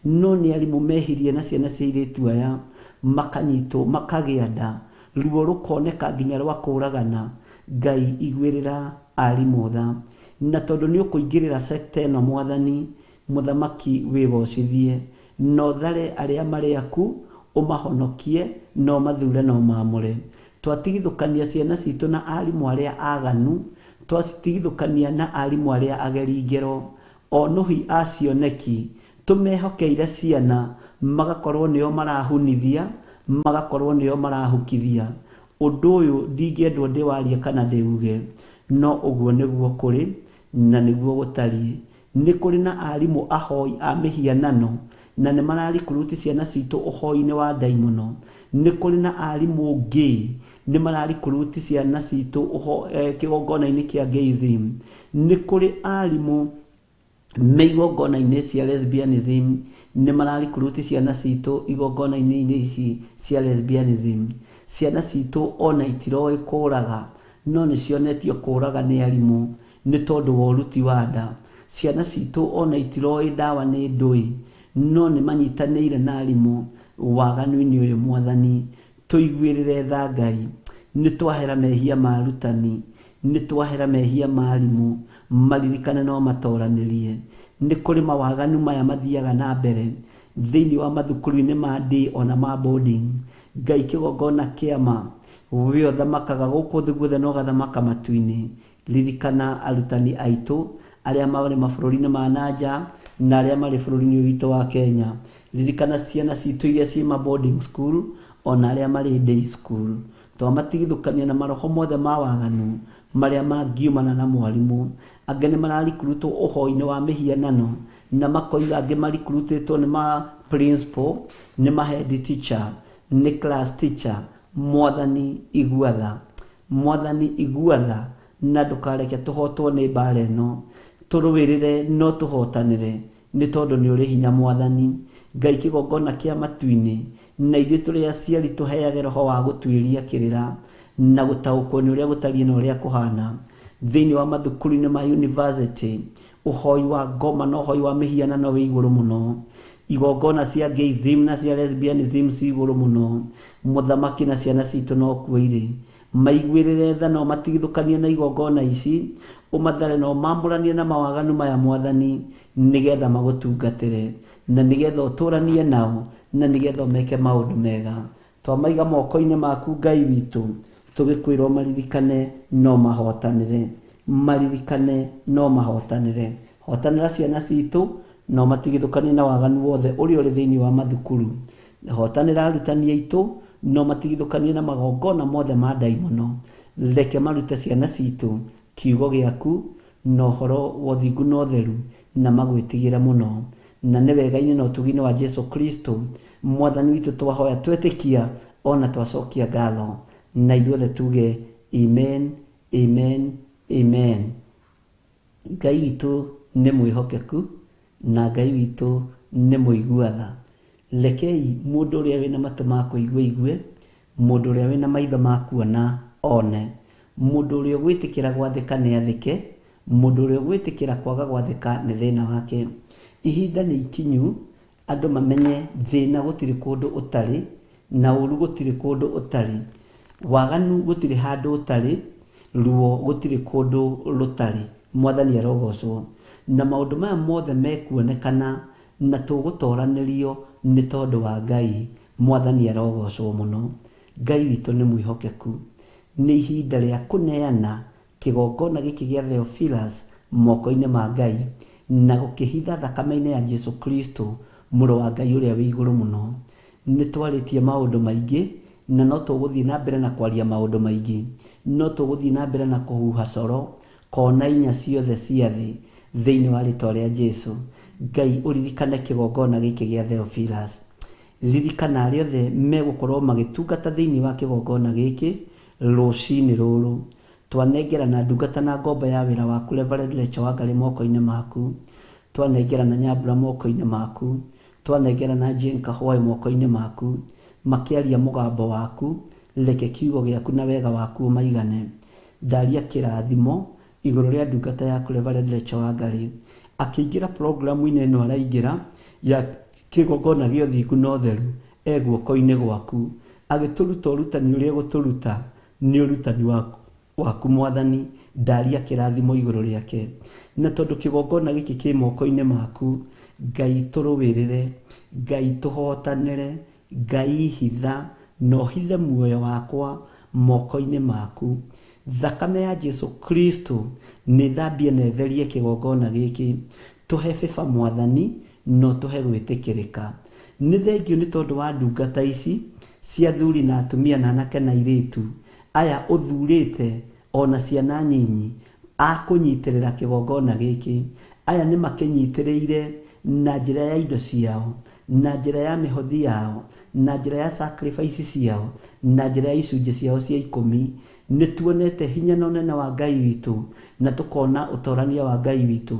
No nĩ arimũ mehirie na ciana cia airĩtu aya makanyitwo makagĩa nda, ruo rũkoneka nginya rwa kũragana. Ngai igwĩrĩra arimũ tha, na tondũ nĩ ũkũingĩrĩra sekta ĩno Mwathani mũthamaki wĩgocithie, na ũthare arĩa marĩ aku ũmahonokie na ũmathure na ũmaamũre. Twatigithũkania ciana citũ na arimũ arĩa aganu, twacitigithũkania na arimũ arĩa ageri ngero, onuhi acioneki tũmehokeire ciana magakorwo nĩo marahunithia, magakorwo nĩo marahukithia. Ũndũ ũyũ ndingĩendwo ndĩwarie kana ndĩuge, no ũguo nĩguo kũrĩ na nĩguo gũtariĩ. Nĩ kũrĩ na arimũ ahoi a mĩhianano na nĩ mararikuruti ciana citũ ũhoi-inĩ wa ndaimono. Nĩ kũrĩ na arimũ gay nĩ mararikuruti ciana citũ kĩgongona-inĩ kĩa gayism. Nĩ kũrĩ arimũ me igongona-inĩ cia lesbianism nĩ mararikuruti ciana citũ igongona-inĩ ici cia lesbianism. Ciana citũ ona itiroĩ kũraga no nĩ cionetio kũraga nĩ arimũ nĩ tondũ wa ũruti wa nda. Ciana citũ ona itiroĩ ndawa nĩ ndũĩ no nĩ manyitanĩire na arimũ waganu-inĩ ũyũ. Mwathani tũiguĩrĩre tha Ngai, nĩ twahera mehia ma arutani, nĩ twahera mehia ma arimũ, maririkane no matoranĩrie. Nĩ kũrĩ mawaganu maya mathiaga na mbere thĩinĩ wa mathukuru-inĩ ma day ona ma boarding. Ngai kĩgongona kĩama we ũthamakaga gũkũ thĩ guothe na ũgathamaka matu-inĩ. Ririkana arutani aitũ arĩa marĩ mabũrũri-inĩ ma nanja na arĩa marĩ bũrũri-inĩ witũ wa Kenya. Ririkana ciana citũ iria ciĩ ma boarding school ona arĩa marĩ day school. Twamatigithũkania na maroho mothe ma waganu marĩa mangiumana na mwarimũ. Angĩ nĩ mararikurutwo ũhoi-inĩ wa mĩhianano na makoiga angĩ marikurutĩtwo nĩ ma principal, nĩ ma head teacher, nĩ class teacher. Mwathani iguatha, Mwathani iguatha, na ndũkareke tũhotwo nĩ mbara ĩno. Tũrũĩrĩre no tũhotanĩre nĩ tondũ nĩ ũrĩ hinya Mwathani. Ngai kĩgongona kĩa matu-inĩ na ithuĩ tũrĩ aciari tũheage roho wa gũtuĩria kĩrĩra na gũtaũkwo nĩ ũrĩa gũtariĩ na ũrĩa kũhana thĩinĩ wa mathukuru-inĩ ma university. Ũhoi wa ngoma na ũhoi wa mĩhianano wĩ igũrũ mũno. Igongona cia gayism na cia lesbianism ci igũrũ mũno. Mũthamaki na ciana citũ no kuo irĩ. maiguĩrĩre tha no matigithũkanie na igongona ici, ũmathare no mamũranie na mawaganu maya Mwathani, nĩgetha magũtungatĩre na nĩgetha ũtũranie nao na nĩgetha ũmeke maũndũ mega. Twamaiga moko-inĩ maku Ngai witũ, tũgĩkwĩrwo maririkane no mahotanĩre, maririkane no mahotanĩre. Hotanĩra ciana citũ no matigithũkanie na waganu wothe ũrĩa ũrĩ thĩinĩ wa mathukuru. Hotanĩra arutani aitũ no matigithũkanie na magongona mothe ma ndaimono. Reke marute ciana citũ kiugo gĩaku na ũhoro wa ũthingu na ũtheru na magwĩtigĩra mũno. Na nĩ wega-inĩ na ũtugi-inĩ wa Jesu Kristo Mwathani witũ twahoya twetĩkia ona twacokia ngatho, na ithuothe tuge amen, amen, amen. Ngai witũ nĩ mwĩhokeku na Ngai witũ nĩ mũiguatha. Rekei mũndũ ũrĩa wĩna matũ ma kũigua igue, mũndũ ũrĩa wĩna maitho ma kuona one, mũndũ ũrĩa ũgwĩtĩkĩra gwathĩka nĩ athĩke, mũndũ ũrĩa ũgwĩtĩkĩra kwaga gwathĩka nĩ thĩna wake. Ihinda nĩ ikinyu andũ mamenye thĩna gũtirĩ kũndũ ũtarĩ, na ũru gũtirĩ kũndũ ũtarĩ, waganu gũtirĩ handũ ũtarĩ, ruo gũtirĩ kũndũ rũtarĩ. Mwathani arogocwo. Na maũndũ maya mothe mekuonekana na tũgũtoranĩrio nĩ tondũ wa Ngai. Mwathani arogocwo mũno. Ngai witũ nĩ mwĩhokeku. Nĩ ihinda rĩa kũneana kĩgongona gĩkĩ gĩa Theophilus moko-inĩ ma Ngai na gũkĩhitha thakame-inĩ ya Jesu Kristo mũrũ wa Ngai ũrĩa wĩ igũrũ mũno. Nĩ twarĩtie maũndũ maingĩ na no tũgũthiĩ na mbere na kwaria maũndũ maingĩ, no tũgũthiĩ na mbere na kũhuha coro kona inya ciothe cia thĩ thĩinĩ wa rĩtwa rĩa Jesu. Ngai ũririkane kĩgongona gĩkĩ gĩa Theophilus. Ririkana arĩa othe megũkorwo magĩtungata thĩinĩ wa kĩgongona gĩkĩ rũcinĩ rũrũ. Twanengerana ndungata na ngombo ya wĩra waku Reverend Lecho Wangarĩ moko-inĩ maku, twanengerana Nyambura moko-inĩ maku, twanengerana Jane Kahũa moko-inĩ maku, makĩaria mũgambo waku. Reke kiugo gĩaku na wega waku maigane. Ndaria kĩrathimo igũrũ rĩa ndungata yaku Reverend Lecho Wangarĩ, akĩingĩra programu-inĩ ĩno araingĩra ya kĩgongona gĩa ũthingu na ũtheru guoko-inĩ gwaku, agĩtũruta ũrutani ũrĩa gũtũruta nĩ ũrutani waku Mwathani. Ndaria kĩrathimo igũrũ rĩake, na tondũ kĩgongona gĩkĩ kĩ moko-inĩ maku, Ngai tũrũwĩrĩre, Ngai tũhotanĩre, Ngai hitha no hithe muoyo wakwa moko-inĩ maku. Thakame ya Jesu Kristo nĩ thambie na therie kĩgongona gĩkĩ. Tũhe bĩba Mwathani, no tũhe gwĩtĩkĩrĩka. Nĩ thengio nĩ tondũ wa ndungata ici cia athuri na atumia na anake na airĩtu aya ũthurĩte ona ciana nyinyi akũnyitĩrĩra kĩgongona gĩkĩ. Aya nĩ makĩnyitĩrĩire na njĩra ya indo ciao, na njĩra ya mĩhothi yao, na njĩra ya sacrifice ciao, na njĩra ya icunjĩ ciao cia ikũmi. Nĩ tuonete hinya na ũnene wa Ngai witũ na tũkona ũtorania wa Ngai witũ.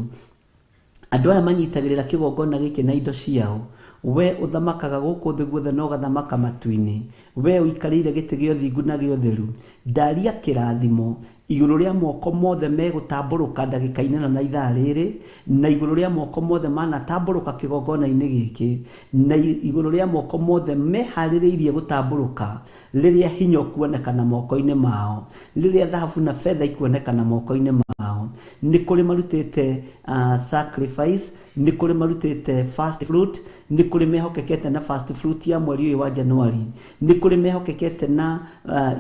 Andũ aya manyitagĩrĩra kĩgongona gĩkĩ na indo ciao. We ũthamakaga gũkũ thĩ guothe na ũgathamaka matu-inĩ. We ũikarĩire gĩtĩ gĩa ũthingu na gĩa ũtheru. Ndaria kĩrathimo igũrũ rĩa moko mothe megũtambũrũka ndagĩka-inĩ na ithaa rĩrĩ, na igũrũ rĩa moko mothe manatambũrũka kĩgongona-inĩ gĩkĩ, na igũrũ rĩa moko mothe meharĩrĩirie gũtambũrũka rĩrĩa hinya ũkuonekana moko-inĩ mao, rĩrĩa thahabu na fedha ikuonekana moko-inĩ mao. Nĩ kũrĩ marutĩte sacrifice, nĩ kũrĩ marutĩte first fruit, nĩ kũrĩ mehokekete na first fruit ya mweri ũyũ wa Januari, nĩ kũrĩ mehokekete na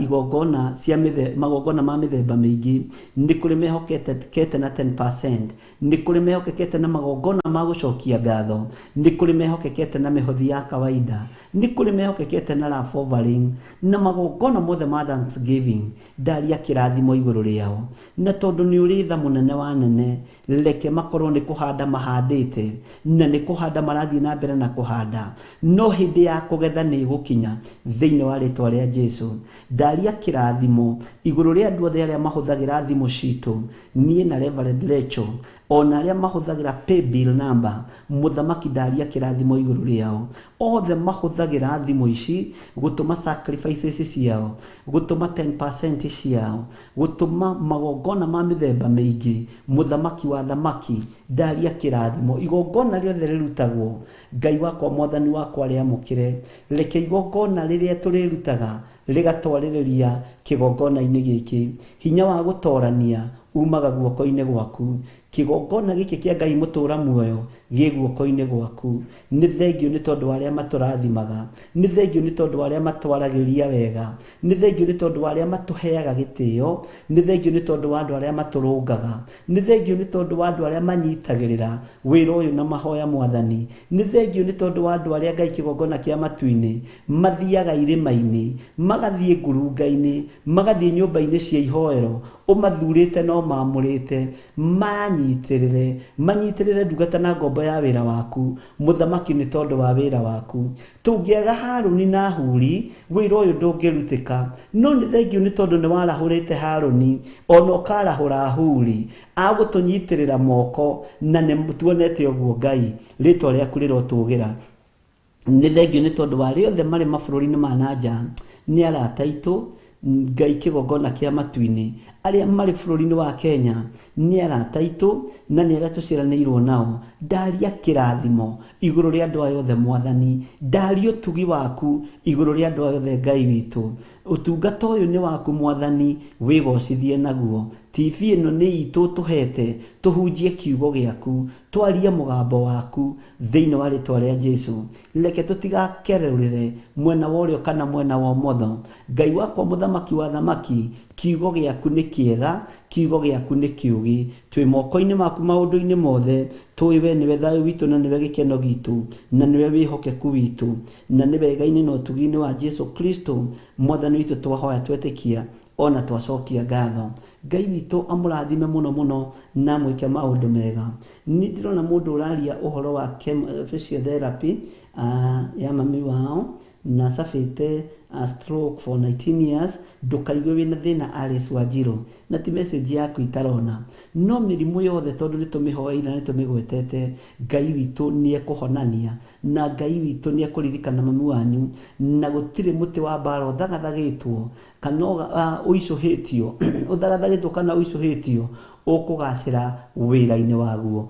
igongona cia magongona ma mĩthemba mĩingĩ, nĩ kũrĩ mehokekete na 10%, nĩ kũrĩ mehokekete na magongona ma gũcokia ngatho, nĩ kũrĩ mehokekete na mĩhothi ya kawaida, nĩ kũrĩ mehokekete na love offering na magongona mothe ma Thanksgiving. Ndaria kĩrathimo igũrũ rĩao, na tondũ nĩ ũrĩ tha mũnene wa nene, reke makorwo nĩ kũhanda mahandĩte na nĩ kũhanda marathiĩ na mbere na kũhanda, no hĩndĩ ya kũgetha nĩ gũkinya thĩinĩ wa rĩtwa rĩa Jesu. Ndaria kĩrathimo igũrũ rĩa andũ othe arĩa mahũthagĩra thimũ citũ, niĩ na Reverend Lecho, ona aria mahuthagira pay bill number muthamaki ndaria kirathimo iguru riao othe mahuthagira thimo ici gutuma sacrifices ciao gutuma 10% ciao gutuma magongona ma mithemba mingi muthamaki wa thamaki ndaria kirathimo igongona riothe rirutagwo Ngai wakwa mwathani wakwa aria mukire reke igongona riria turirutaga rigatwaririria kigongona-ini giki hinya wa gutorania umaga guoko-ini gwaku kigongona giki kia Ngai mutura muoyo gi guoko-ini gwaku ni thengio ni tondu aria maturathimaga ni thengio ni tondu aria matwaragiria wega ni thengio ni tondu aria matuheaga gitio ni thengio ni tondu andu aria maturungaga ni thengio ni tondu andu aria manyitagirira wira uyu na mahoya mwathani ni thengio ni tondu andu aria Ngai kigongona kia matuini mathiaga irima-ini magathie ngurunga-ini magathie nyumba-ini cia ihoero umathurite no mamurite manyitirire ndungata na ngombo ya wira waku muthamaki ni tondu wa wira waku tungiaga Haruni na Huri wira uyu ndungirutika no ni thengio ni tondu ni warahurite Haruni ona ukarahura Huri agutunyitirira moko na ni mutuonete uguo Ngai ritwa riaku rirotugira ni thengio ni tondu wa riothe mari mabururi-ini ma nanja ni arata itu Ngai kigongona kia matuini aria mari bururi-ini wa Kenya ni arata itu na ni aria tuciranirwo nao ndaria kirathimo iguru ria andu ayothe mwathani ndaria utugi waku iguru ria andu ayothe Ngai witu utungata uyu ni waku mwathani wigocithie naguo TV ino ni itu tuhete tuhunjie kiugo giaku twaria mugambo waku thiini wa ritwa ria Jesu leke tutigakerurire mwena worio kana mwena wa motho Ngai wakwa muthamaki wa thamaki kiugo giaku ni kiega kiugo giaku ni kiugi twi moko-ini maku maundu-ini mothe twiwe niwe thayu witu na niwe gikeno gitu na niwe wihokeku witu na niwe wega-ini na utugi-ini wa Jesu Kristo mwathani witu twahoya twetikia ona twacokia ngatho Ngai witu amurathime muno muno na mwike maundu mega ni ndirona mundu uraria uhoro wa physiotherapy ya mami wao na safete stroke for 19 years ndukaigue wina thina Alice Wanjiru na ti message yaku itarona no mirimu yothe tondu ni tumihoeire ni tumigwetete Ngai witu ni ekuhonania na Ngai witu ni ekuririkana mami wanyu na gutire muti wa mbara uthagathagitwo kana uicuhitio uthagathagitwo kana uicuhitio ukugacira wira-ini waguo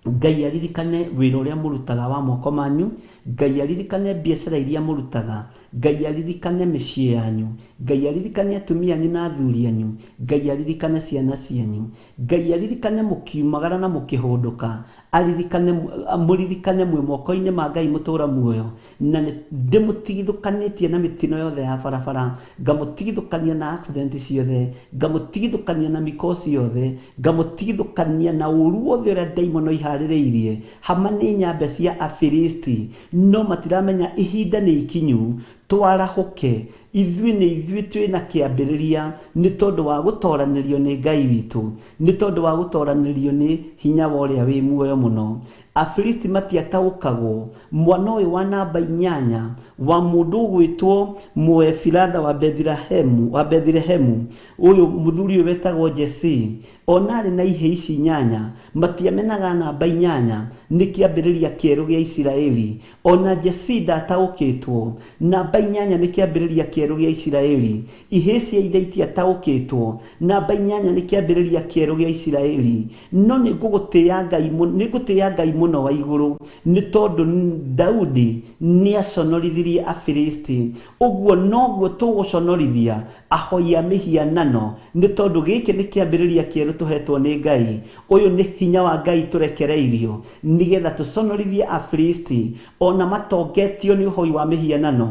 Ngai aririkane wira uria murutaga wa moko manyu Ngai aririkane biacara iria murutaga Ngai aririkane micii yanyu Ngai aririkane atumia anyu na athuri anyu Ngai aririkane ciana cianyu Ngai aririkane mukiumagara na mukihunduka muririkane mwe moko-ini ma Ngai mutura muoyo na ndimutigithukanitie na mitino yothe ya barabara ngamutigithukania na accident ciothe ngamutigithukania na mikosi yothe ngamutigithukania na uru wothe uria daimono ihaririirie hama ni nyambe cia Afilisti no matiramenya ihinda ni ikinyu twarahuke ithuĩ twĩna kĩambĩrĩria nĩ tondũ wa gũtoranirio nĩ Ngai witũ nĩ tondũ wa gũtoranirio nĩ hinya wa ũrĩa wĩ muoyo mũno Afilisti matiataũkagwo mwana ũyũ wa namba 8 wa mũndũ ũgwĩtwo Mũefiratha wa Bethlehemu ũyũ mũthuri ũyũ wetagwo Jesse ona arĩ na ihĩ ici 8 matiamenaga namba 8 nĩ kĩambĩrĩria kĩerũ gĩa Isiraeli ona Jesse ndataũkĩtwo namba 8 nĩ kĩambĩrĩria kĩerũ gĩa Isiraeli ihĩ cia ithe itiataũkĩtwo namba 8 nĩ kĩambĩrĩria kĩerũ gĩa Isiraeli no nĩ ngũgũtĩĩa Ngai mũno wa igũrũ nĩ tondũ Daudi nĩ aconorithirie Afilisti ũguo noguo tũgũconorithia ahoi a mĩhianano nĩ tondũ gĩkĩ nĩ kĩambĩrĩria kĩerũ tũhetwo nĩ Ngai ũyũ nĩ hinya wa Ngai tũrekereirio nĩgetha tũconorithie Afilisti ona matongetio nĩ ũhoi wa mĩhianano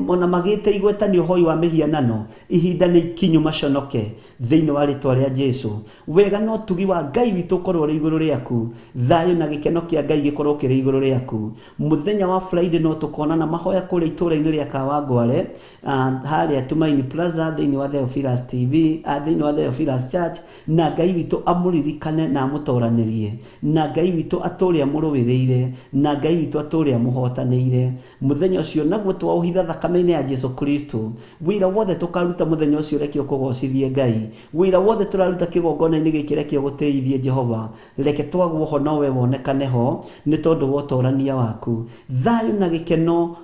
ona magĩte igweta nĩ ũhoi wa mĩhianano ihinda nĩ ikinyu maconoke thĩinĩ wa rĩtwa rĩa Jesu wega no tugi wa Ngai witũ korwo rĩ igũrũ rĩaku thayo na gikeno kia Ngai gikorwo kiri iguru riaku. Muthenya wa Friday no tukonana mahoya kuri itura-ini ria Kawangware haria Tumaini Plaza thiini wa Theophilus TV thiini wa Theophilus Church, na Ngai witu amuririkane na amutoranirie, na Ngai witu aturi amurowiriire, na Ngai witu aturi amuhotanĩire. Muthenya ucio naguo twauhitha thakame-ini ya Jesu Kristo, wira wothe tukaruta muthenya ucio rekio kugocithie Ngai, wira wothe turaruta kigongona-ini giki rekio guteithie Jehova, reke twagwo ho nowe wonekane ho ni tondu wa utorania waku. Thayo na gikeno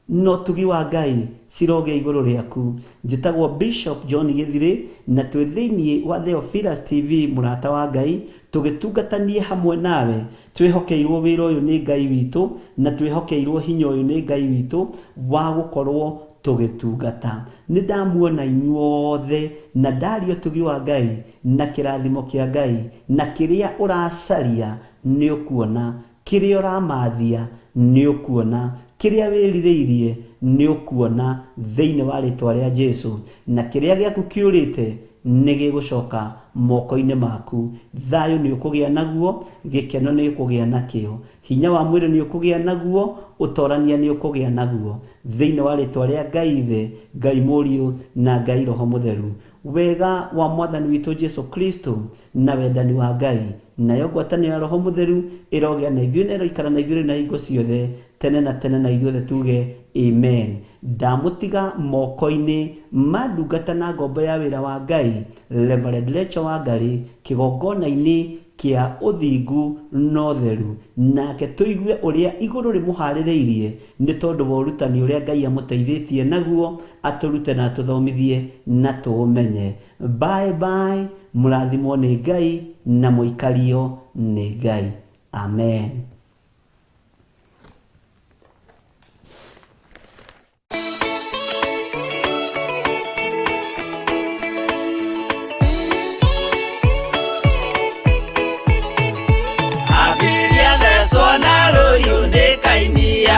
no tugi wa Ngai ciroge iguru riaku. Njitagwo Bishop John Githire na twi thiini wa Theophilus TV murata wa Ngai, tugitungatanie hamwe nawe, twihokeirwo wira uyu ni Ngai witu na twihokeirwo hinya uyu ni Ngai witu wa gukorwo tugitungata. Ni ndamuona inyuothe na ndario tugi wa Ngai na kirathimo kia Ngai, na kiria uracaria ni ukuona, kiria uramathia ni ukuona, kiria wiririirie ni ukuona thiini wa ritwa ria Jesu, na kiria giaku kiurite ni gigucoka moko-ini maku. Thayo ni ukugia naguo, gikeno ni ukugia nakio, hinya wa mwiri ni ukugia naguo, utorania ni ukugia naguo, thiini wa ritwa ria Ngai Ithe, Ngai Muriu na Ngai Roho Mutheru. Wega wa Mwathani witu Jesu Kristo na wendani wa Ngai nayo ngwatanĩro ya Roho Mutheru irogĩa na ithuĩ na iroikara na ithuĩ na hingo ciothe tene na tene, na ithuothe tuge amen. Ndamutiga moko-ini ma ndungata na ngombo ya wĩra wa Ngai Reverend Rachel Wangari kigongona-ini kia uthingu na utheru, nake tuigue uria iguru rimuharĩrĩirie ni tondu wa urutani uria Ngai amuteithĩtie naguo, aturute na tuthomithie na tuumenye. Bye bye, murathimwo ni Ngai na muikario ni Ngai. Amen.